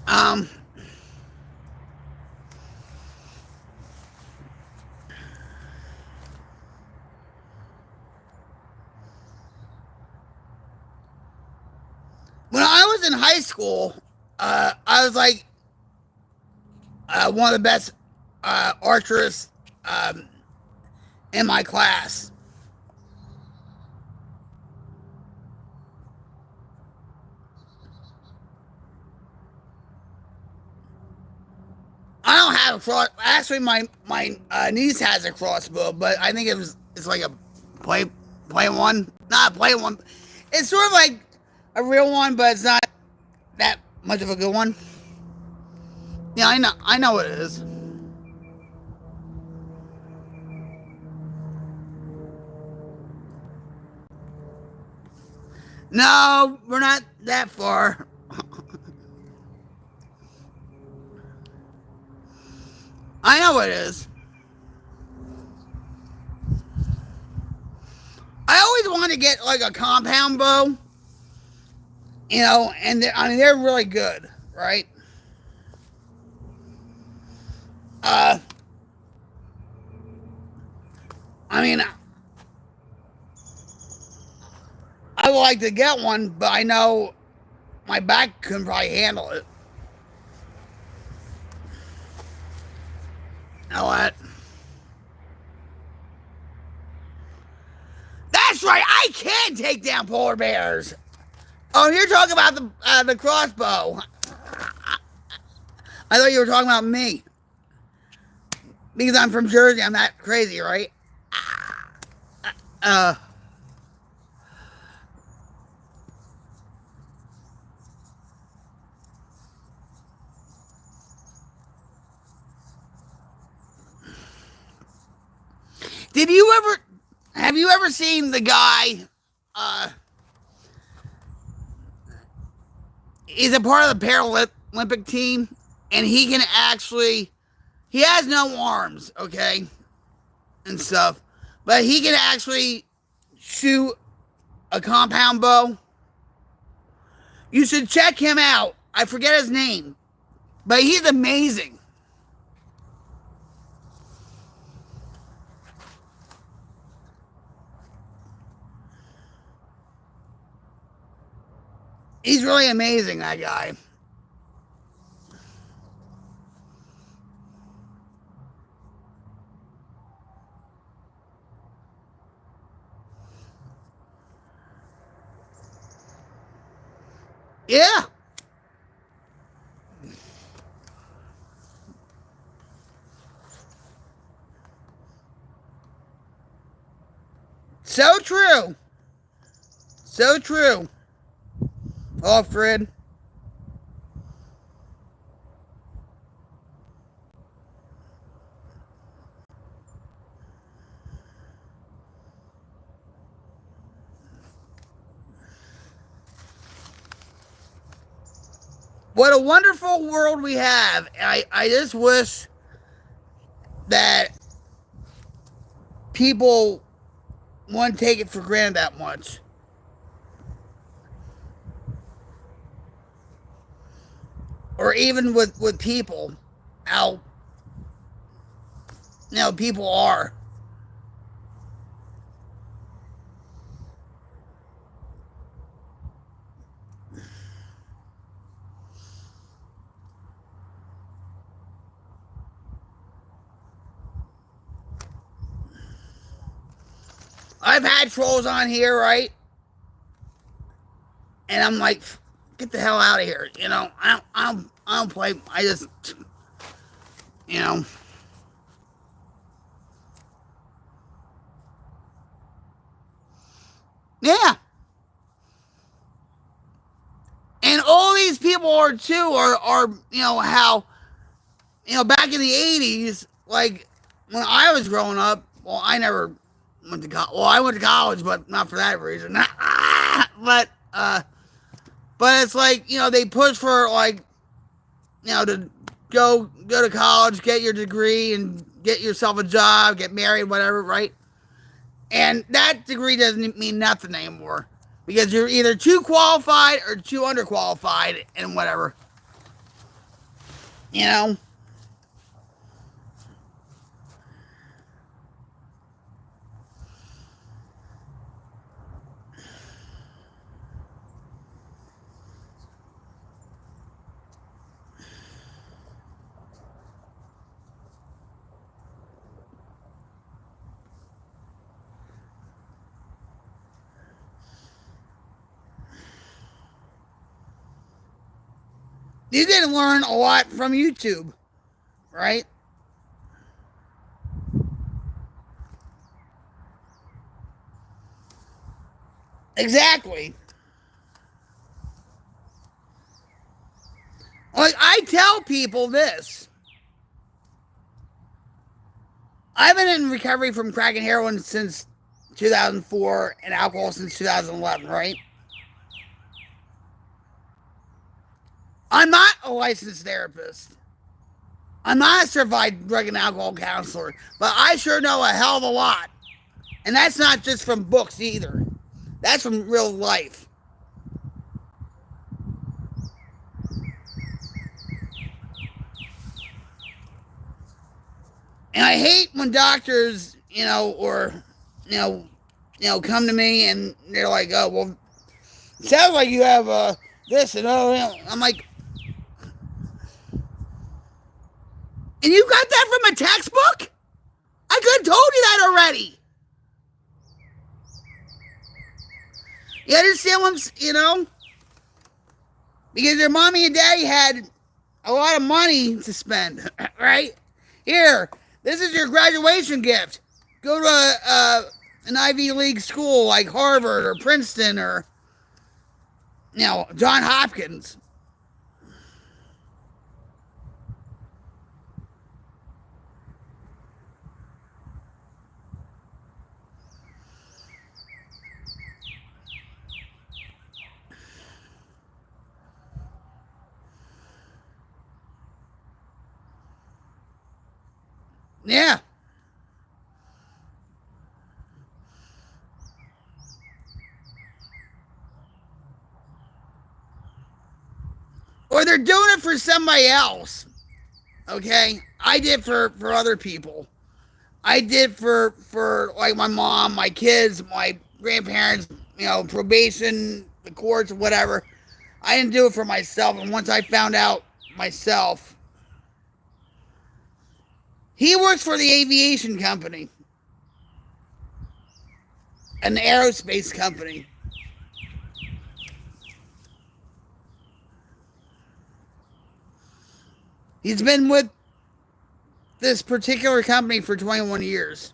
um, when I was in high school, I was like one of the best archers in my class. I don't have a cross. Actually, my niece has a crossbow, but I think it's like a play one, not a play one. It's sort of like a real one, but it's not that much of a good one. Yeah, I know what it is. No, we're not that far. I know what it is. I always wanted to get like a compound bow, and they're really good, right? Uh, I mean, I would like to get one, but I know my back couldn't probably handle it. You know what? That's right. I can take down polar bears. Oh, you're talking about the crossbow. I thought you were talking about me because I'm from Jersey. I'm not crazy, right? Uh, did you ever? Have you ever seen the guy? He's a part of the Paralympic team, and he has no arms, okay, and stuff, but he can actually shoot a compound bow. You should check him out. I forget his name, but he's amazing. He's really amazing, that guy. Yeah. So true. So true. Oh, Fred. What a wonderful world we have. I just wish that people wouldn't take it for granted that much. Or even with people, how people are. I've had trolls on here, right? And I'm like, get the hell out of here. I don't play. I just, you know. Yeah. And all these people are too are how back in the 80s, like when I was growing up. Well, I never went to college. Well, I went to college, but not for that reason. but but it's like they push for like to go to college, get your degree, and get yourself a job, get married, whatever, right? And that degree doesn't mean nothing anymore because you're either too qualified or too underqualified and whatever. You know? You didn't learn a lot from YouTube, right? Exactly. Like, I tell people this. I've been in recovery from crack and heroin since 2004 and alcohol since 2011, right? I'm not a licensed therapist. I'm not a certified drug and alcohol counselor, but I sure know a hell of a lot. And that's not just from books either. That's from real life. And I hate when doctors, come to me and they're like, "Oh, well, it sounds like you have this and oh." I'm like, and you got that from a textbook? I could have told you that already. You understand what Because your mommy and daddy had a lot of money to spend, right? Here, this is your graduation gift. Go to an Ivy League school like Harvard or Princeton or, John Hopkins. Yeah. Or they're doing it for somebody else. Okay? I did for other people. I did for like my mom, my kids, my grandparents, probation, the courts, whatever. I didn't do it for myself. And once I found out myself, he works for the aviation company, an aerospace company. He's been with this particular company for 21 years.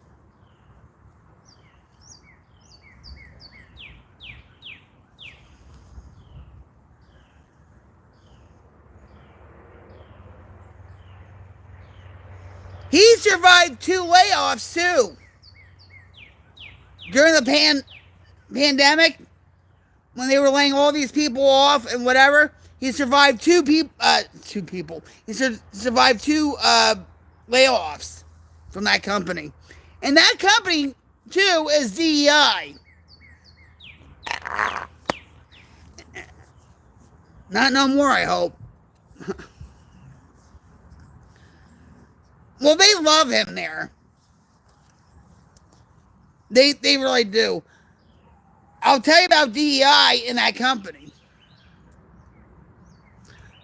He survived 2 layoffs too during the pandemic when they were laying all these people off and whatever. He survived two people. Two people. He survived 2 layoffs from that company, and that company too is DEI. Not no more, I hope. Well, they love him there. They really do. I'll tell you about DEI in that company.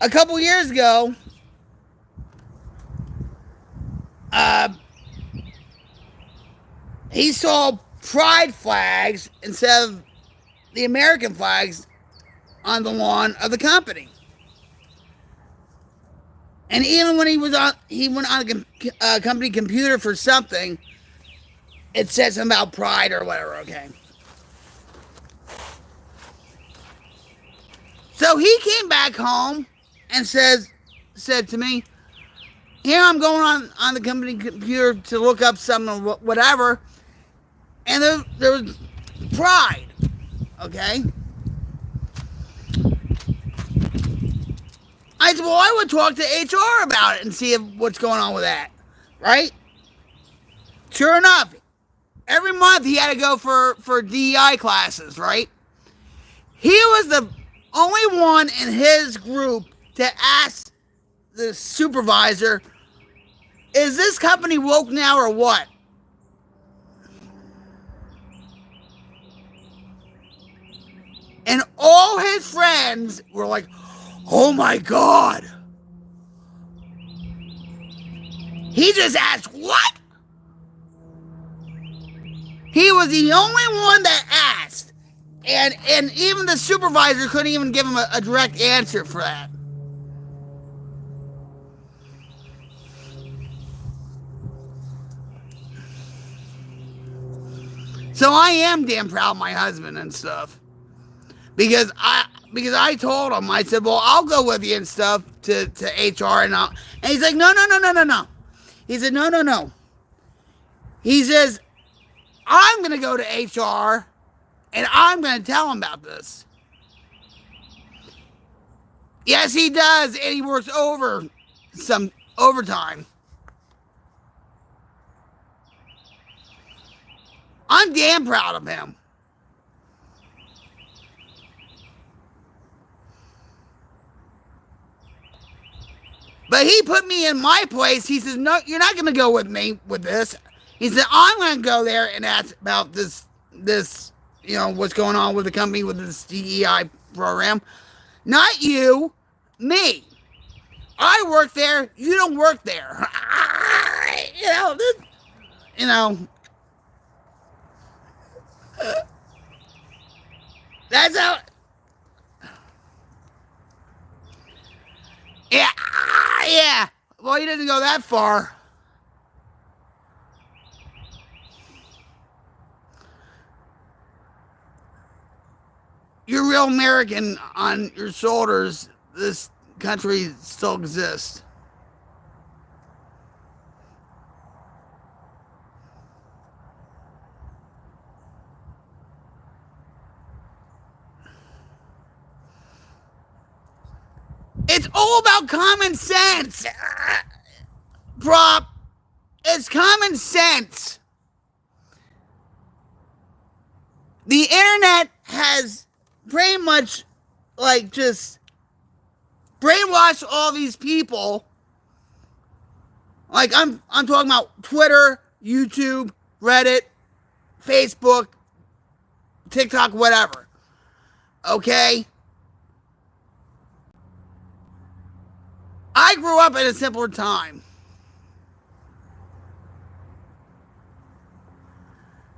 A couple years ago, uh, he saw pride flags instead of the American flags on the lawn of the company. And even when he went on the company computer for something, it said something about pride or whatever, okay? So he came back home and said to me, here I'm going on the company computer to look up something or whatever, and there was pride, okay? I said, well, I would talk to HR about it and see what's going on with that, right? Sure enough, every month he had to go for DEI classes, right? He was the only one in his group to ask the supervisor, is this company woke now or what? And all his friends were like, oh my God. He just asked, what? He was the only one that asked. And even the supervisor couldn't even give him a direct answer for that. So I am damn proud of my husband and stuff. Because I told him, I said, well, I'll go with you and stuff to HR and he's like, no. He said, no. He says, I'm going to go to HR and I'm going to tell him about this. Yes, he does, and he works some overtime. I'm damn proud of him. But he put me in my place. He says, no, you're not going to go with me with this. He said, I'm going to go there and ask about this, what's going on with the company with this DEI program. Not you, me. I work there. You don't work there. That's how. Yeah. Well, he didn't go that far. You're real American on your shoulders. This country still exists. It's all about common sense. Prop. It's common sense. The internet has pretty much just brainwashed all these people. Like I'm talking about Twitter, YouTube, Reddit, Facebook, TikTok, whatever. Okay? I grew up in a simpler time.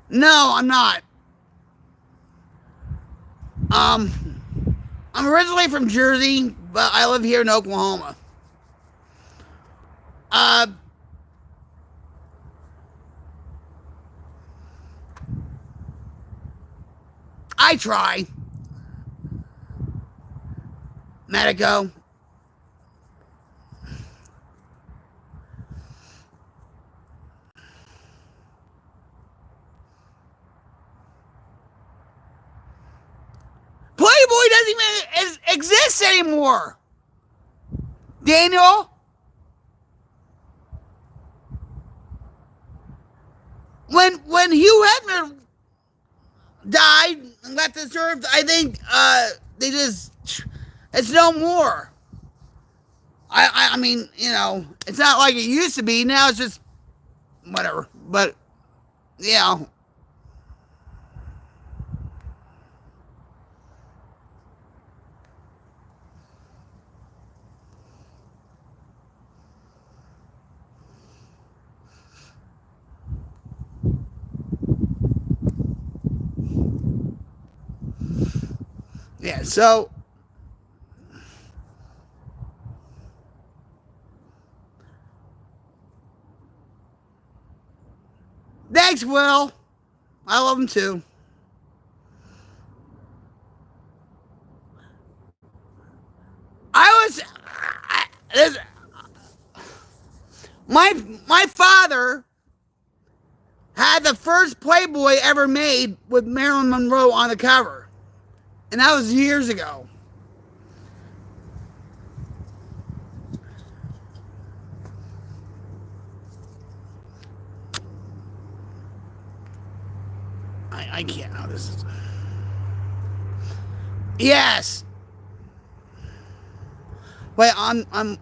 No, I'm not. I'm originally from Jersey, but I live here in Oklahoma. I try. Medico. Playboy doesn't even exist anymore. Daniel, when Hugh Hefner died and left this earth, I think they just it's no more. I mean, you know, it's not like it used to be. Now it's just whatever. But you know, yeah. So thanks, Will. I love him too. I was my my father had the first Playboy ever made with Marilyn Monroe on the cover, and that was years ago. I can't know this is. Yes. Wait, I'm.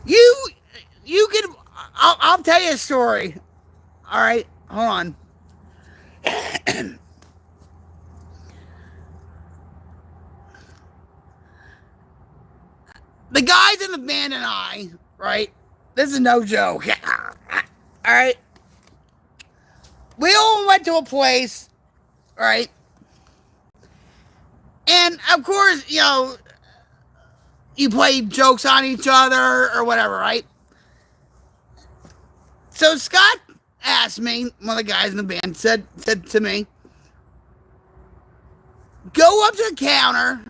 You you can. I'll tell you a story. All right, hold on. The guys in the band and I, right? This is no joke. All right. We all went to a place, right? And of course, you know, you play jokes on each other or whatever, right? So Scott asked me, one of the guys in the band said to me, go up to the counter,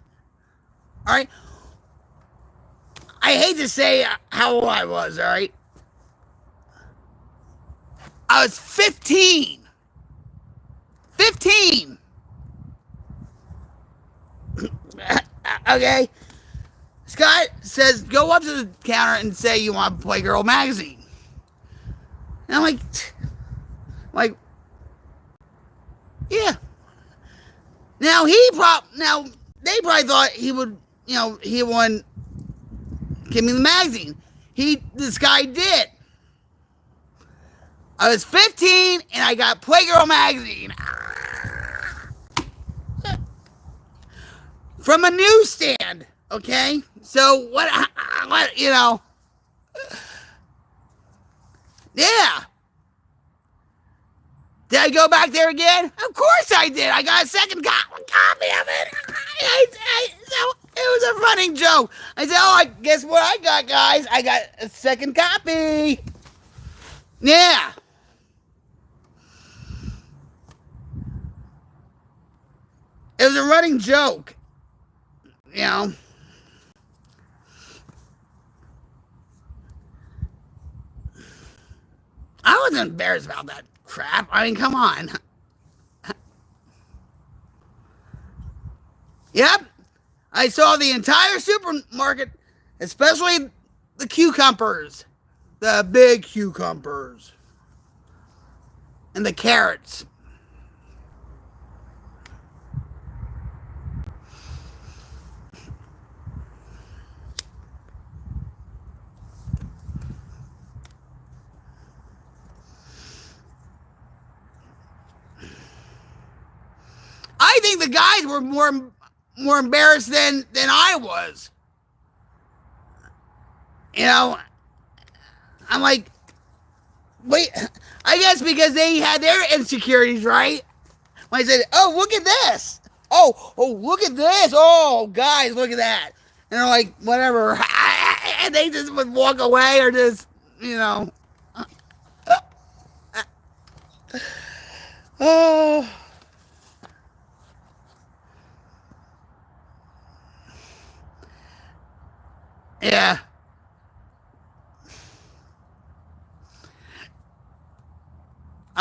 all right? I hate to say how old I was, all right? I was 15. 15. Okay? Scott says, go up to the counter and say you want Playgirl magazine. And I'm like, yeah. Now they probably thought he would, you know, he would give me the magazine. This guy did. I was 15 and I got Playgirl magazine from a newsstand. Okay, so what you know? Yeah. Did I go back there again? Of course I did. I got a second copy of it. So it was a running joke. I said, oh, guess what I got, guys? I got a second copy. Yeah. It was a running joke. You know. I wasn't embarrassed about that crap. I mean, come on. Yep. I saw the entire supermarket, especially the cucumbers, the big cucumbers, and the carrots. I think the guys were more embarrassed than I was. You know, I'm like, wait, I guess because they had their insecurities, right? When I said, oh, look at this. Oh, look at this. Oh, guys, look at that. And they're like, whatever. And they just would walk away or just, you know. Oh. Yeah.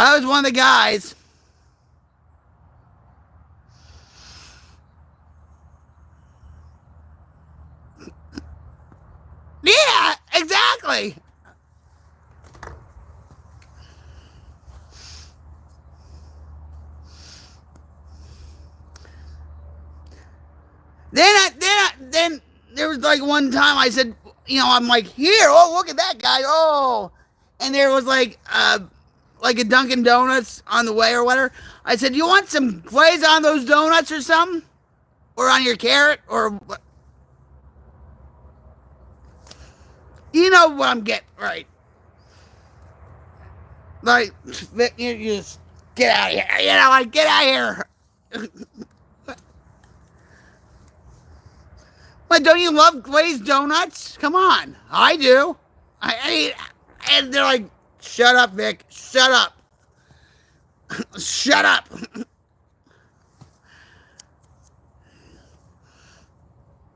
I was one of the guys. Yeah, exactly. Then there was like one time I said, I'm like, here, oh, look at that guy, oh, and there was like a Dunkin' Donuts on the way or whatever. I said, you want some glaze on those donuts or something, or on your carrot, or what? You know what I'm getting, right? Like, you just get out of here, like get out of here. But don't you love glazed donuts? Come on, I do. And they're like, shut up, Vic. Shut up. Shut up.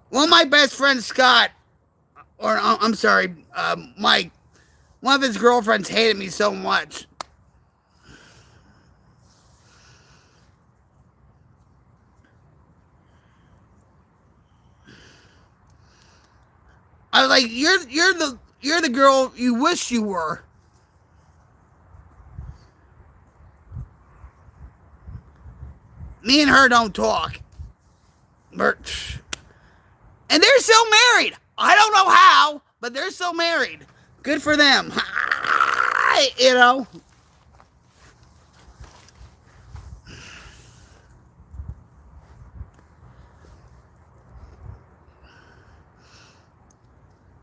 One of my best friends, Scott, or I'm sorry, Mike, one of his girlfriends hated me so much. I was like, you're the girl you wish you were. Me and her don't talk. And they're still married. I don't know how, but they're still married. Good for them. You know.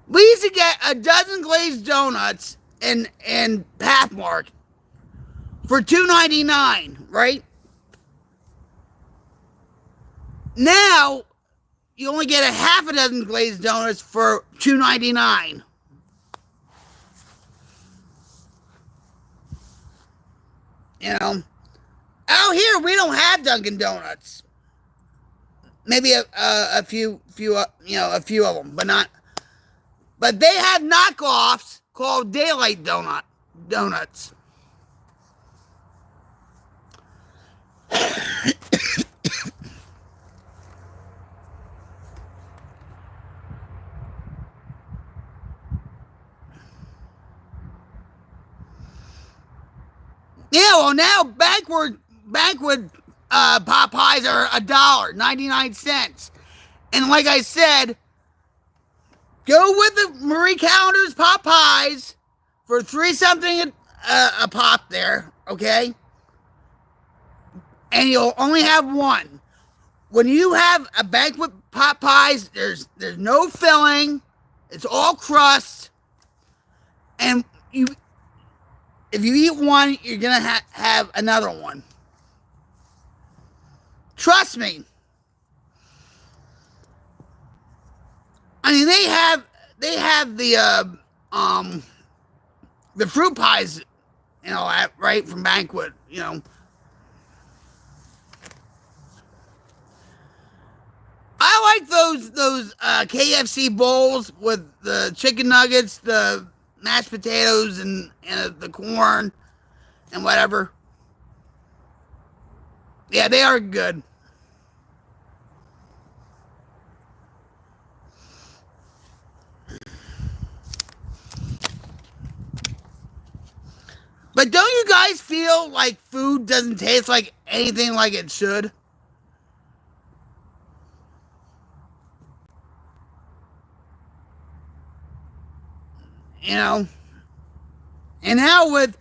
We used to get a dozen glazed donuts in Pathmark for $2.99, right? Now you only get a half a dozen glazed donuts for $2.99. You know, out here we don't have Dunkin' Donuts. Maybe a few a few of them, but not. But they have knockoffs called Daylight Donuts. Yeah, well now Banquet Popeyes are $1.99. And like I said, go with the Marie Callender's Popeyes for $3 something a pop there, okay? And you'll only have one. When you have a Banquet Popeyes, there's no filling. It's all crust. And if you eat one, you're going to have another one. Trust me. I mean, they have the fruit pies, right, from Banquet, I like those KFC bowls with the chicken nuggets, the mashed potatoes, and the corn and whatever. Yeah, they are good. But don't you guys feel like food doesn't taste like anything like it should? And now with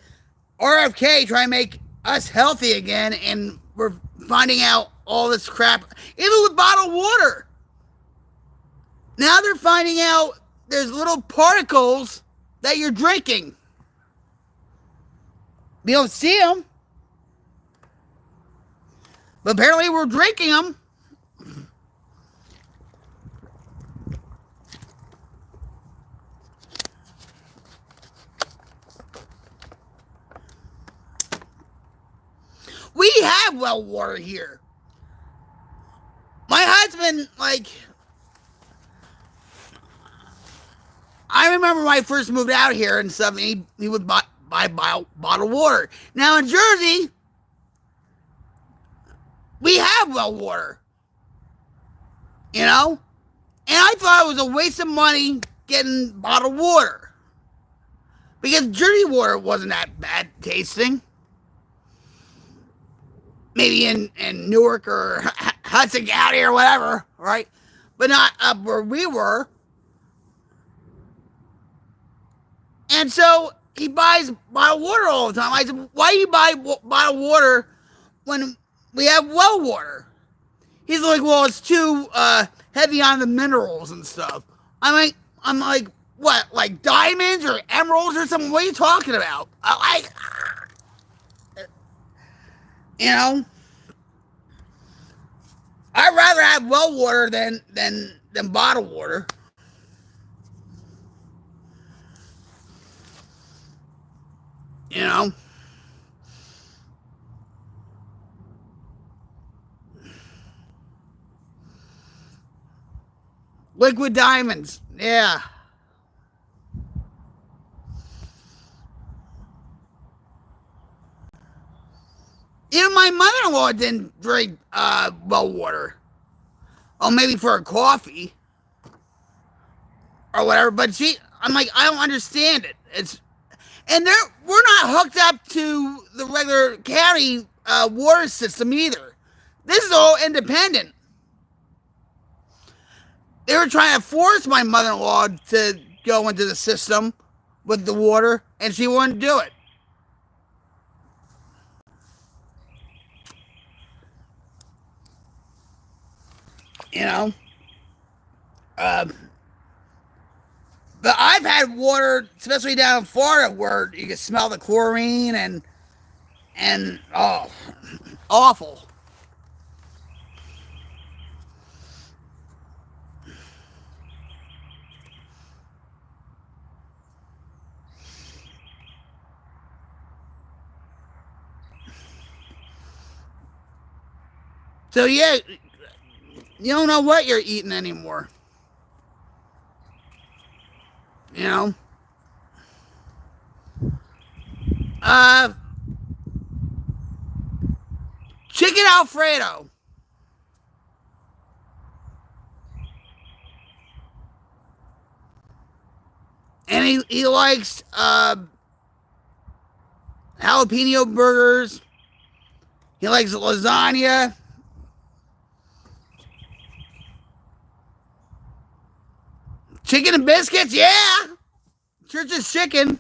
RFK trying to make us healthy again, and we're finding out all this crap, even with bottled water. Now they're finding out there's little particles that you're drinking. We don't see them, but apparently we're drinking them. We have well water here. My husband, I remember when I first moved out here and stuff, he would buy buy bottled water. Now in Jersey, we have well water, you know? And I thought it was a waste of money getting bottled water. Because Jersey water wasn't that bad tasting. Maybe in Newark or Hudson County or whatever, right? But not up where we were. And so he buys bottled water all the time. I said, why do you buy bottled water when we have well water? He's like, well, it's too heavy on the minerals and stuff. I'm like, what, like diamonds or emeralds or something? What are you talking about? You know, I'd rather have well water than bottled water. You know? Liquid diamonds. Yeah. Even my mother-in-law didn't drink well water. Oh, maybe for a coffee or whatever. But I'm like, I don't understand it. And we're not hooked up to the regular county water system either. This is all independent. They were trying to force my mother-in-law to go into the system with the water, and she wouldn't do it. You know? But I've had water, especially down in Florida, where you can smell the chlorine and oh, awful. So yeah, you don't know what you're eating anymore. You know? Chicken Alfredo. And he likes jalapeno burgers. He likes lasagna. Chicken and biscuits, yeah. Church's chicken.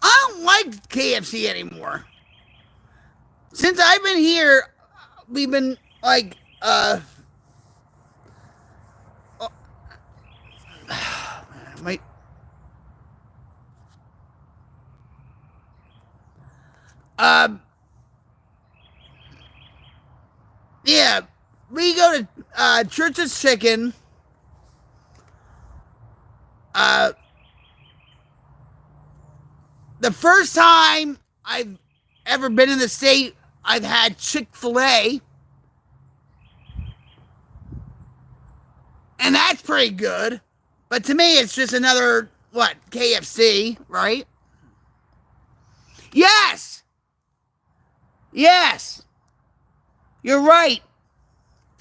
I don't like KFC anymore. Since I've been here, we've been like, wait. Yeah, we go to Church's Chicken. The first time I've ever been in the state, I've had Chick-fil-A. And that's pretty good. But to me, it's just another, KFC, right? Yes! Yes! You're right.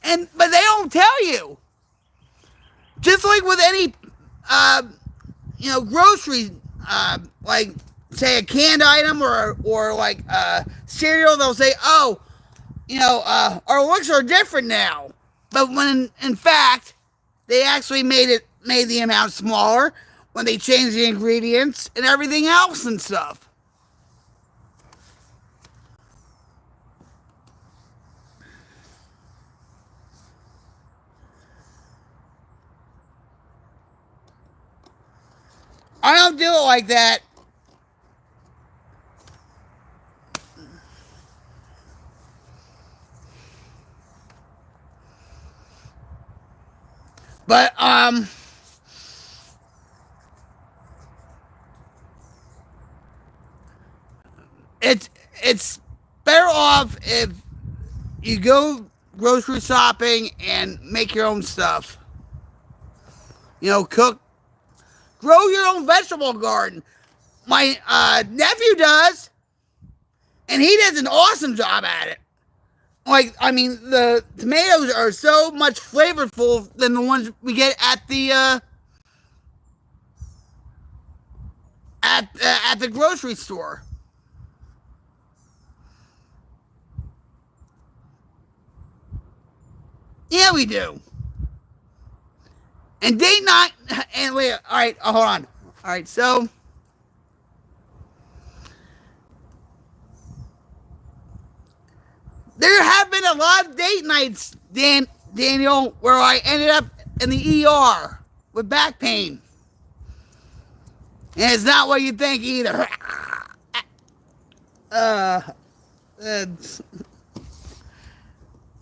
But they don't tell you. Just like with any, grocery, like, say a canned item or like cereal, they'll say, oh, our looks are different now. But when in fact they actually made the amount smaller when they changed the ingredients and everything else and stuff. I don't do it like that. But it's better off if you go grocery shopping and make your own stuff. Cook Grow your own vegetable garden. My nephew does, and he does an awesome job at it. Like, I mean, the tomatoes are so much flavorful than the ones we get at the at the grocery store. Yeah, we do. And date night. And wait, all right, hold on. All right, so there have been a lot of date nights, Daniel, where I ended up in the ER with back pain. And it's not what you think either. Uh,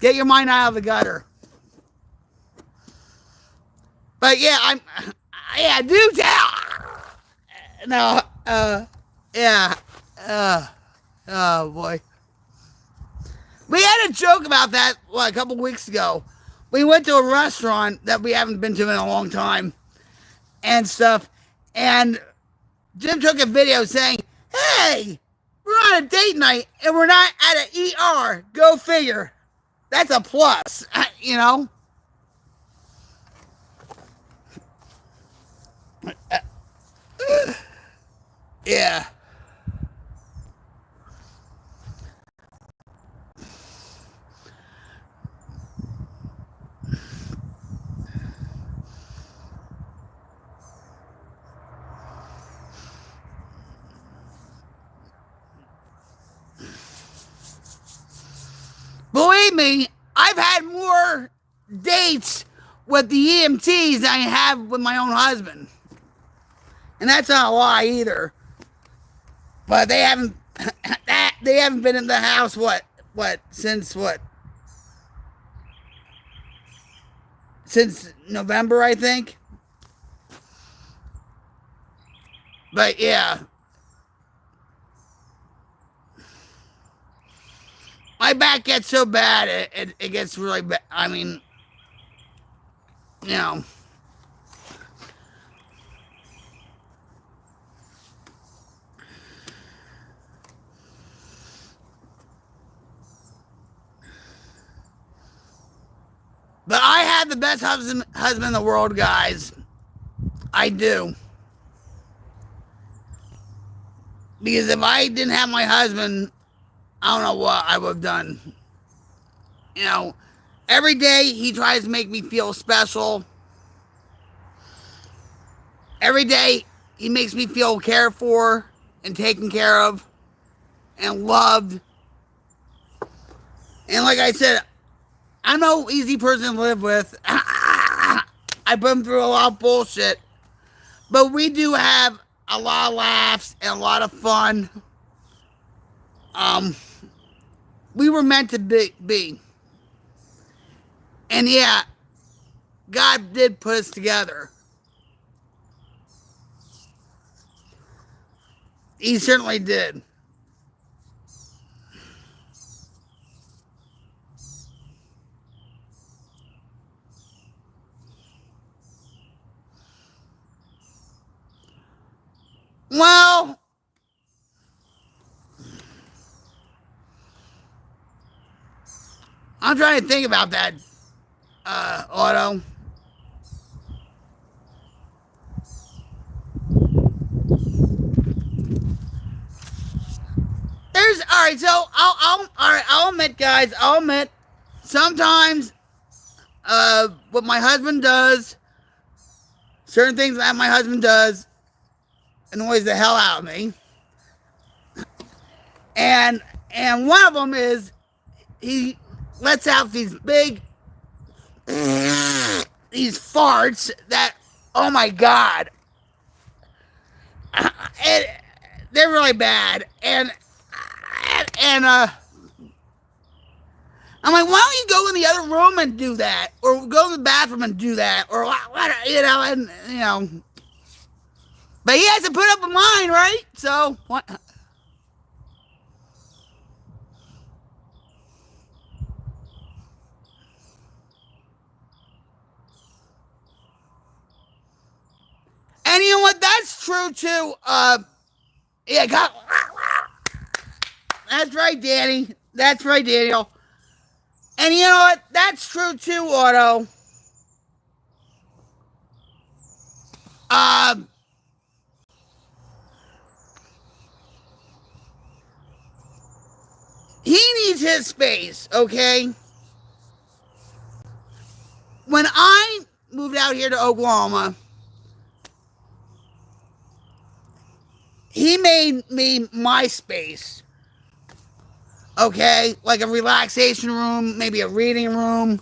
get your mind out of the gutter. But yeah, yeah, do tell. No, yeah, oh boy. We had a joke about that, a couple weeks ago. We went to a restaurant that we haven't been to in a long time and stuff. And Jim took a video saying, hey, we're on a date night and we're not at an ER. Go figure. That's a plus, you know? Yeah. Believe me, I've had more dates with the EMTs than I have with my own husband. And that's not a lie either. But they haven't been in the house since November, I think. But yeah. My back gets so bad, it gets really bad. I mean, you know. But I have the best husband in the world, guys. I do. Because if I didn't have my husband, I don't know what I would have done. You know, every day he tries to make me feel special. Every day he makes me feel cared for and taken care of and loved. And like I said, I'm no easy person to live with. I put him through a lot of bullshit. But we do have a lot of laughs and a lot of fun. We were meant to be. And yeah, God did put us together. He certainly did. Well, I'm trying to think about that, Otto. All right. So I'll admit, guys. I'll admit, sometimes, what my husband does, certain things that my husband does, annoys the hell out of me. And one of them is he lets out these big these farts that, oh my god, and they're really bad. And I'm like, why don't you go in the other room and do that, or go to the bathroom and do that, or what, you know, and you know. But he has to put up with mine, right? So what? And you know what? That's true too. Yeah, that's right, Danny. That's right, Daniel. And you know what? That's true too, Otto. Um, he needs his space, okay? When I moved out here to Oklahoma, he made me my space, okay? Like a relaxation room, maybe a reading room.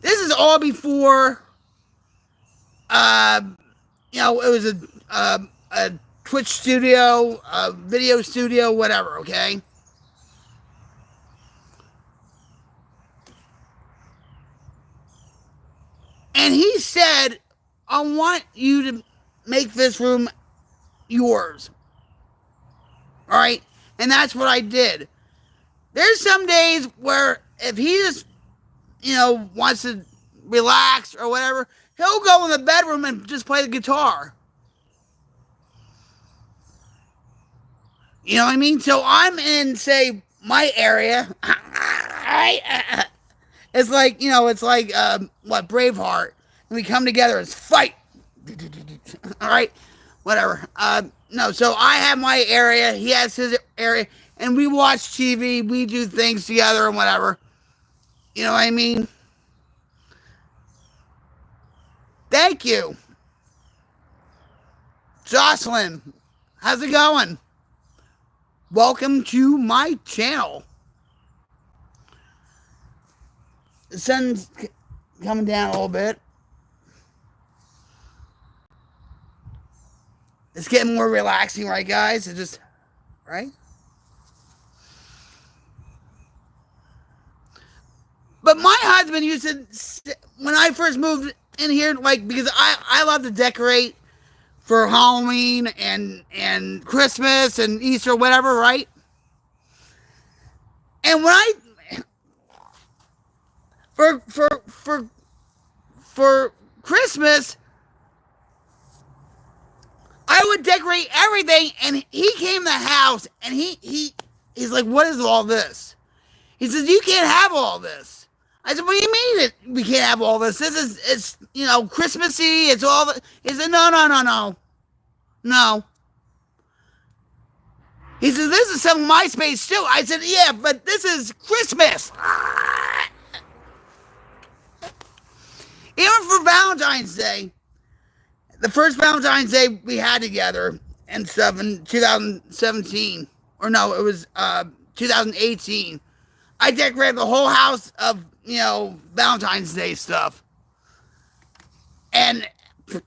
This is all before, uh, it was a Twitch studio, a video studio, whatever, okay? And he said, I want you to make this room yours. All right? And that's what I did. There's some days where if he just, wants to relax or whatever, he'll go in the bedroom and just play the guitar. You know what I mean? So I'm in, say, my area. It's like, it's like, Braveheart. And we come together as fight. All right? Whatever. No, so I have my area. He has his area. And we watch TV. We do things together and whatever. You know what I mean? Thank you. Jocelyn, how's it going? Welcome to my channel. The sun's coming down a little bit. It's getting more relaxing, right, guys? It's just, right? But my husband used to, when I first moved in here, because I love to decorate for Halloween and Christmas and Easter, whatever, right? And when for Christmas, I would decorate everything, and he came to the house, and he's like, what is all this? He says, you can't have all this. I said, what do you mean we can't have all this? It's Christmassy, it's all the... He said, no. He said, this is some of my space too. I said, yeah, but this is Christmas. Even for Valentine's Day, the first Valentine's Day we had together and stuff in 2017, or no, it was 2018. I decorated the whole house of, Valentine's Day stuff. And he's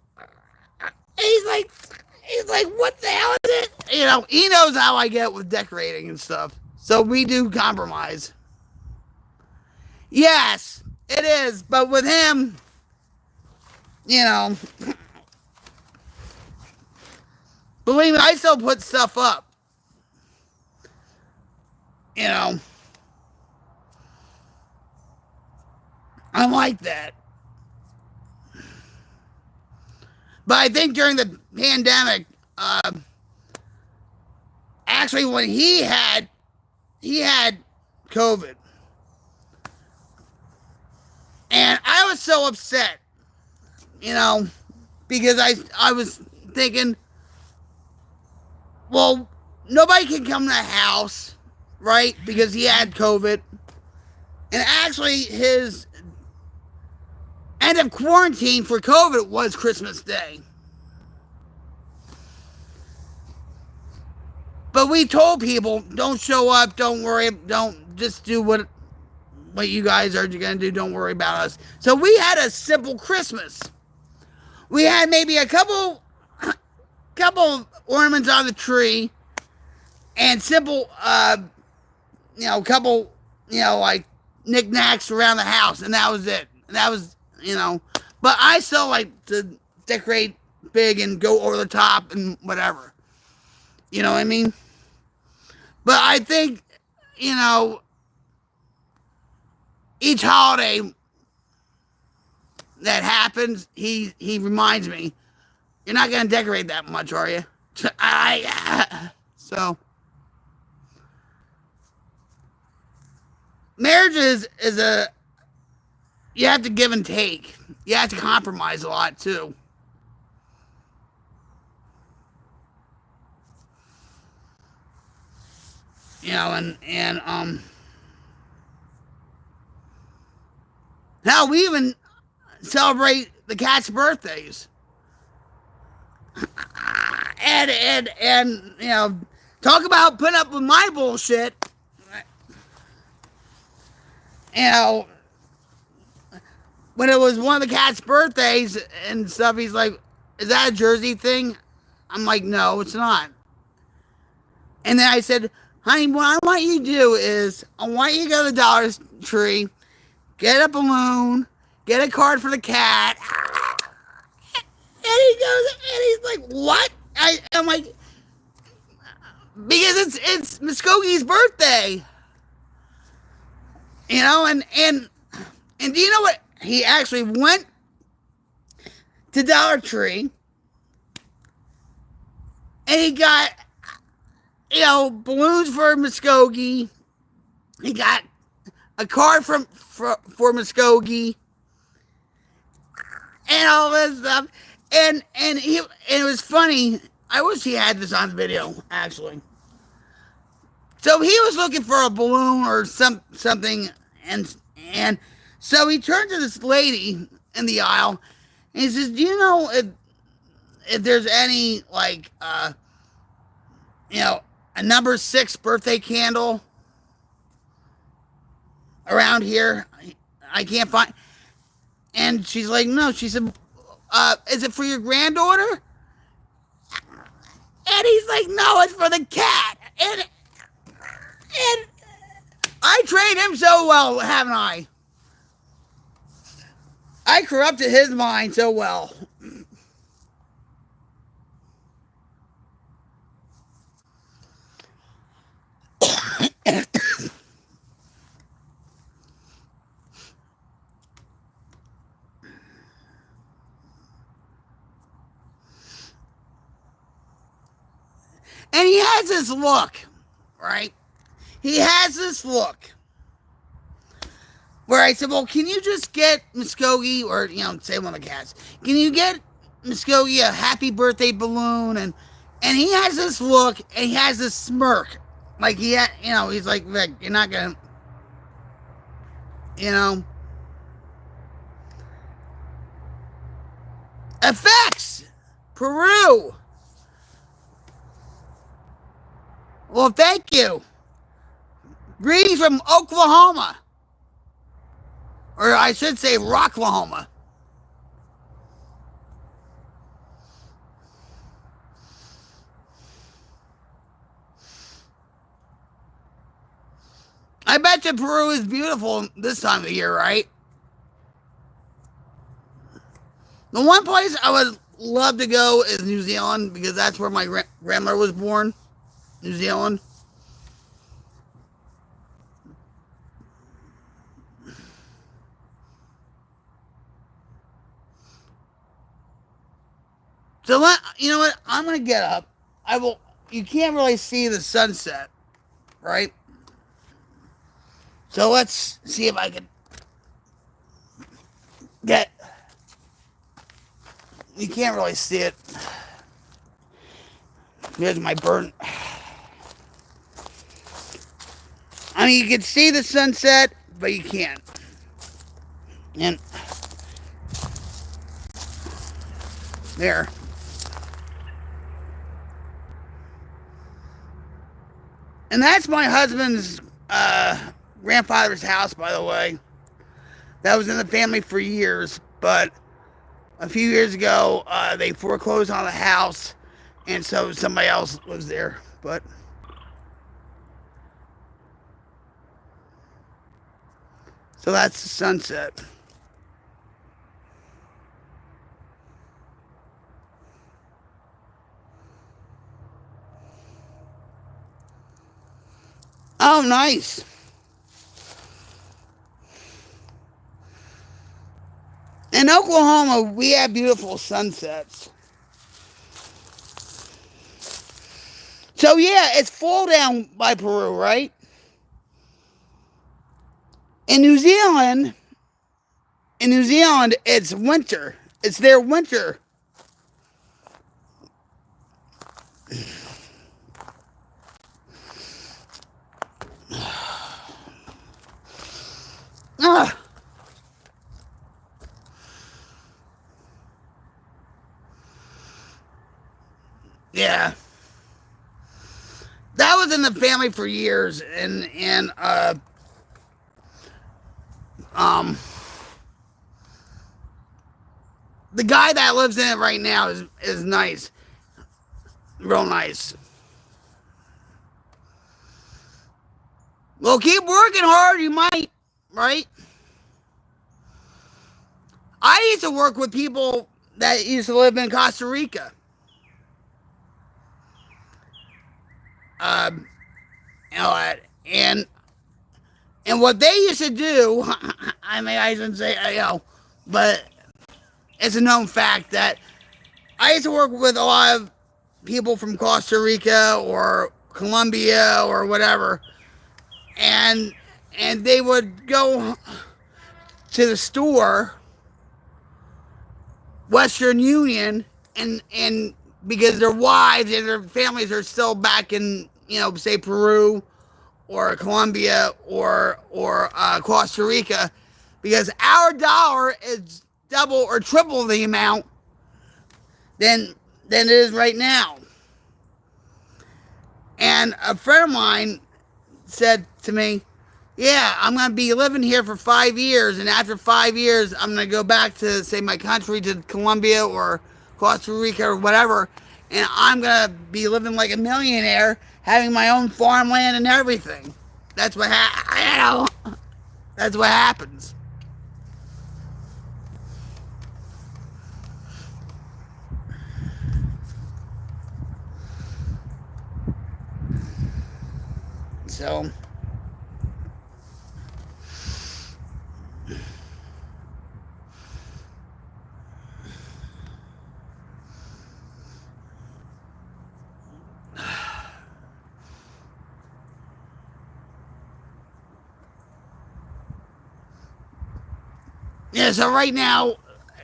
like, what the hell is it? He knows how I get with decorating and stuff. So we do compromise. Yes, it is. But with him, believe me, I still put stuff up. I'm like that. But I think during the pandemic, actually when he had COVID. And I was so upset, because I was thinking, well, nobody can come to the house, right? Because he had COVID. And actually his end of quarantine for COVID was Christmas Day. But we told people, don't show up, don't worry, don't, just do what you guys are going to do, don't worry about us. So we had a simple Christmas. We had maybe a couple ornaments on the tree, and simple, couple, like knickknacks around the house, and that was it. And that was, but I still like to decorate big and go over the top and whatever. You know what I mean? But I think, each holiday that happens, he reminds me You're not gonna decorate that much, are you? So marriage is a you have to give and take. You have to compromise a lot too. You know, and hell, we even celebrate the cat's birthdays. And you know, talk about putting up with my bullshit. You know, when it was one of the cat's birthdays and stuff, he's like, "Is that a Jersey thing?" I'm like, "No, it's not." And then I said, "Honey, what I want you to do is I want you to go to the Dollar Tree, get a balloon, get a card for the cat." And he goes, and he's like, "What?" I'm like, "Because it's Muskoge's birthday." You know, and do you know what? He actually went to Dollar Tree and he got, you know, balloons for Muskogee. He got a card for Muskogee and all this stuff. And it was funny. I wish he had this on video, actually. So he was looking for a balloon or something, and so he turned to this lady in the aisle and he says, "Do you know if there's any like you know, a number 6 birthday candle around here? I can't find." And she's like, "No." She said, "Is it for your granddaughter?" And he's like, "No, it's for the cat." And I trained him so well, haven't I? I corrupted his mind so well. And he has this look, right? He has this look where I said, "Well, can you just get Muskogee," or, you know, say one of the cats, "Can you get Muskogee a happy birthday balloon?" And he has this look and he has this smirk. Like you know, he's like, "Vic, you're not gonna, you know." Effects! Peru! Well, thank you. Greetings from Oklahoma. Or I should say Rocklahoma. I bet you Peru is beautiful this time of the year, right? The one place I would love to go is New Zealand because that's where my grandmother was born. New Zealand. So you know what? I'm gonna get up. I will. You can't really see the sunset, right? So let's see if I can get. You can't really see it. Here's my burn. I mean, you can see the sunset, but you can't. And there. And that's my husband's grandfather's house, by the way. That was in the family for years, but a few years ago, they foreclosed on the house, and so somebody else lives there. But so that's the sunset. Oh, nice. In Oklahoma, we have beautiful sunsets. So yeah, it's fall down by Peru, right? In New Zealand, it's winter. It's their winter. Ah, yeah. That was in the family for years, and um, the guy that lives in it right now is nice, real nice. Well, keep working hard. You might, right? I used to work with people that used to live in Costa Rica. Um, you know, and and what they used to do, I mean, I shouldn't say, but it's a known fact that I used to work with a lot of people from Costa Rica or Colombia or whatever, and they would go to the store, Western Union, and because their wives and their families are still back in, say Peru or Colombia or Costa Rica, because our dollar is double or triple the amount than it is right now. And a friend of mine said to me, yeah, I'm going to be living here for 5 years, and after 5 years, I'm going to go back to, say, my country, to Colombia or Costa Rica or whatever, and I'm going to be living like a millionaire, having my own farmland and everything. That's what that's what happens. So, yeah, so right now,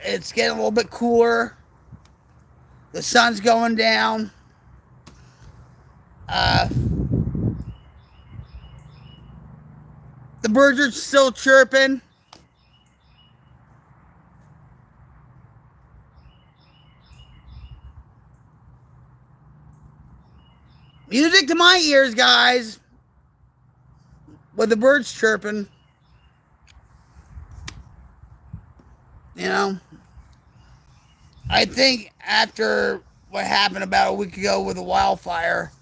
it's getting a little bit cooler. The sun's going down. The birds are still chirping. Music to my ears, guys. With the birds chirping. I think after what happened about a week ago with the wildfire,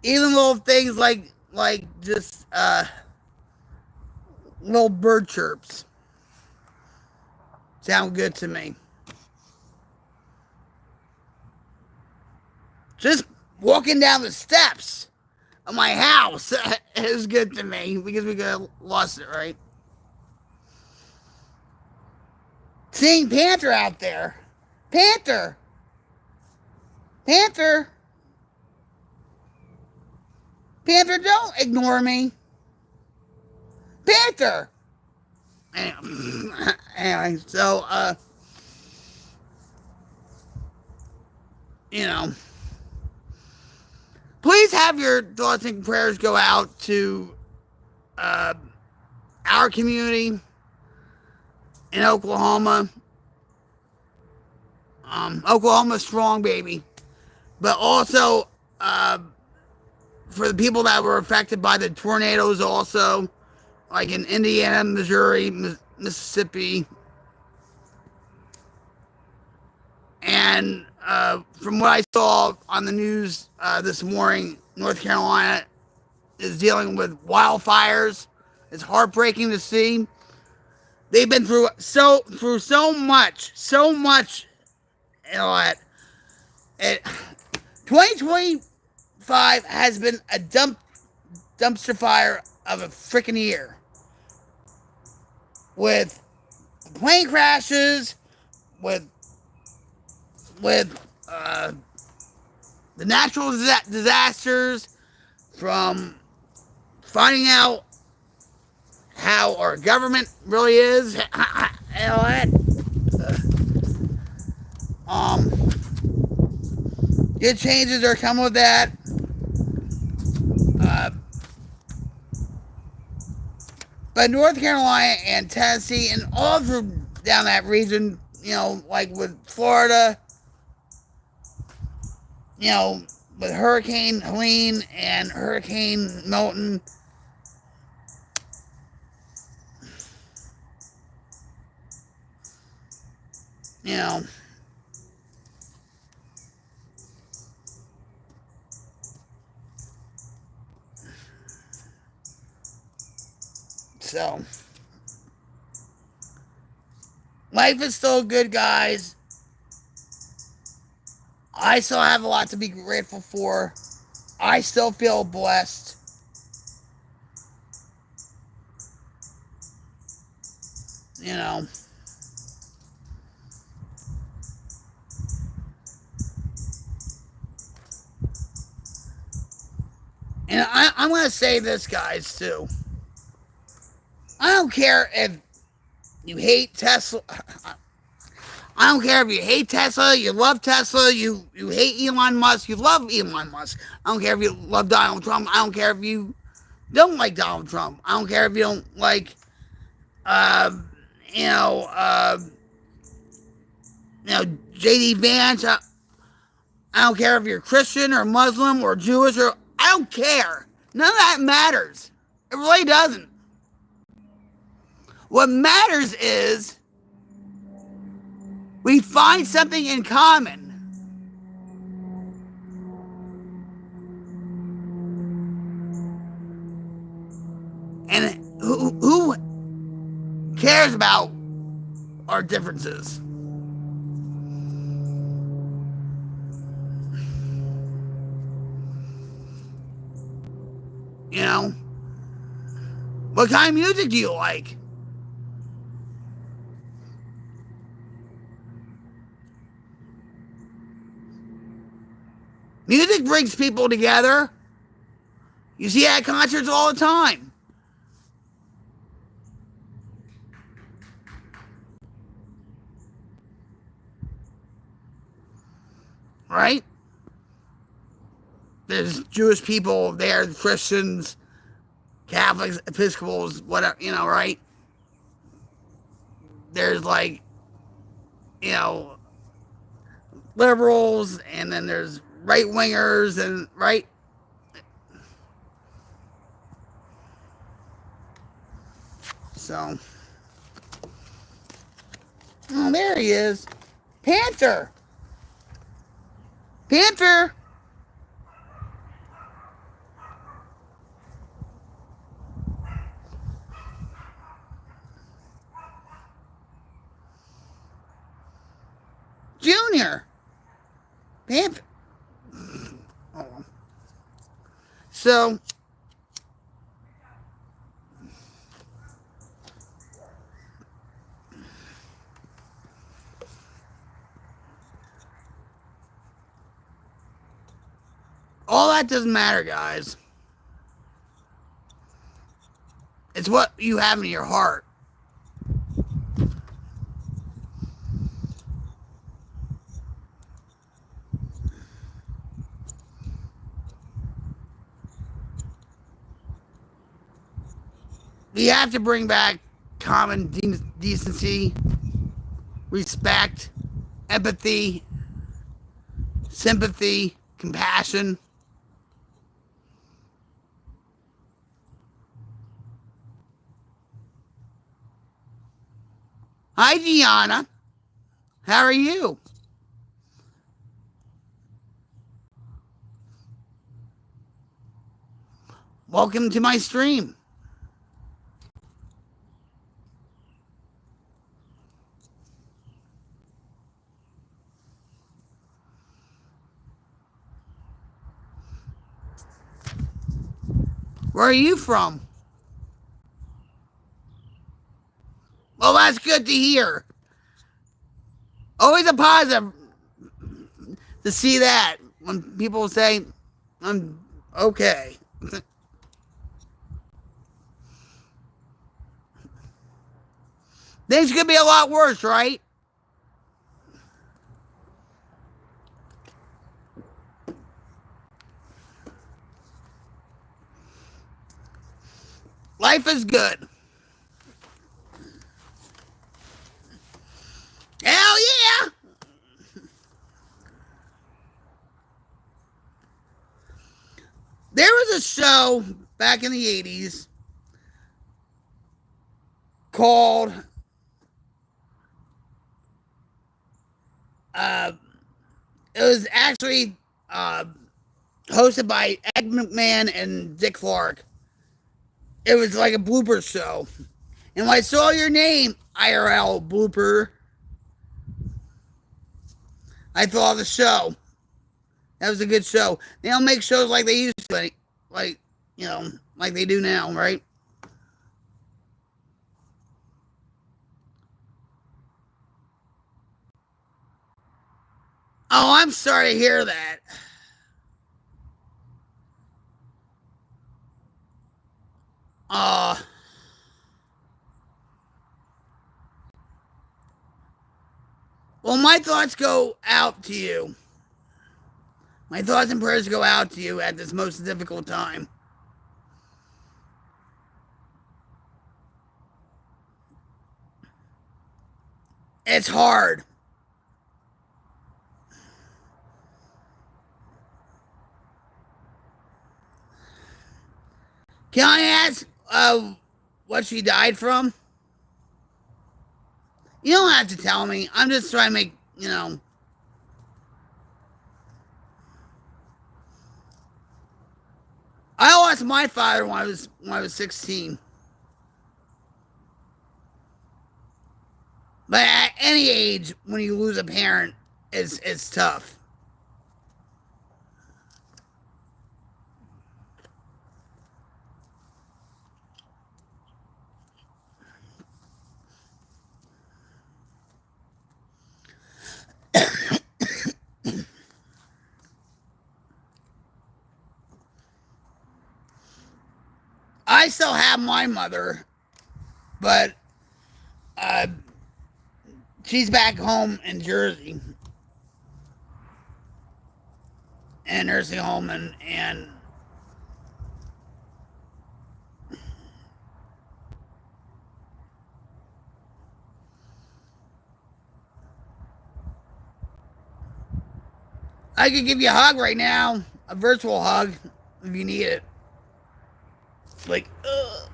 even little things like just little bird chirps sound good to me. Just walking down the steps of my house is good to me, because we could have lost it, right? Seeing Panther out there. Panther! Panther! Panther, don't ignore me. Panther! Anyway, so, please have your thoughts and prayers go out to our community in Oklahoma. Oklahoma strong, baby. But also for the people that were affected by the tornadoes also, like in Indiana, Missouri, Mississippi. And from what I saw on the news this morning, North Carolina is dealing with wildfires. It's heartbreaking to see. They've been through so much. At 2025 has been a dumpster fire of a freaking year, with plane crashes, with with the natural disasters, from finding out how our government really is, and all that. Good changes are coming with that. Uh, but North Carolina and Tennessee and all through down that region, like with Florida, with Hurricane Helene and Hurricane Milton, so life is still good, guys. I still have a lot to be grateful for. I still feel blessed. And I'm going to say this, guys, too. I don't care if you hate Tesla. I don't care if you hate Tesla, you love Tesla, you hate Elon Musk, you love Elon Musk. I don't care if you love Donald Trump. I don't care if you don't like Donald Trump. I don't care if you don't like, J.D. Vance. I don't care if you're Christian or Muslim or Jewish or... I don't care. None of that matters. It really doesn't. What matters is we find something in common. And who cares about our differences? What kind of music do you like? Music brings people together. You see at concerts all the time. Right? There's Jewish people there, Christians, Catholics, Episcopals, whatever, right? There's liberals, and then there's right wingers, and right. So, oh, there he is, Panther. Junior. Panther. Oh. So, all that doesn't matter, guys. It's what you have in your heart. We have to bring back common decency, respect, empathy, sympathy, compassion. Hi, Gianna. How are you? Welcome to my stream. Where are you from? Well, that's good to hear. Always a positive to see that when people say, I'm okay. Things could be a lot worse, right? Life is good. Hell yeah! There was a show back in the 80s called uh, it was actually hosted by Ed McMahon and Dick Clark. It was like a blooper show. And when I saw your name, IRL blooper, I thought of the show. That was a good show. They don't make shows like they used to, like you know, like they do now, right? Oh, I'm sorry to hear that. Uh, well, my thoughts go out to you. My thoughts and prayers go out to you at this most difficult time. It's hard. Can I ask what she died from? You don't have to tell me. I'm just trying to make, I lost my father when I was 16. But at any age, when you lose a parent, it's tough. I still have my mother, but uh, she's back home in Jersey, in a nursing home, and I could give you a hug right now, a virtual hug, if you need it. Like, ugh.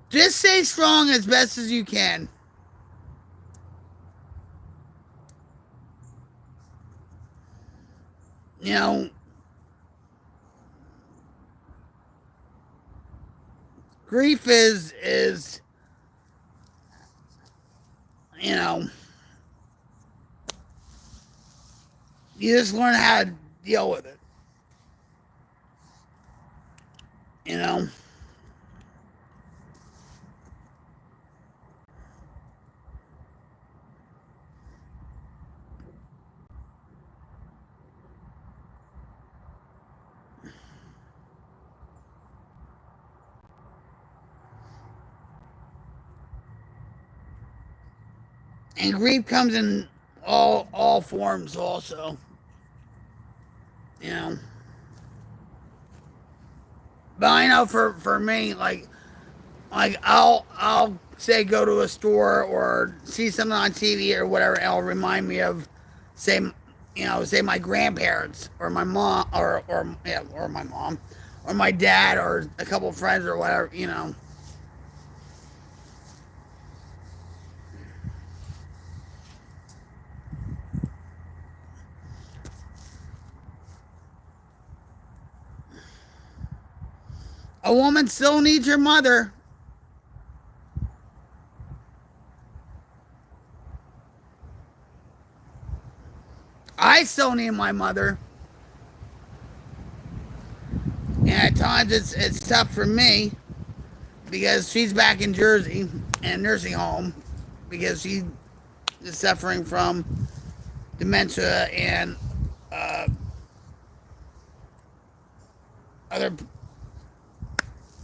Just stay strong as best as you can. You know, grief is you know, you just learn how to deal with it. You know, and grief comes in all forms also. You know, but I know for me, like I'll say go to a store or see something on TV or whatever, and it'll remind me of say say my grandparents or my mom or my mom or my dad or a couple of friends or whatever. A woman still needs her mother. I still need my mother. And at times it's tough for me because she's back in Jersey in a nursing home because she is suffering from dementia and other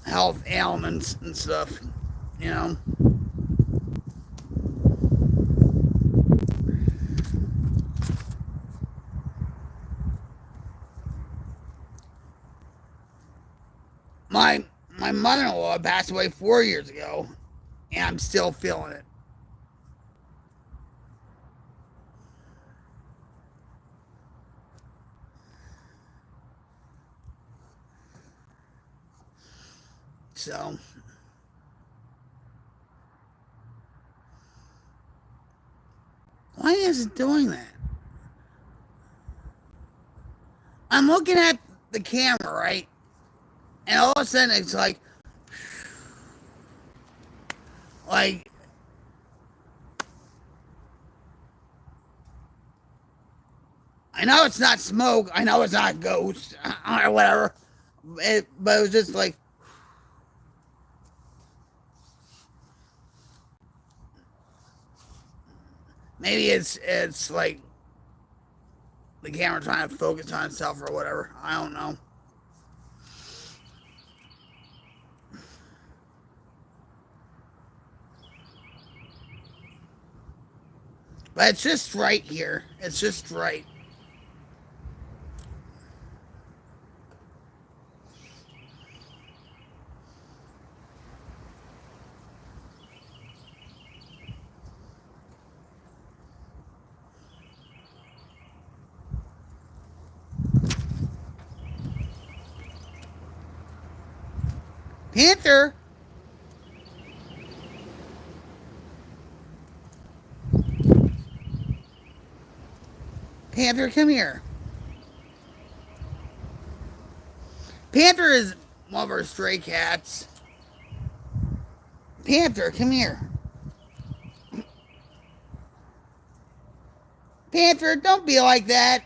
health ailments and stuff, you know. My mother-in-law passed away 4 years ago, and I'm still feeling it. So, why is it doing that? I'm looking at the camera, right? And all of a sudden it's like I know it's not smoke, I know it's not ghost or whatever, but it was just like maybe it's like the camera trying to focus on itself or whatever. I don't know. But it's just right here. It's just right. Panther. Panther, come here. Panther is one of our stray cats. Panther, come here. Panther, don't be like that.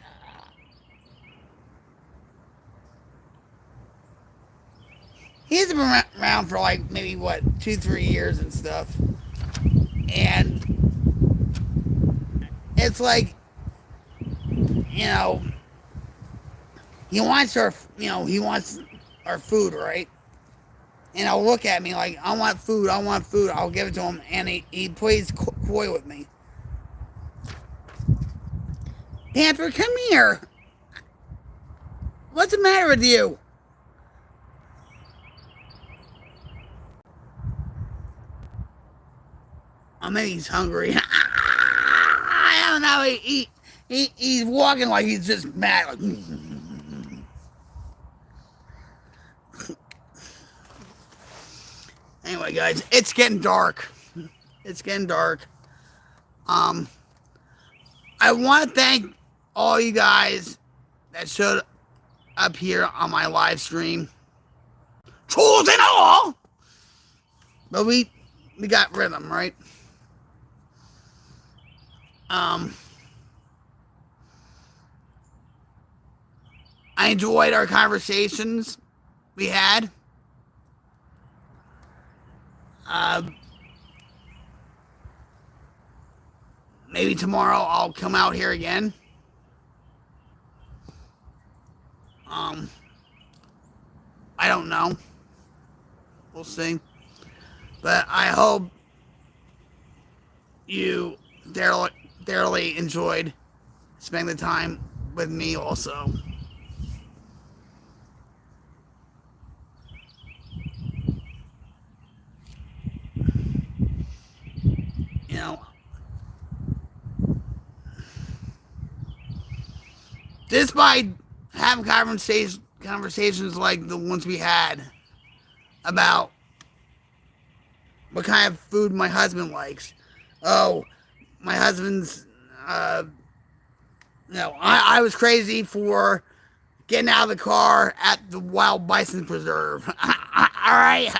He's been around for like maybe what 2-3 years and stuff, and it's like, you know, he wants our food, right? And he'll look at me like, I want food. I'll give it to him, and he plays coy with me. Panther, come here. What's the matter with you? Oh, maybe he's hungry. I don't know. He's walking like he's just mad. Like, anyway, guys, it's getting dark. It's getting dark. I want to thank all you guys that showed up here on my live stream. Trolls and all! But we got rhythm, right? I enjoyed our conversations we had. Maybe tomorrow I'll come out here again. I don't know. We'll see. But I hope you thoroughly enjoyed spending the time with me also. You know, just by having conversations like the ones we had about what kind of food my husband likes. Oh, my husband's, I was crazy for getting out of the car at the Wild Bison Preserve. All right.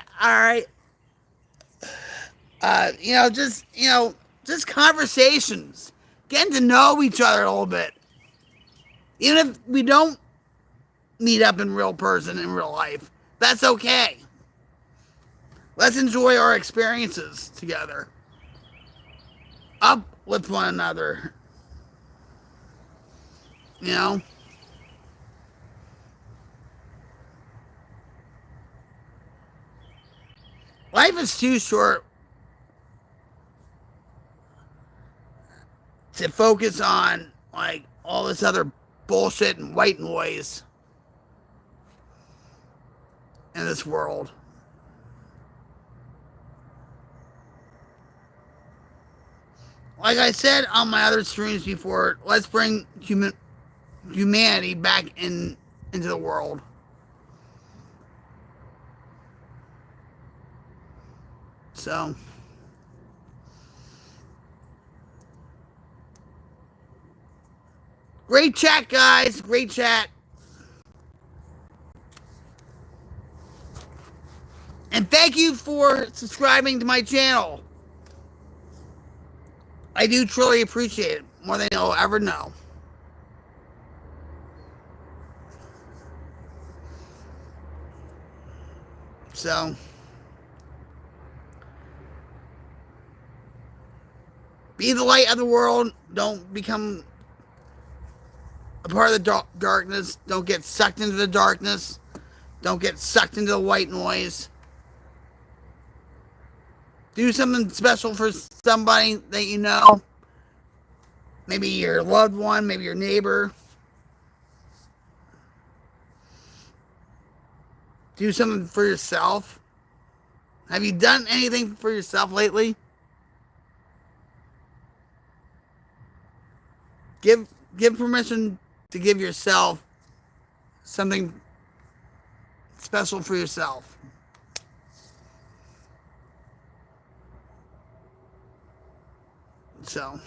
Just conversations, getting to know each other a little bit. Even if we don't meet up in real person in real life, that's okay. Let's enjoy our experiences together. Uplift one another. You know? Life is too short to focus on like all this other bullshit and white noise in this world. Like I said on my other streams before, let's bring humanity back into the world. So, great chat, guys. Great chat. And thank you for subscribing to my channel. I do truly appreciate it, more than you'll ever know. So, be the light of the world. Don't become a part of the darkness. Don't get sucked into the darkness. Don't get sucked into the white noise. Do something special for somebody that you know. Maybe your loved one, maybe your neighbor. Do something for yourself. Have you done anything for yourself lately? Give permission to give yourself something special for yourself. So,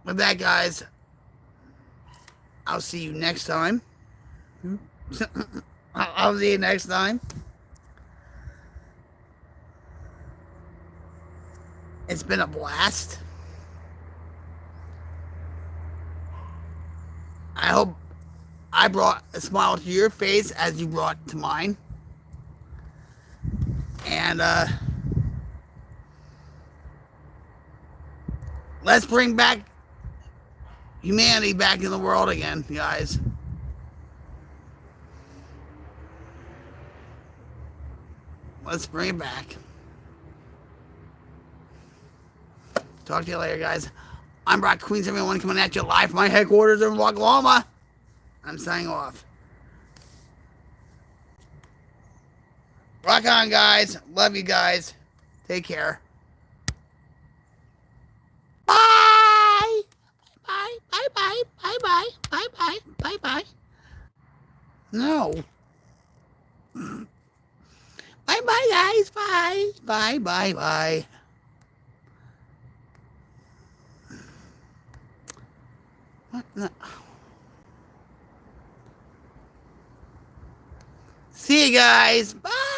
with that, guys, I'll see you next time. I'll see you next time. It's been a blast. I hope I brought a smile to your face as you brought to mine. And let's bring back humanity back in the world again, guys. Let's bring it back. Talk to you later, guys. I'm Brock Queen 71 coming at you live from my headquarters in Oklahoma. I'm signing off. Rock on, guys. Love you guys. Take care. Bye. Bye. Bye. Bye. Bye. Bye. Bye. Bye. Bye. Bye. No. Bye. Bye, guys. Bye. Bye. Bye. Bye. What the? See you guys. Bye.